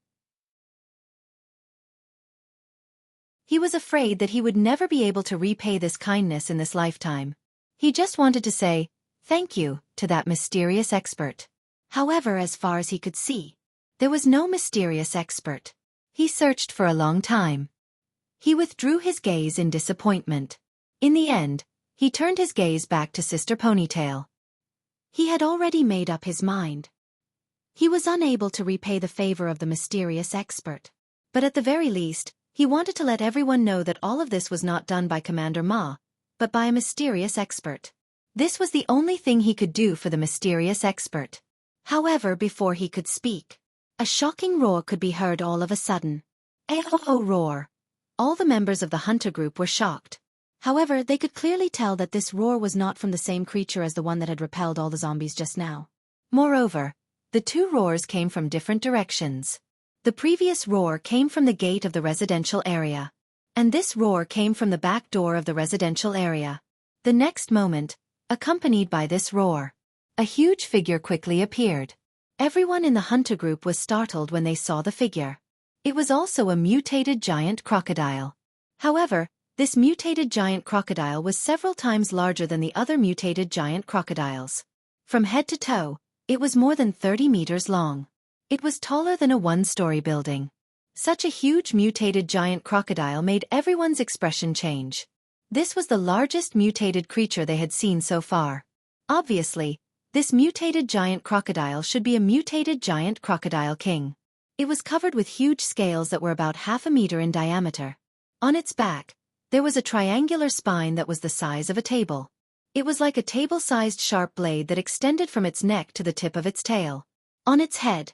He was afraid that he would never be able to repay this kindness in this lifetime. He just wanted to say, "Thank you," to that mysterious expert. However, as far as he could see, there was no mysterious expert. He searched for a long time. He withdrew his gaze in disappointment. In the end, he turned his gaze back to Sister Ponytail. He had already made up his mind. He was unable to repay the favor of the mysterious expert. But at the very least, he wanted to let everyone know that all of this was not done by Commander Ma, but by a mysterious expert. This was the only thing he could do for the mysterious expert. However, before he could speak, a shocking roar could be heard all of a sudden. A ho-ho roar. All the members of the hunter group were shocked. However, they could clearly tell that this roar was not from the same creature as the one that had repelled all the zombies just now. Moreover, the two roars came from different directions. The previous roar came from the gate of the residential area. And this roar came from the back door of the residential area. The next moment, accompanied by this roar, a huge figure quickly appeared. Everyone in the hunter group was startled when they saw the figure. It was also a mutated giant crocodile. However, this mutated giant crocodile was several times larger than the other mutated giant crocodiles. From head to toe, it was more than 30 meters long. It was taller than a one-story building. Such a huge mutated giant crocodile made everyone's expression change. This was the largest mutated creature they had seen so far. Obviously, this mutated giant crocodile should be a mutated giant crocodile king. It was covered with huge scales that were about half a meter in diameter. On its back, there was a triangular spine that was the size of a table. It was like a table-sized sharp blade that extended from its neck to the tip of its tail. On its head,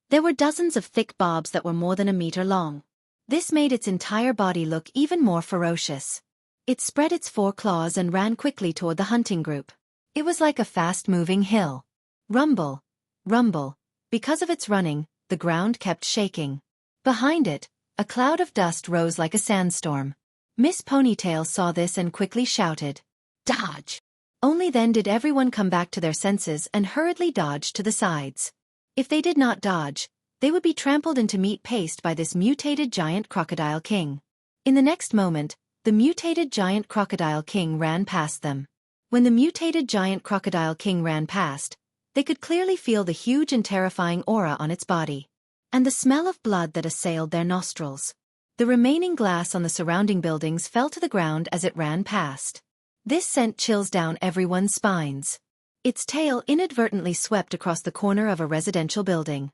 there were dozens of thick bobs that were more than a meter long. This made its entire body look even more ferocious. It spread its 4 claws and ran quickly toward the hunting group. It was like a fast-moving hill. Rumble, rumble. Because of its running, the ground kept shaking. Behind it, a cloud of dust rose like a sandstorm. Miss Ponytail saw this and quickly shouted, "Dodge!" Only then did everyone come back to their senses and hurriedly dodged to the sides. If they did not dodge, they would be trampled into meat paste by this mutated giant crocodile king. In the next moment, the mutated giant crocodile king ran past them. When the mutated giant crocodile king ran past, they could clearly feel the huge and terrifying aura on its body, and the smell of blood that assailed their nostrils. The remaining glass on the surrounding buildings fell to the ground as it ran past. This sent chills down everyone's spines. Its tail inadvertently swept across the corner of a residential building.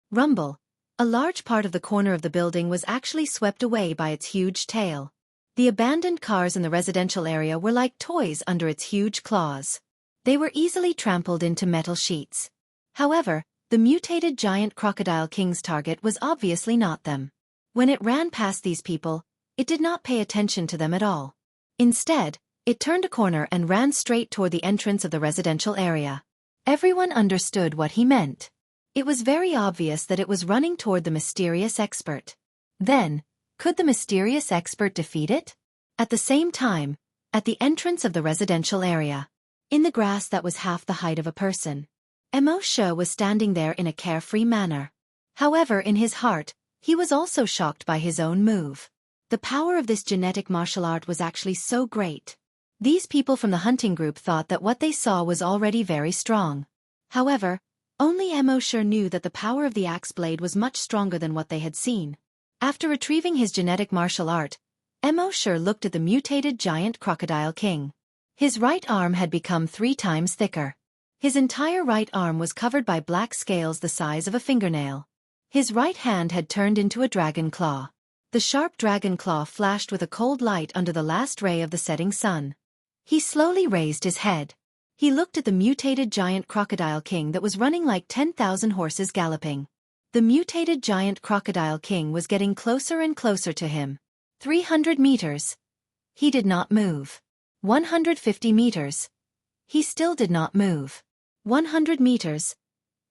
Rumble. A large part of the corner of the building was actually swept away by its huge tail. The abandoned cars in the residential area were like toys under its huge claws. They were easily trampled into metal sheets. However, the mutated giant crocodile king's target was obviously not them. When it ran past these people, it did not pay attention to them at all. Instead, it turned a corner and ran straight toward the entrance of the residential area. Everyone understood what he meant. It was very obvious that it was running toward the mysterious expert. Then, could the mysterious expert defeat it? At the same time, at the entrance of the residential area, in the grass that was half the height of a person, Wuxia was standing there in a carefree manner. However, in his heart, he was also shocked by his own move. The power of this genetic martial art was actually so great. These people from the hunting group thought that what they saw was already very strong. However, only Wuxia knew that the power of the axe blade was much stronger than what they had seen. After retrieving his genetic martial art, Wuxia looked at the mutated giant crocodile king. His right arm had become 3 times thicker. His entire right arm was covered by black scales the size of a fingernail. His right hand had turned into a dragon claw. The sharp dragon claw flashed with a cold light under the last ray of the setting sun. He slowly raised his head. He looked at the mutated giant crocodile king that was running like 10,000 horses galloping. The mutated giant crocodile king was getting closer and closer to him. 300 meters. He did not move. 150 meters. He still did not move. 100 meters.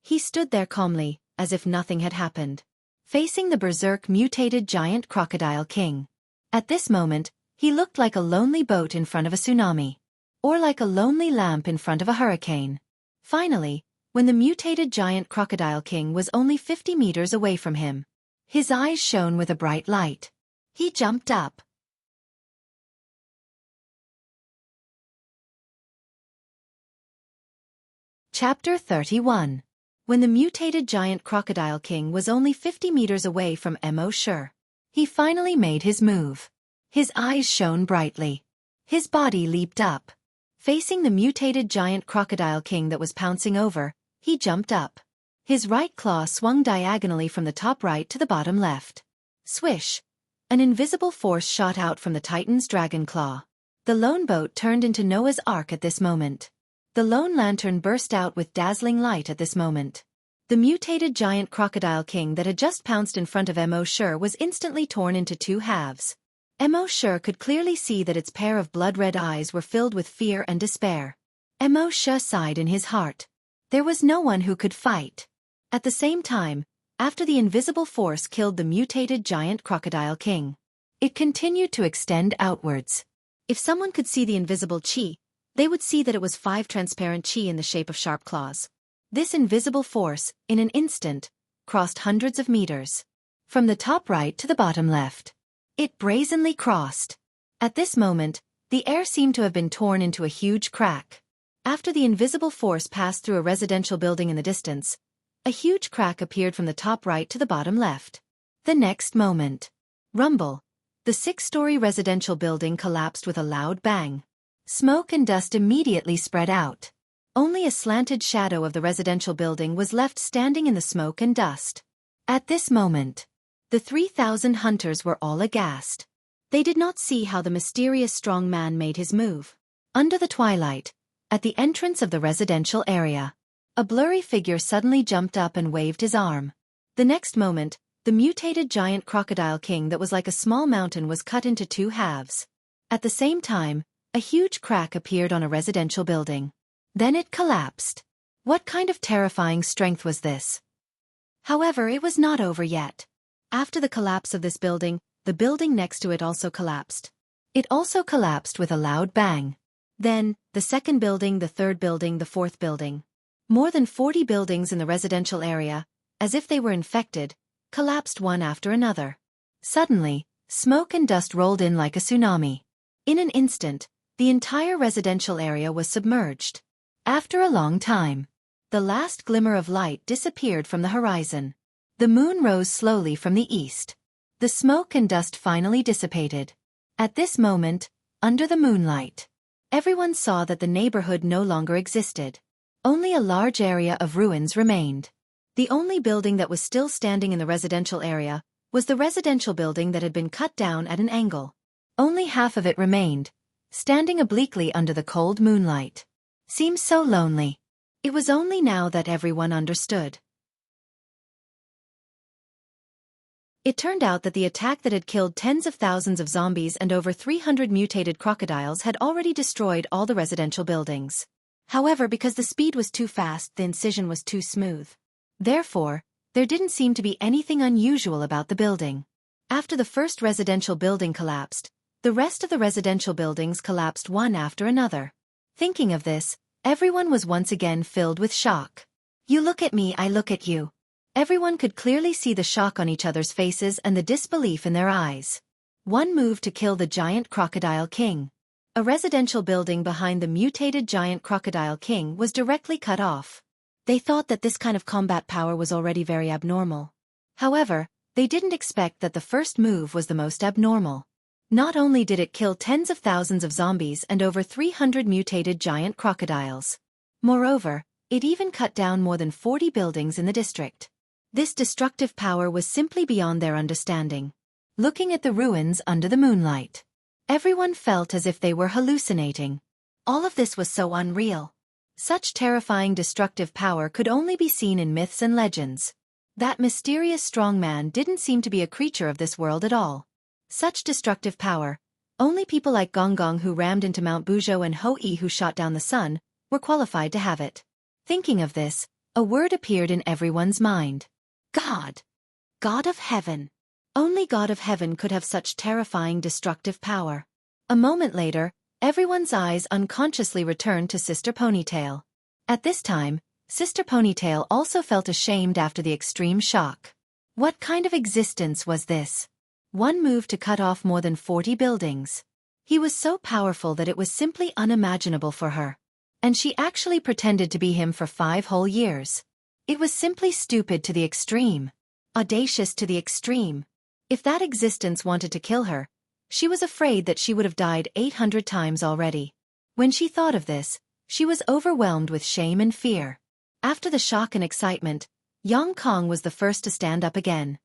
He stood there calmly, as if nothing had happened. facing the berserk mutated giant crocodile king. At this moment, he looked like a lonely boat in front of a tsunami. Or like a lonely lamp in front of a hurricane. Finally, when the mutated giant crocodile king was only 50 meters away from him, his eyes shone with a bright light. He jumped up. Chapter 31. When the mutated giant crocodile king was only 50 meters away from Mo Shi, he finally made his move. His eyes shone brightly. His body leaped up. Facing the mutated giant crocodile king that was pouncing over, he jumped up. His right claw swung diagonally from the top right to the bottom left. Swish! An invisible force shot out from the Titan's dragon claw. The lone boat turned into Noah's Ark at this moment. The lone lantern burst out with dazzling light at this moment. The mutated giant crocodile king that had just pounced in front of Mo Shi was instantly torn into two halves. Mo Shi could clearly see that its pair of blood-red eyes were filled with fear and despair. Mo Shi sighed in his heart. There was no one who could fight. At the same time, after the invisible force killed the mutated giant crocodile king, it continued to extend outwards. If someone could see the invisible chi, they would see that it was 5 transparent chi in the shape of sharp claws. This invisible force, in an instant, crossed hundreds of meters. From the top right to the bottom left. It brazenly crossed. At this moment, the air seemed to have been torn into a huge crack. After the invisible force passed through a residential building in the distance, a huge crack appeared from the top right to the bottom left. The next moment. Rumble. The 6-story residential building collapsed with a loud bang. Smoke and dust immediately spread out. Only a slanted shadow of the residential building was left standing in the smoke and dust. At this moment, the 3,000 hunters were all aghast. They did not see how the mysterious strong man made his move. Under the twilight, at the entrance of the residential area, a blurry figure suddenly jumped up and waved his arm. The next moment, the mutated giant crocodile king that was like a small mountain was cut into two halves. At the same time, a huge crack appeared on a residential building. Then it collapsed. What kind of terrifying strength was this? However, it was not over yet. After the collapse of this building, the building next to it also collapsed. It also collapsed with a loud bang. Then, the second building, the third building, the fourth building. More than 40 buildings in the residential area, as if they were infected, collapsed one after another. Suddenly, smoke and dust rolled in like a tsunami. In an instant, the entire residential area was submerged. After a long time, the last glimmer of light disappeared from the horizon. The moon rose slowly from the east. The smoke and dust finally dissipated. At this moment, under the moonlight, everyone saw that the neighborhood no longer existed. Only a large area of ruins remained. The only building that was still standing in the residential area was the residential building that had been cut down at an angle. Only half of it remained, standing obliquely under the cold moonlight. Seems so lonely. It was only now that everyone understood. It turned out that the attack that had killed tens of thousands of zombies and over 300 mutated crocodiles had already destroyed all the residential buildings. However, because the speed was too fast, the incision was too smooth. Therefore, there didn't seem to be anything unusual about the building. After the first residential building collapsed, the rest of the residential buildings collapsed one after another. Thinking of this, everyone was once again filled with shock. You look at me, I look at you. Everyone could clearly see the shock on each other's faces and the disbelief in their eyes. One move to kill the giant crocodile king. A residential building behind the mutated giant crocodile king was directly cut off. They thought that this kind of combat power was already very abnormal. However, they didn't expect that the first move was the most abnormal. Not only did it kill tens of thousands of zombies and over 300 mutated giant crocodiles. Moreover, it even cut down more than 40 buildings in the district. This destructive power was simply beyond their understanding. Looking at the ruins under the moonlight, everyone felt as if they were hallucinating. All of this was so unreal. Such terrifying destructive power could only be seen in myths and legends. That mysterious strong man didn't seem to be a creature of this world at all. Such destructive power, only people like Gong Gong who rammed into Mount Buzhou and Ho Yi who shot down the sun, were qualified to have it. Thinking of this, a word appeared in everyone's mind. God! God of Heaven. Only God of Heaven could have such terrifying destructive power. A moment later, everyone's eyes unconsciously returned to Sister Ponytail. At this time, Sister Ponytail also felt ashamed after the extreme shock. What kind of existence was this? One move to cut off more than 40 buildings. He was so powerful that it was simply unimaginable for her. And she actually pretended to be him for 5 whole years. It was simply stupid to the extreme. Audacious to the extreme. If that existence wanted to kill her, she was afraid that she would have died 800 times already. When she thought of this, she was overwhelmed with shame and fear. After the shock and excitement, Yang Kong was the first to stand up again.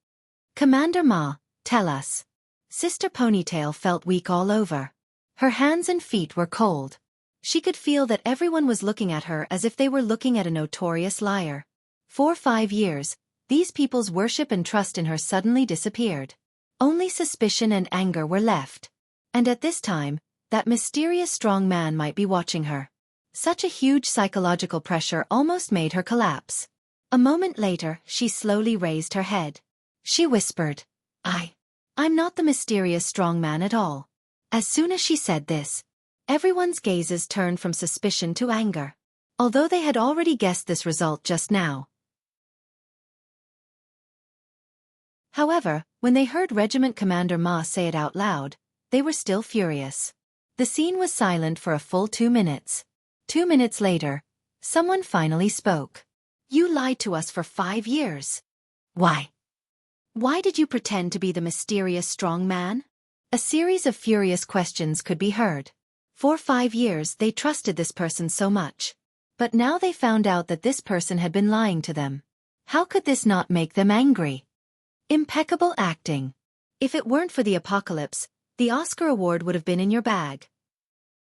Commander Ma, tell us. Sister Ponytail felt weak all over. Her hands and feet were cold. She could feel that everyone was looking at her as if they were looking at a notorious liar. For 5 years, these people's worship and trust in her suddenly disappeared. Only suspicion and anger were left. And at this time, that mysterious strong man might be watching her. Such a huge psychological pressure almost made her collapse. A moment later, she slowly raised her head. She whispered, I'm not the mysterious strong man at all. As soon as she said this, everyone's gazes turned from suspicion to anger. Although they had already guessed this result just now. However, when they heard Regiment Commander Ma say it out loud, they were still furious. The scene was silent for a full 2 minutes. 2 minutes later, someone finally spoke. You lied to us for 5 years. Why? Why did you pretend to be the mysterious strong man? A series of furious questions could be heard. For 5 years they trusted this person so much. But now they found out that this person had been lying to them. How could this not make them angry? Impeccable acting. If it weren't for the apocalypse, the Oscar award would have been in your bag.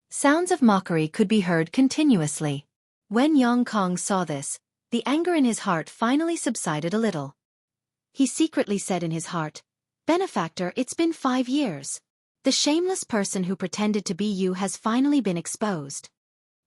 Sounds of mockery could be heard continuously. When Yang Kong saw this, the anger in his heart finally subsided a little. He secretly said in his heart, Benefactor, it's been 5 years. The shameless person who pretended to be you has finally been exposed.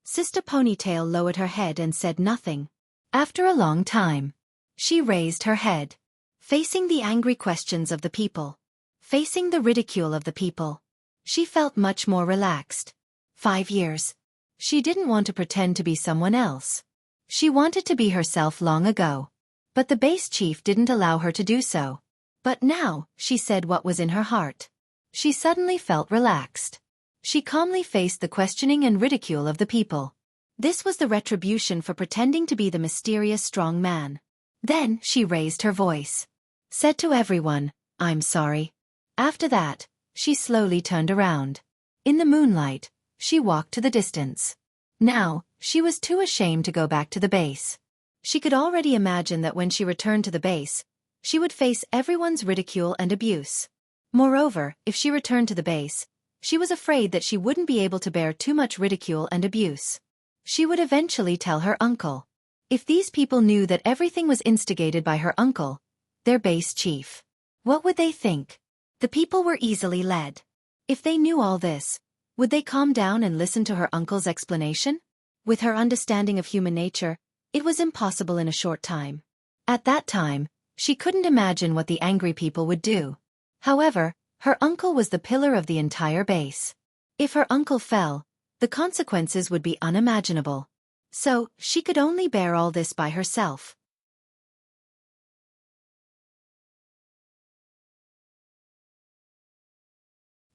Sister Ponytail lowered her head and said nothing. After a long time, she raised her head. Facing the angry questions of the people, facing the ridicule of the people, she felt much more relaxed. 5 years. She didn't want to pretend to be someone else. She wanted to be herself long ago. But the base chief didn't allow her to do so. But now, she said what was in her heart. She suddenly felt relaxed. She calmly faced the questioning and ridicule of the people. This was the retribution for pretending to be the mysterious strong man. Then she raised her voice. Said to everyone, I'm sorry. After that, she slowly turned around. In the moonlight, she walked to the distance. Now, she was too ashamed to go back to the base. She could already imagine that when she returned to the base, she would face everyone's ridicule and abuse. Moreover, if she returned to the base, she was afraid that she wouldn't be able to bear too much ridicule and abuse. She would eventually tell her uncle. If these people knew that everything was instigated by her uncle, their base chief, what would they think? The people were easily led. If they knew all this, would they calm down and listen to her uncle's explanation? With her understanding of human nature, it was impossible in a short time. At that time, she couldn't imagine what the angry people would do. However, her uncle was the pillar of the entire base. If her uncle fell, the consequences would be unimaginable. So, she could only bear all this by herself.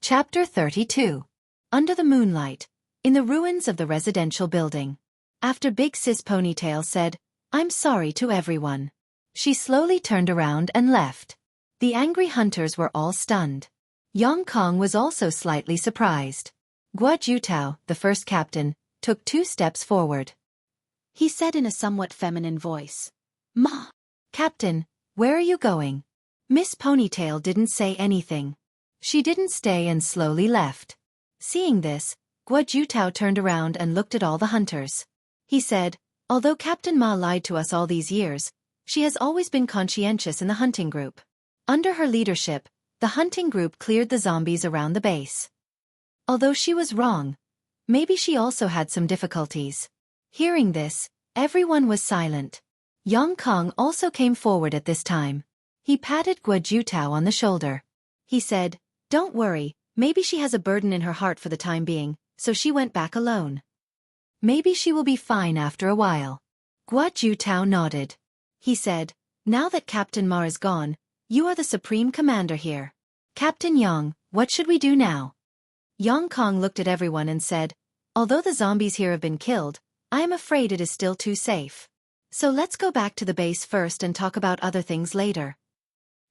Chapter 32. Under the moonlight, in the ruins of the residential building. After Big Sis Ponytail said, I'm sorry to everyone. She slowly turned around and left. The angry hunters were all stunned. Yang Kong was also slightly surprised. Guo Jutao, the first captain, took 2 steps forward. He said in a somewhat feminine voice, Ma. Captain, where are you going? Miss Ponytail didn't say anything. She didn't stay and slowly left. Seeing this, Guo Jutao turned around and looked at all the hunters. He said, although Captain Ma lied to us all these years, she has always been conscientious in the hunting group. Under her leadership, the hunting group cleared the zombies around the base. Although she was wrong, maybe she also had some difficulties. Hearing this, everyone was silent. Yang Kong also came forward at this time. He patted Guo Jiutao on the shoulder. He said, "Don't worry, maybe she has a burden in her heart for the time being, so she went back alone. Maybe she will be fine after a while." Guo Jiutao nodded. He said, "Now that Captain Ma is gone, you are the supreme commander here. Captain Yang, what should we do now?" Yang Kong looked at everyone and said, "Although the zombies here have been killed, I am afraid it is still too safe. So let's go back to the base first and talk about other things later."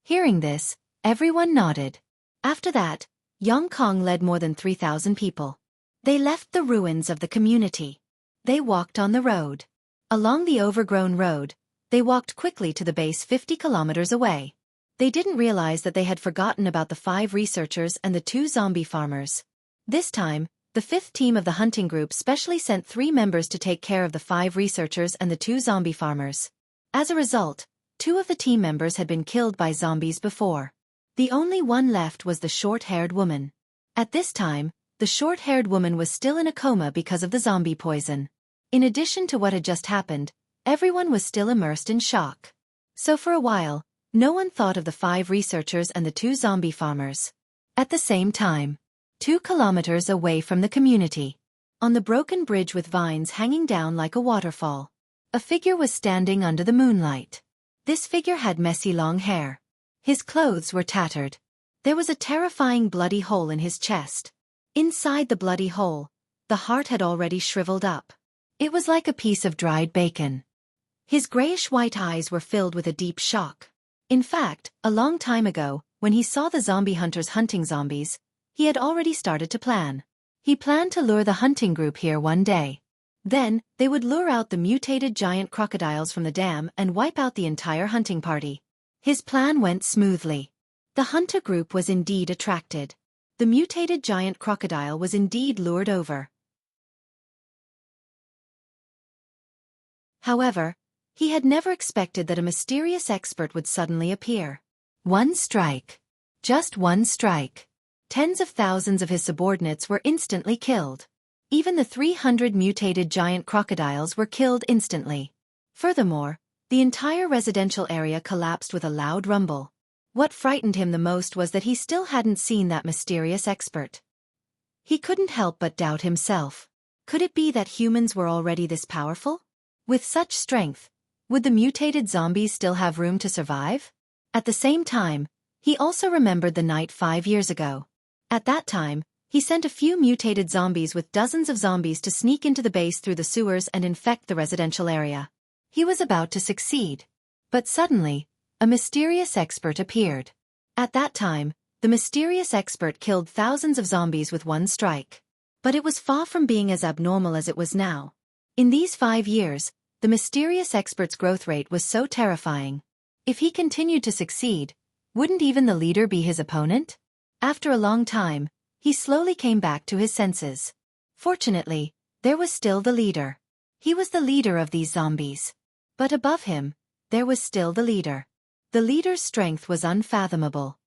Hearing this, everyone nodded. After that, Yang Kong led more than 3,000 people. They left the ruins of the community. They walked on the road. Along the overgrown road, they walked quickly to the base 50 kilometers away. They didn't realize that they had forgotten about the 5 researchers and the 2 zombie farmers. This time, the 5th team of the hunting group specially sent 3 members to take care of the 5 researchers and the 2 zombie farmers. As a result, 2 of the team members had been killed by zombies before. The only one left was the short-haired woman. At this time, the short-haired woman was still in a coma because of the zombie poison. In addition to what had just happened, everyone was still immersed in shock. So for a while, no one thought of the 5 researchers and the 2 zombie farmers. At the same time, 2 kilometers away from the community, on the broken bridge with vines hanging down like a waterfall, a figure was standing under the moonlight. This figure had messy long hair. His clothes were tattered. There was a terrifying bloody hole in his chest. Inside the bloody hole, the heart had already shriveled up. It was like a piece of dried bacon. His grayish-white eyes were filled with a deep shock. In fact, a long time ago, when he saw the zombie hunters hunting zombies, he had already started to plan. He planned to lure the hunting group here one day. Then, they would lure out the mutated giant crocodiles from the dam and wipe out the entire hunting party. His plan went smoothly. The hunter group was indeed attracted. The mutated giant crocodile was indeed lured over. However, he had never expected that a mysterious expert would suddenly appear. One strike. Just one strike. Tens of thousands of his subordinates were instantly killed. Even the 300 mutated giant crocodiles were killed instantly. Furthermore, the entire residential area collapsed with a loud rumble. What frightened him the most was that he still hadn't seen that mysterious expert. He couldn't help but doubt himself. Could it be that humans were already this powerful? With such strength, would the mutated zombies still have room to survive? At the same time, he also remembered the night 5 years ago. At that time, he sent a few mutated zombies with dozens of zombies to sneak into the base through the sewers and infect the residential area. He was about to succeed. But suddenly, a mysterious expert appeared. At that time, the mysterious expert killed thousands of zombies with one strike. But it was far from being as abnormal as it was now. In these 5 years, the mysterious expert's growth rate was so terrifying. If he continued to succeed, wouldn't even the leader be his opponent? After a long time, he slowly came back to his senses. Fortunately, there was still the leader. He was the leader of these zombies. But above him, there was still the leader. The leader's strength was unfathomable.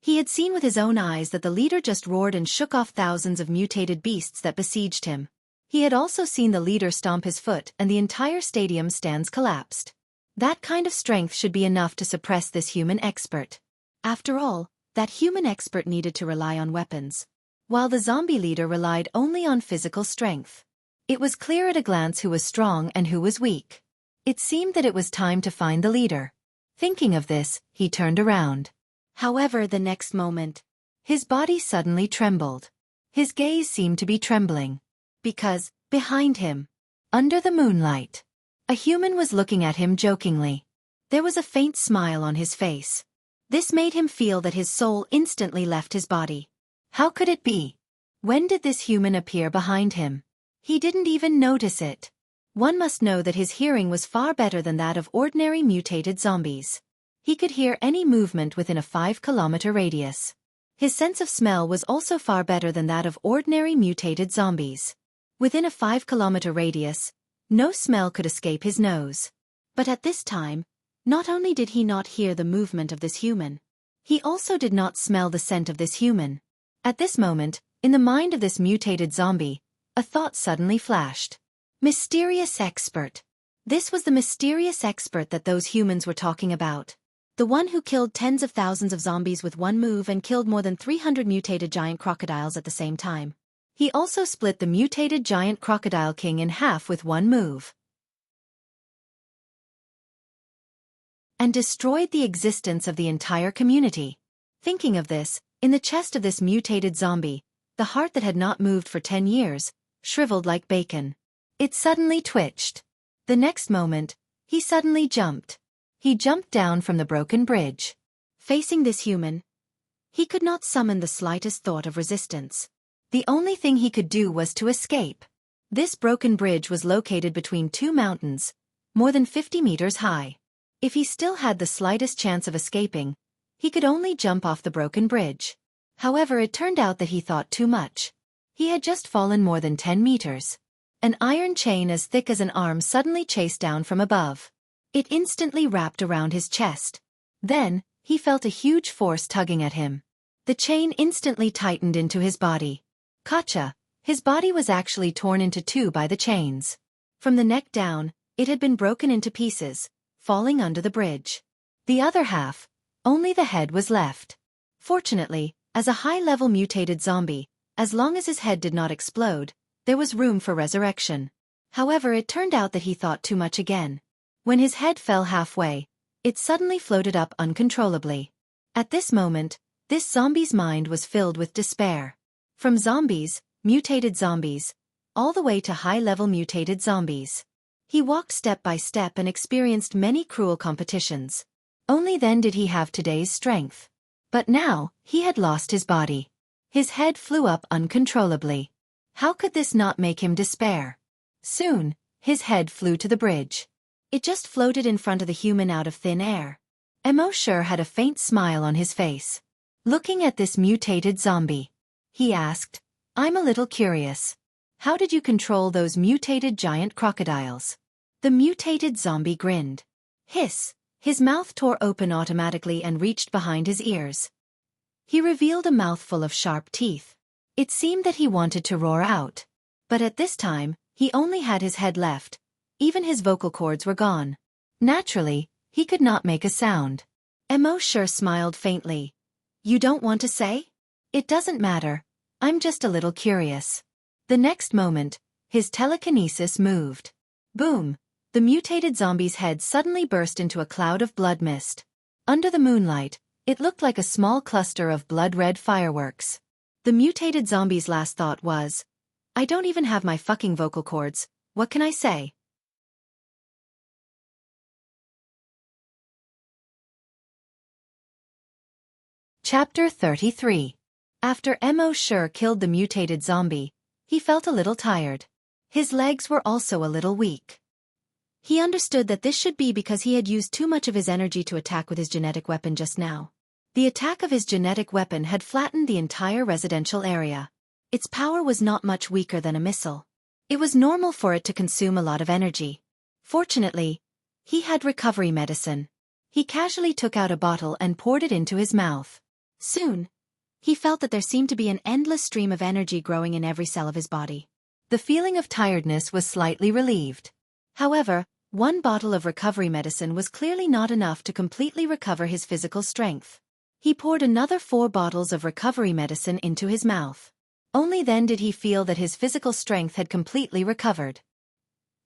He had seen with his own eyes that the leader just roared and shook off thousands of mutated beasts that besieged him. He had also seen the leader stomp his foot and the entire stadium stands collapsed. That kind of strength should be enough to suppress this human expert. After all, that human expert needed to rely on weapons, while the zombie leader relied only on physical strength. It was clear at a glance who was strong and who was weak. It seemed that it was time to find the leader. Thinking of this, he turned around. However, the next moment, his body suddenly trembled. His gaze seemed to be trembling. Because, behind him, under the moonlight, a human was looking at him jokingly. There was a faint smile on his face. This made him feel that his soul instantly left his body. How could it be? When did this human appear behind him? He didn't even notice it. One must know that his hearing was far better than that of ordinary mutated zombies. He could hear any movement within a 5-kilometer radius. His sense of smell was also far better than that of ordinary mutated zombies. Within a 5-kilometer radius, no smell could escape his nose. But at this time, not only did he not hear the movement of this human, he also did not smell the scent of this human. At this moment, in the mind of this mutated zombie, a thought suddenly flashed. Mysterious expert. This was the mysterious expert that those humans were talking about. the one who killed tens of thousands of zombies with one move and killed more than 300 mutated giant crocodiles at the same time. He also split the mutated giant crocodile king in half with one move and destroyed the existence of the entire community. Thinking of this, in the chest of this mutated zombie, the heart that had not moved for 10 years, shriveled like bacon. It suddenly twitched. The next moment, he suddenly jumped. He jumped down from the broken bridge. Facing this human, he could not summon the slightest thought of resistance. The only thing he could do was to escape. This broken bridge was located between two mountains, more than 50 meters high. If he still had the slightest chance of escaping, he could only jump off the broken bridge. However, it turned out that he thought too much. He had just fallen more than 10 meters. An iron chain as thick as an arm suddenly chased down from above. It instantly wrapped around his chest. Then, he felt a huge force tugging at him. The chain instantly tightened into his body. Gotcha! His body was actually torn into two by the chains. From the neck down, it had been broken into pieces, falling under the bridge. The other half, only the head was left. Fortunately, as a high-level mutated zombie, as long as his head did not explode, there was room for resurrection. However, it turned out that he thought too much again. When his head fell halfway, it suddenly floated up uncontrollably. At this moment, this zombie's mind was filled with despair. From zombies, mutated zombies, all the way to high-level mutated zombies. He walked step by step and experienced many cruel competitions. Only then did he have today's strength. But now, he had lost his body. His head flew up uncontrollably. How could this not make him despair? Soon, his head flew to the bridge. It just floated in front of the human out of thin air. Xianxia had a faint smile on his face. Looking at this mutated zombie, he asked, "I'm a little curious. How did you control those mutated giant crocodiles?" The mutated zombie grinned. Hiss! His mouth tore open automatically and reached behind his ears. He revealed a mouthful of sharp teeth. It seemed that he wanted to roar out. But at this time, he only had his head left. Even his vocal cords were gone. Naturally, he could not make a sound. Xianxia smiled faintly. "You don't want to say? It doesn't matter. I'm just a little curious." The next moment, his telekinesis moved. Boom! The mutated zombie's head suddenly burst into a cloud of blood mist. Under the moonlight, it looked like a small cluster of blood-red fireworks. The mutated zombie's last thought was, "I don't even have my fucking vocal cords, what can I say?" Chapter 33. After Xianxia killed the mutated zombie, he felt a little tired. His legs were also a little weak. He understood that this should be because he had used too much of his energy to attack with his genetic weapon just now. The attack of his genetic weapon had flattened the entire residential area. Its power was not much weaker than a missile. It was normal for it to consume a lot of energy. Fortunately, he had recovery medicine. He casually took out a bottle and poured it into his mouth. Soon, he felt that there seemed to be an endless stream of energy growing in every cell of his body. The feeling of tiredness was slightly relieved. However, one bottle of recovery medicine was clearly not enough to completely recover his physical strength. He poured another 4 bottles of recovery medicine into his mouth. Only then did he feel that his physical strength had completely recovered.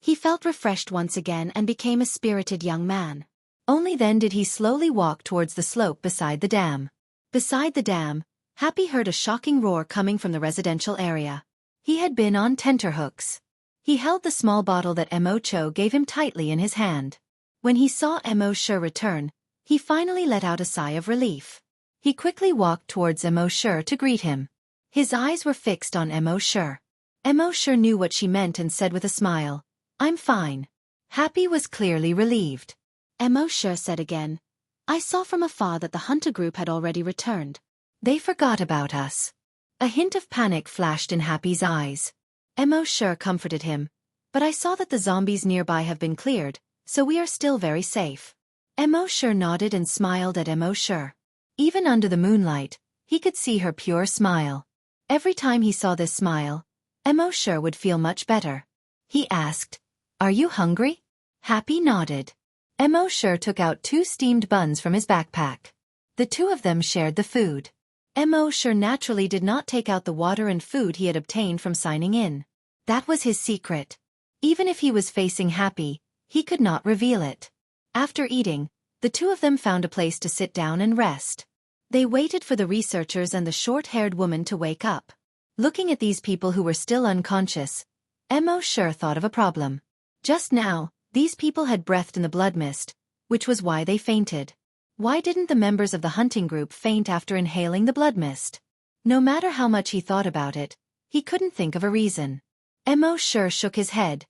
He felt refreshed once again and became a spirited young man. Only then did he slowly walk towards the slope beside the dam. Beside the dam, Happy heard a shocking roar coming from the residential area. He had been on tenterhooks. He held the small bottle that Xianxia gave him tightly in his hand. When he saw Xianxia return, he finally let out a sigh of relief. He quickly walked towards Xianxia to greet him. His eyes were fixed on Xianxia. Xianxia knew what she meant and said with a smile, "I'm fine." Happy was clearly relieved. Xianxia said again, "I saw from afar that the hunter group had already returned. They forgot about us." A hint of panic flashed in Happy's eyes. Xianxia comforted him, "But I saw that the zombies nearby have been cleared, so we are still very safe." Xianxia nodded and smiled at Xianxia. Even under the moonlight, he could see her pure smile. Every time he saw this smile, Xianxia would feel much better. He asked, "Are you hungry?" Happy nodded. Mo Sure took out 2 steamed buns from his backpack. The two of them shared the food. Mo Sure naturally did not take out the water and food he had obtained from signing in. That was his secret. Even if he was facing happy, he could not reveal it. After eating, the two of them found a place to sit down and rest. They waited for the researchers and the short-haired woman to wake up. Looking at these people who were still unconscious, Mo Sure thought of a problem. Just now, these people had breathed in the blood mist, which was why they fainted. Why didn't the members of the hunting group faint after inhaling the blood mist? No matter how much he thought about it, he couldn't think of a reason. Mo Sure shook his head,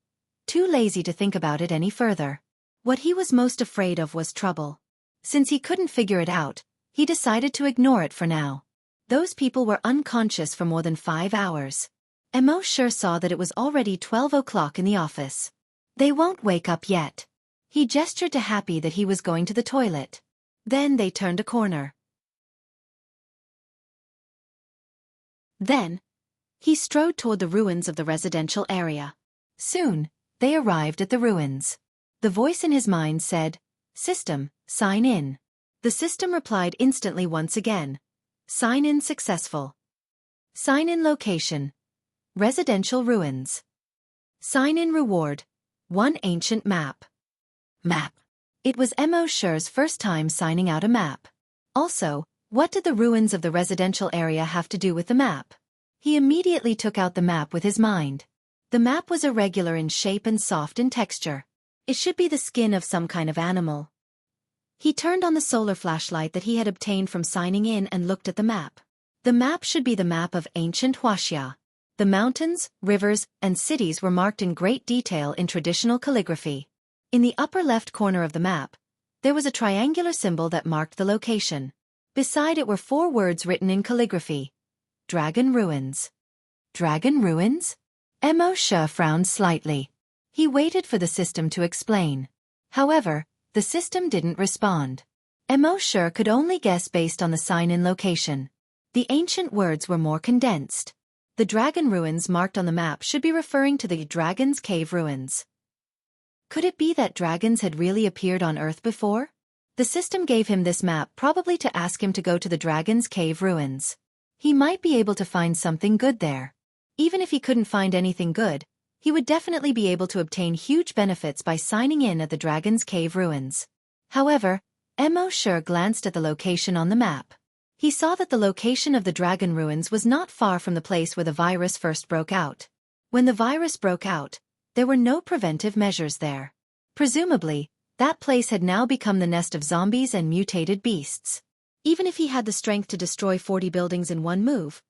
too lazy to think about it any further. What he was most afraid of was trouble. Since he couldn't figure it out, he decided to ignore it for now. Those people were unconscious for more than 5 hours. Mo Sure saw that it was already 12 o'clock in the office. They won't wake up yet. He gestured to Happy that he was going to the toilet. Then they turned a corner. Then, he strode toward the ruins of the residential area. Soon, they arrived at the ruins. The voice in his mind said, "System, sign in." The system replied instantly once again. "Sign in successful." Sign in location. Residential ruins. Sign in reward. 1 ancient map. Map. It was Mo Sure's first time signing out a map. Also, what did the ruins of the residential area have to do with the map? He immediately took out the map with his mind. The map was irregular in shape and soft in texture. It should be the skin of some kind of animal. He turned on the solar flashlight that he had obtained from signing in and looked at the map. The map should be the map of ancient Wuxia. The mountains, rivers, and cities were marked in great detail in traditional calligraphy. In the upper left corner of the map, there was a triangular symbol that marked the location. Beside it were 4 words written in calligraphy. Dragon Ruins. Dragon Ruins? Mo Sure frowned slightly. He waited for the system to explain. However, the system didn't respond. Mo Sure could only guess based on the sign-in location. The ancient words were more condensed. The dragon ruins marked on the map should be referring to the Dragon's Cave ruins. Could it be that dragons had really appeared on Earth before? The system gave him this map probably to ask him to go to the Dragon's Cave ruins. He might be able to find something good there. Even if he couldn't find anything good, he would definitely be able to obtain huge benefits by signing in at the Dragon's Cave ruins. However, Mo Sure glanced at the location on the map. He saw that the location of the dragon ruins was not far from the place where the virus first broke out. When the virus broke out, there were no preventive measures there. Presumably, that place had now become the nest of zombies and mutated beasts. Even if he had the strength to destroy 40 buildings in one move,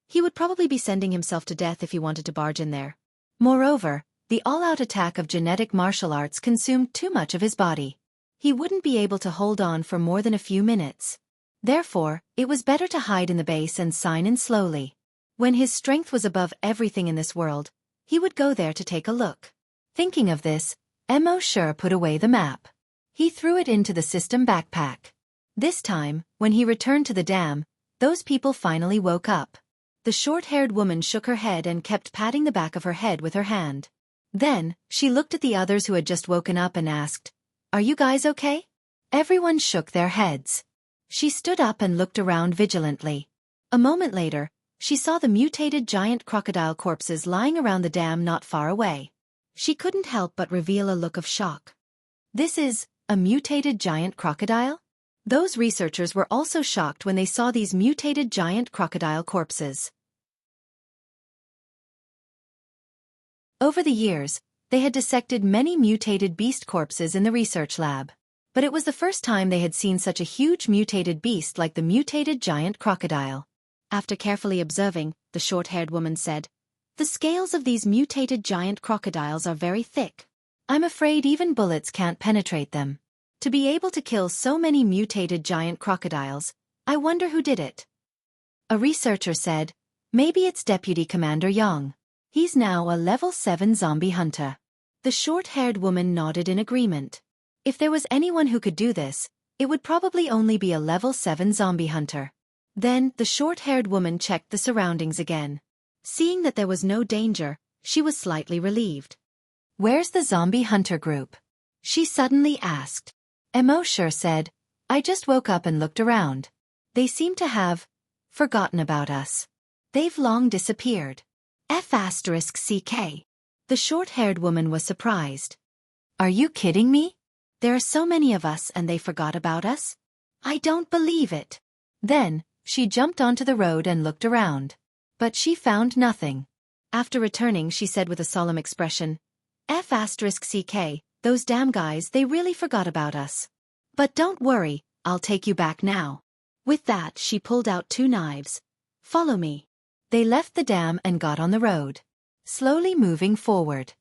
he would probably be sending himself to death if he wanted to barge in there. Moreover, the all-out attack of genetic martial arts consumed too much of his body. He wouldn't be able to hold on for more than a few minutes. Therefore, it was better to hide in the base and sign in slowly. When his strength was above everything in this world, he would go there to take a look. Thinking of this, Mo Sure put away the map. He threw it into the system backpack. This time, when he returned to the dam, those people finally woke up. The short-haired woman shook her head and kept patting the back of her head with her hand. Then, she looked at the others who had just woken up and asked, "Are you guys okay?" Everyone shook their heads. She stood up and looked around vigilantly. A moment later, she saw the mutated giant crocodile corpses lying around the dam not far away. She couldn't help but reveal a look of shock. This is a mutated giant crocodile? Those researchers were also shocked when they saw these mutated giant crocodile corpses. Over the years, they had dissected many mutated beast corpses in the research lab. But it was the first time they had seen such a huge mutated beast like the mutated giant crocodile. After carefully observing, the short-haired woman said, "The scales of these mutated giant crocodiles are very thick. I'm afraid even bullets can't penetrate them. To be able to kill so many mutated giant crocodiles, I wonder who did it." A researcher said, "Maybe it's Deputy Commander Yang. He's now a level 7 zombie hunter." The short-haired woman nodded in agreement. If there was anyone who could do this, it would probably only be a level 7 zombie hunter. Then, the short-haired woman checked the surroundings again. Seeing that there was no danger, she was slightly relieved. "Where's the zombie hunter group?" she suddenly asked. Emotion said, I just woke up and looked around. They seem to have forgotten about us. They've long disappeared. F***CK. The short-haired woman was surprised. Are you kidding me? There are so many of us and they forgot about us? I don't believe it. Then, she jumped onto the road and looked around. But she found nothing. After returning, she said with a solemn expression, F***CK, those damn guys, they really forgot about us. But don't worry, I'll take you back now. With that, she pulled out 2 knives. Follow me. They left the dam and got on the road, slowly moving forward.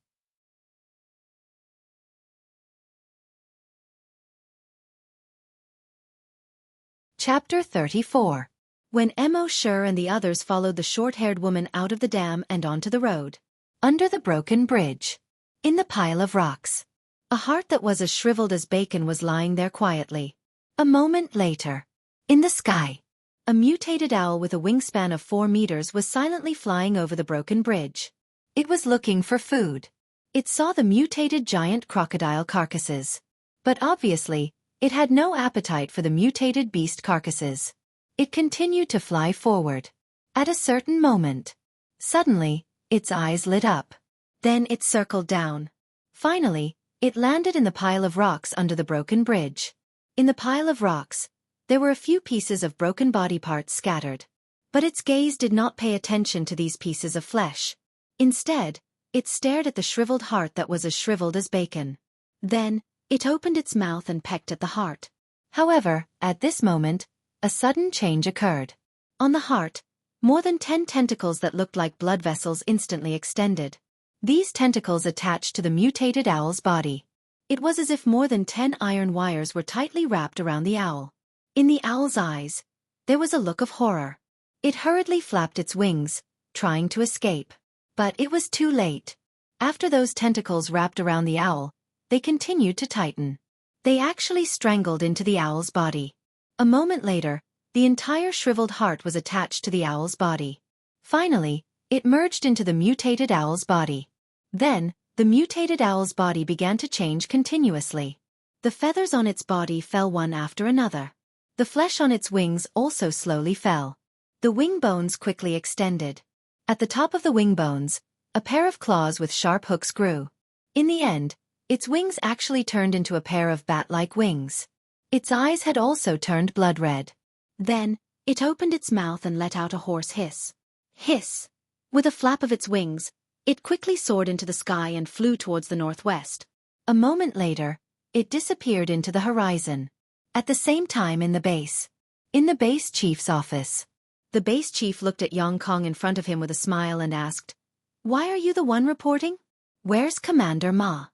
Chapter 34. When Emotion and the others followed the short-haired woman out of the dam and onto the road. Under the broken bridge. In the pile of rocks. A heart that was as shriveled as bacon was lying there quietly. A moment later. In the sky. A mutated owl with a wingspan of 4 meters was silently flying over the broken bridge. It was looking for food. It saw the mutated giant crocodile carcasses. But obviously, it had no appetite for the mutated beast carcasses. It continued to fly forward. At a certain moment. Suddenly, its eyes lit up. Then it circled down. Finally, it landed in the pile of rocks under the broken bridge. In the pile of rocks, there were a few pieces of broken body parts scattered. But its gaze did not pay attention to these pieces of flesh. Instead, it stared at the shriveled heart that was as shriveled as bacon. Then, it opened its mouth and pecked at the heart. However, at this moment, a sudden change occurred. On the heart, more than 10 tentacles that looked like blood vessels instantly extended. These tentacles attached to the mutated owl's body. It was as if more than 10 iron wires were tightly wrapped around the owl. In the owl's eyes, there was a look of horror. It hurriedly flapped its wings, trying to escape. But it was too late. After those tentacles wrapped around the owl, they continued to tighten. They actually strangled into the owl's body. A moment later, the entire shriveled heart was attached to the owl's body. Finally, it merged into the mutated owl's body. Then, the mutated owl's body began to change continuously. The feathers on its body fell one after another. The flesh on its wings also slowly fell. The wing bones quickly extended. At the top of the wing bones, a pair of claws with sharp hooks grew. In the end, its wings actually turned into a pair of bat-like wings. Its eyes had also turned blood red. Then, it opened its mouth and let out a hoarse hiss. Hiss! With a flap of its wings, it quickly soared into the sky and flew towards the northwest. A moment later, it disappeared into the horizon. At the same time in the base. In the base chief's office. The base chief looked at Kong in front of him with a smile and asked, Why are you the one reporting? Where's Commander Ma?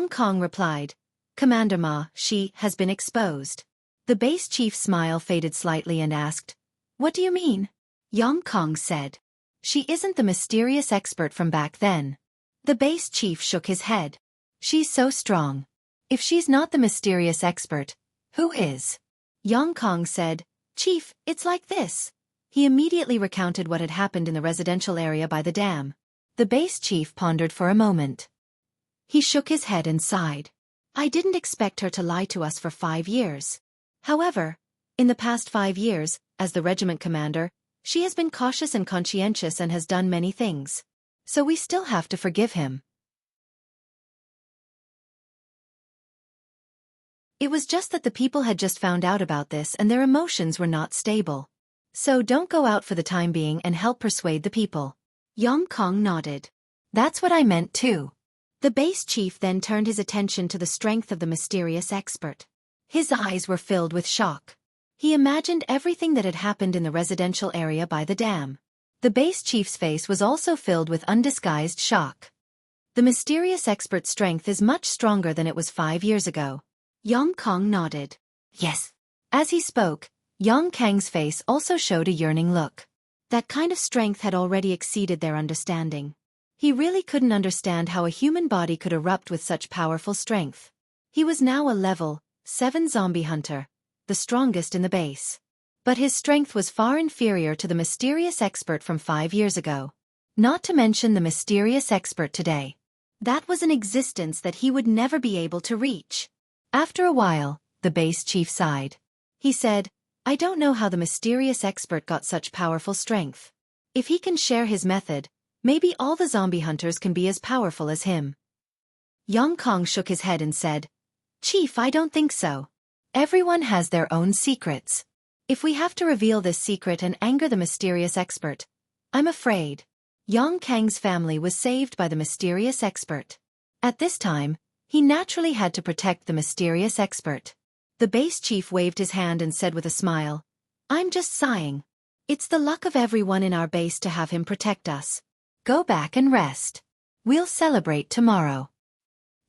Kong replied, Commander Ma, she has been exposed. The base chief's smile faded slightly and asked, What do you mean? Kong said, She isn't the mysterious expert from back then. The base chief shook his head. She's so strong. If she's not the mysterious expert, who is? Kong said, Chief, it's like this. He immediately recounted what had happened in the residential area by the dam. The base chief pondered for a moment. He shook his head and sighed. I didn't expect her to lie to us for 5 years. However, in the past 5 years, as the regiment commander, she has been cautious and conscientious and has done many things. So we still have to forgive him. It was just that the people had just found out about this and their emotions were not stable. So don't go out for the time being and help persuade the people. Kong nodded. That's what I meant too. The base chief then turned his attention to the strength of the mysterious expert. His eyes were filled with shock. He imagined everything that had happened in the residential area by the dam. The base chief's face was also filled with undisguised shock. The mysterious expert's strength is much stronger than it was 5 years ago. Kong nodded. Yes. As he spoke, Kang's face also showed a yearning look. That kind of strength had already exceeded their understanding. He really couldn't understand how a human body could erupt with such powerful strength. He was now a level 7 zombie hunter, the strongest in the base. But his strength was far inferior to the mysterious expert from 5 years ago. Not to mention the mysterious expert today. That was an existence that he would never be able to reach. After a while, the base chief sighed. He said, I don't know how the mysterious expert got such powerful strength. If he can share his method, maybe all the zombie hunters can be as powerful as him. Yang Kong shook his head and said, Chief, I don't think so. Everyone has their own secrets. If we have to reveal this secret and anger the mysterious expert, I'm afraid. Yang Kang's family was saved by the mysterious expert. At this time, he naturally had to protect the mysterious expert. The base chief waved his hand and said with a smile, I'm just sighing. It's the luck of everyone in our base to have him protect us. Go back and rest. We'll celebrate tomorrow.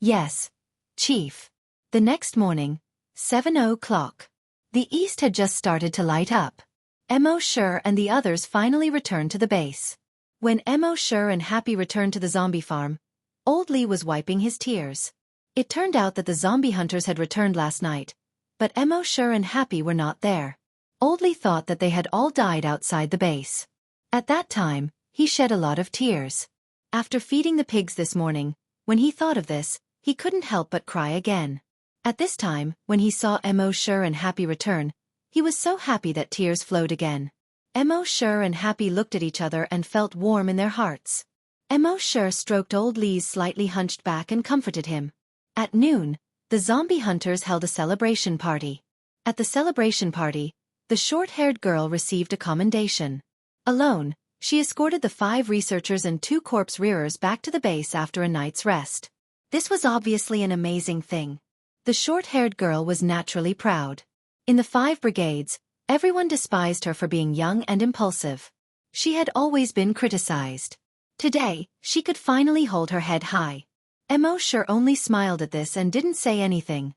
Yes, Chief. The next morning, 7 o'clock. The east had just started to light up. Mo Sure and the others finally returned to the base. When Mo Sure and Happy returned to the zombie farm, Old Lee was wiping his tears. It turned out that the zombie hunters had returned last night, but Mo Sure and Happy were not there. Old Lee thought that they had all died outside the base. At that time, he shed a lot of tears. After feeding the pigs this morning, when he thought of this, he couldn't help but cry again. At this time, when he saw Mo Sure and Happy return, he was so happy that tears flowed again. Mo Sure and Happy looked at each other and felt warm in their hearts. Mo Sure stroked Old Lee's slightly hunched back and comforted him. At noon, the zombie hunters held a celebration party. At the celebration party, the short-haired girl received a commendation. Alone, she escorted the 5 researchers and 2 corpse rearers back to the base after a night's rest. This was obviously an amazing thing. The short-haired girl was naturally proud. In the 5 brigades, everyone despised her for being young and impulsive. She had always been criticized. Today, she could finally hold her head high. Mo Sure only smiled at this and didn't say anything.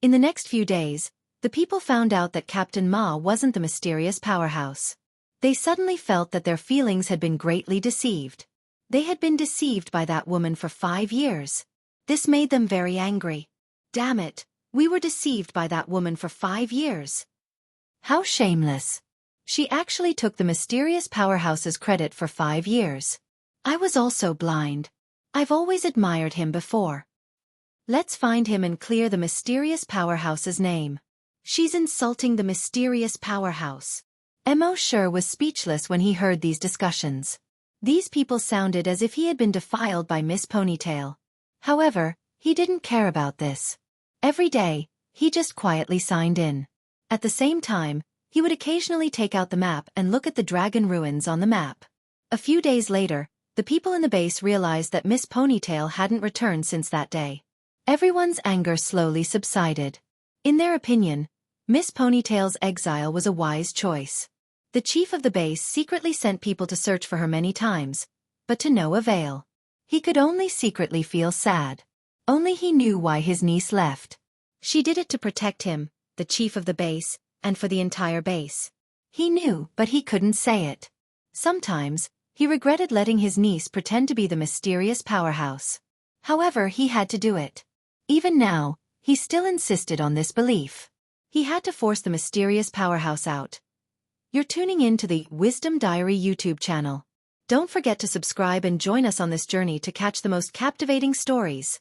In the next few days, the people found out that Captain Ma wasn't the mysterious powerhouse. They suddenly felt that their feelings had been greatly deceived. They had been deceived by that woman for 5 years. This made them very angry. Damn it, we were deceived by that woman for 5 years. How shameless. She actually took the mysterious powerhouse's credit for 5 years. I was also blind. I've always admired him before. Let's find him and clear the mysterious powerhouse's name. She's insulting the mysterious powerhouse. Mo Sure was speechless when he heard these discussions. These people sounded as if he had been defiled by Miss Ponytail. However, he didn't care about this. Every day, he just quietly signed in. At the same time, he would occasionally take out the map and look at the dragon ruins on the map. A few days later, the people in the base realized that Miss Ponytail hadn't returned since that day. Everyone's anger slowly subsided. In their opinion, Miss Ponytail's exile was a wise choice. The chief of the base secretly sent people to search for her many times, but to no avail. He could only secretly feel sad. Only he knew why his niece left. She did it to protect him, the chief of the base, and for the entire base. He knew, but he couldn't say it. Sometimes, he regretted letting his niece pretend to be the mysterious powerhouse. However, he had to do it. Even now, he still insisted on this belief. He had to force the mysterious powerhouse out. You're tuning in to the Wisdom Diary YouTube channel. Don't forget to subscribe and join us on this journey to catch the most captivating stories.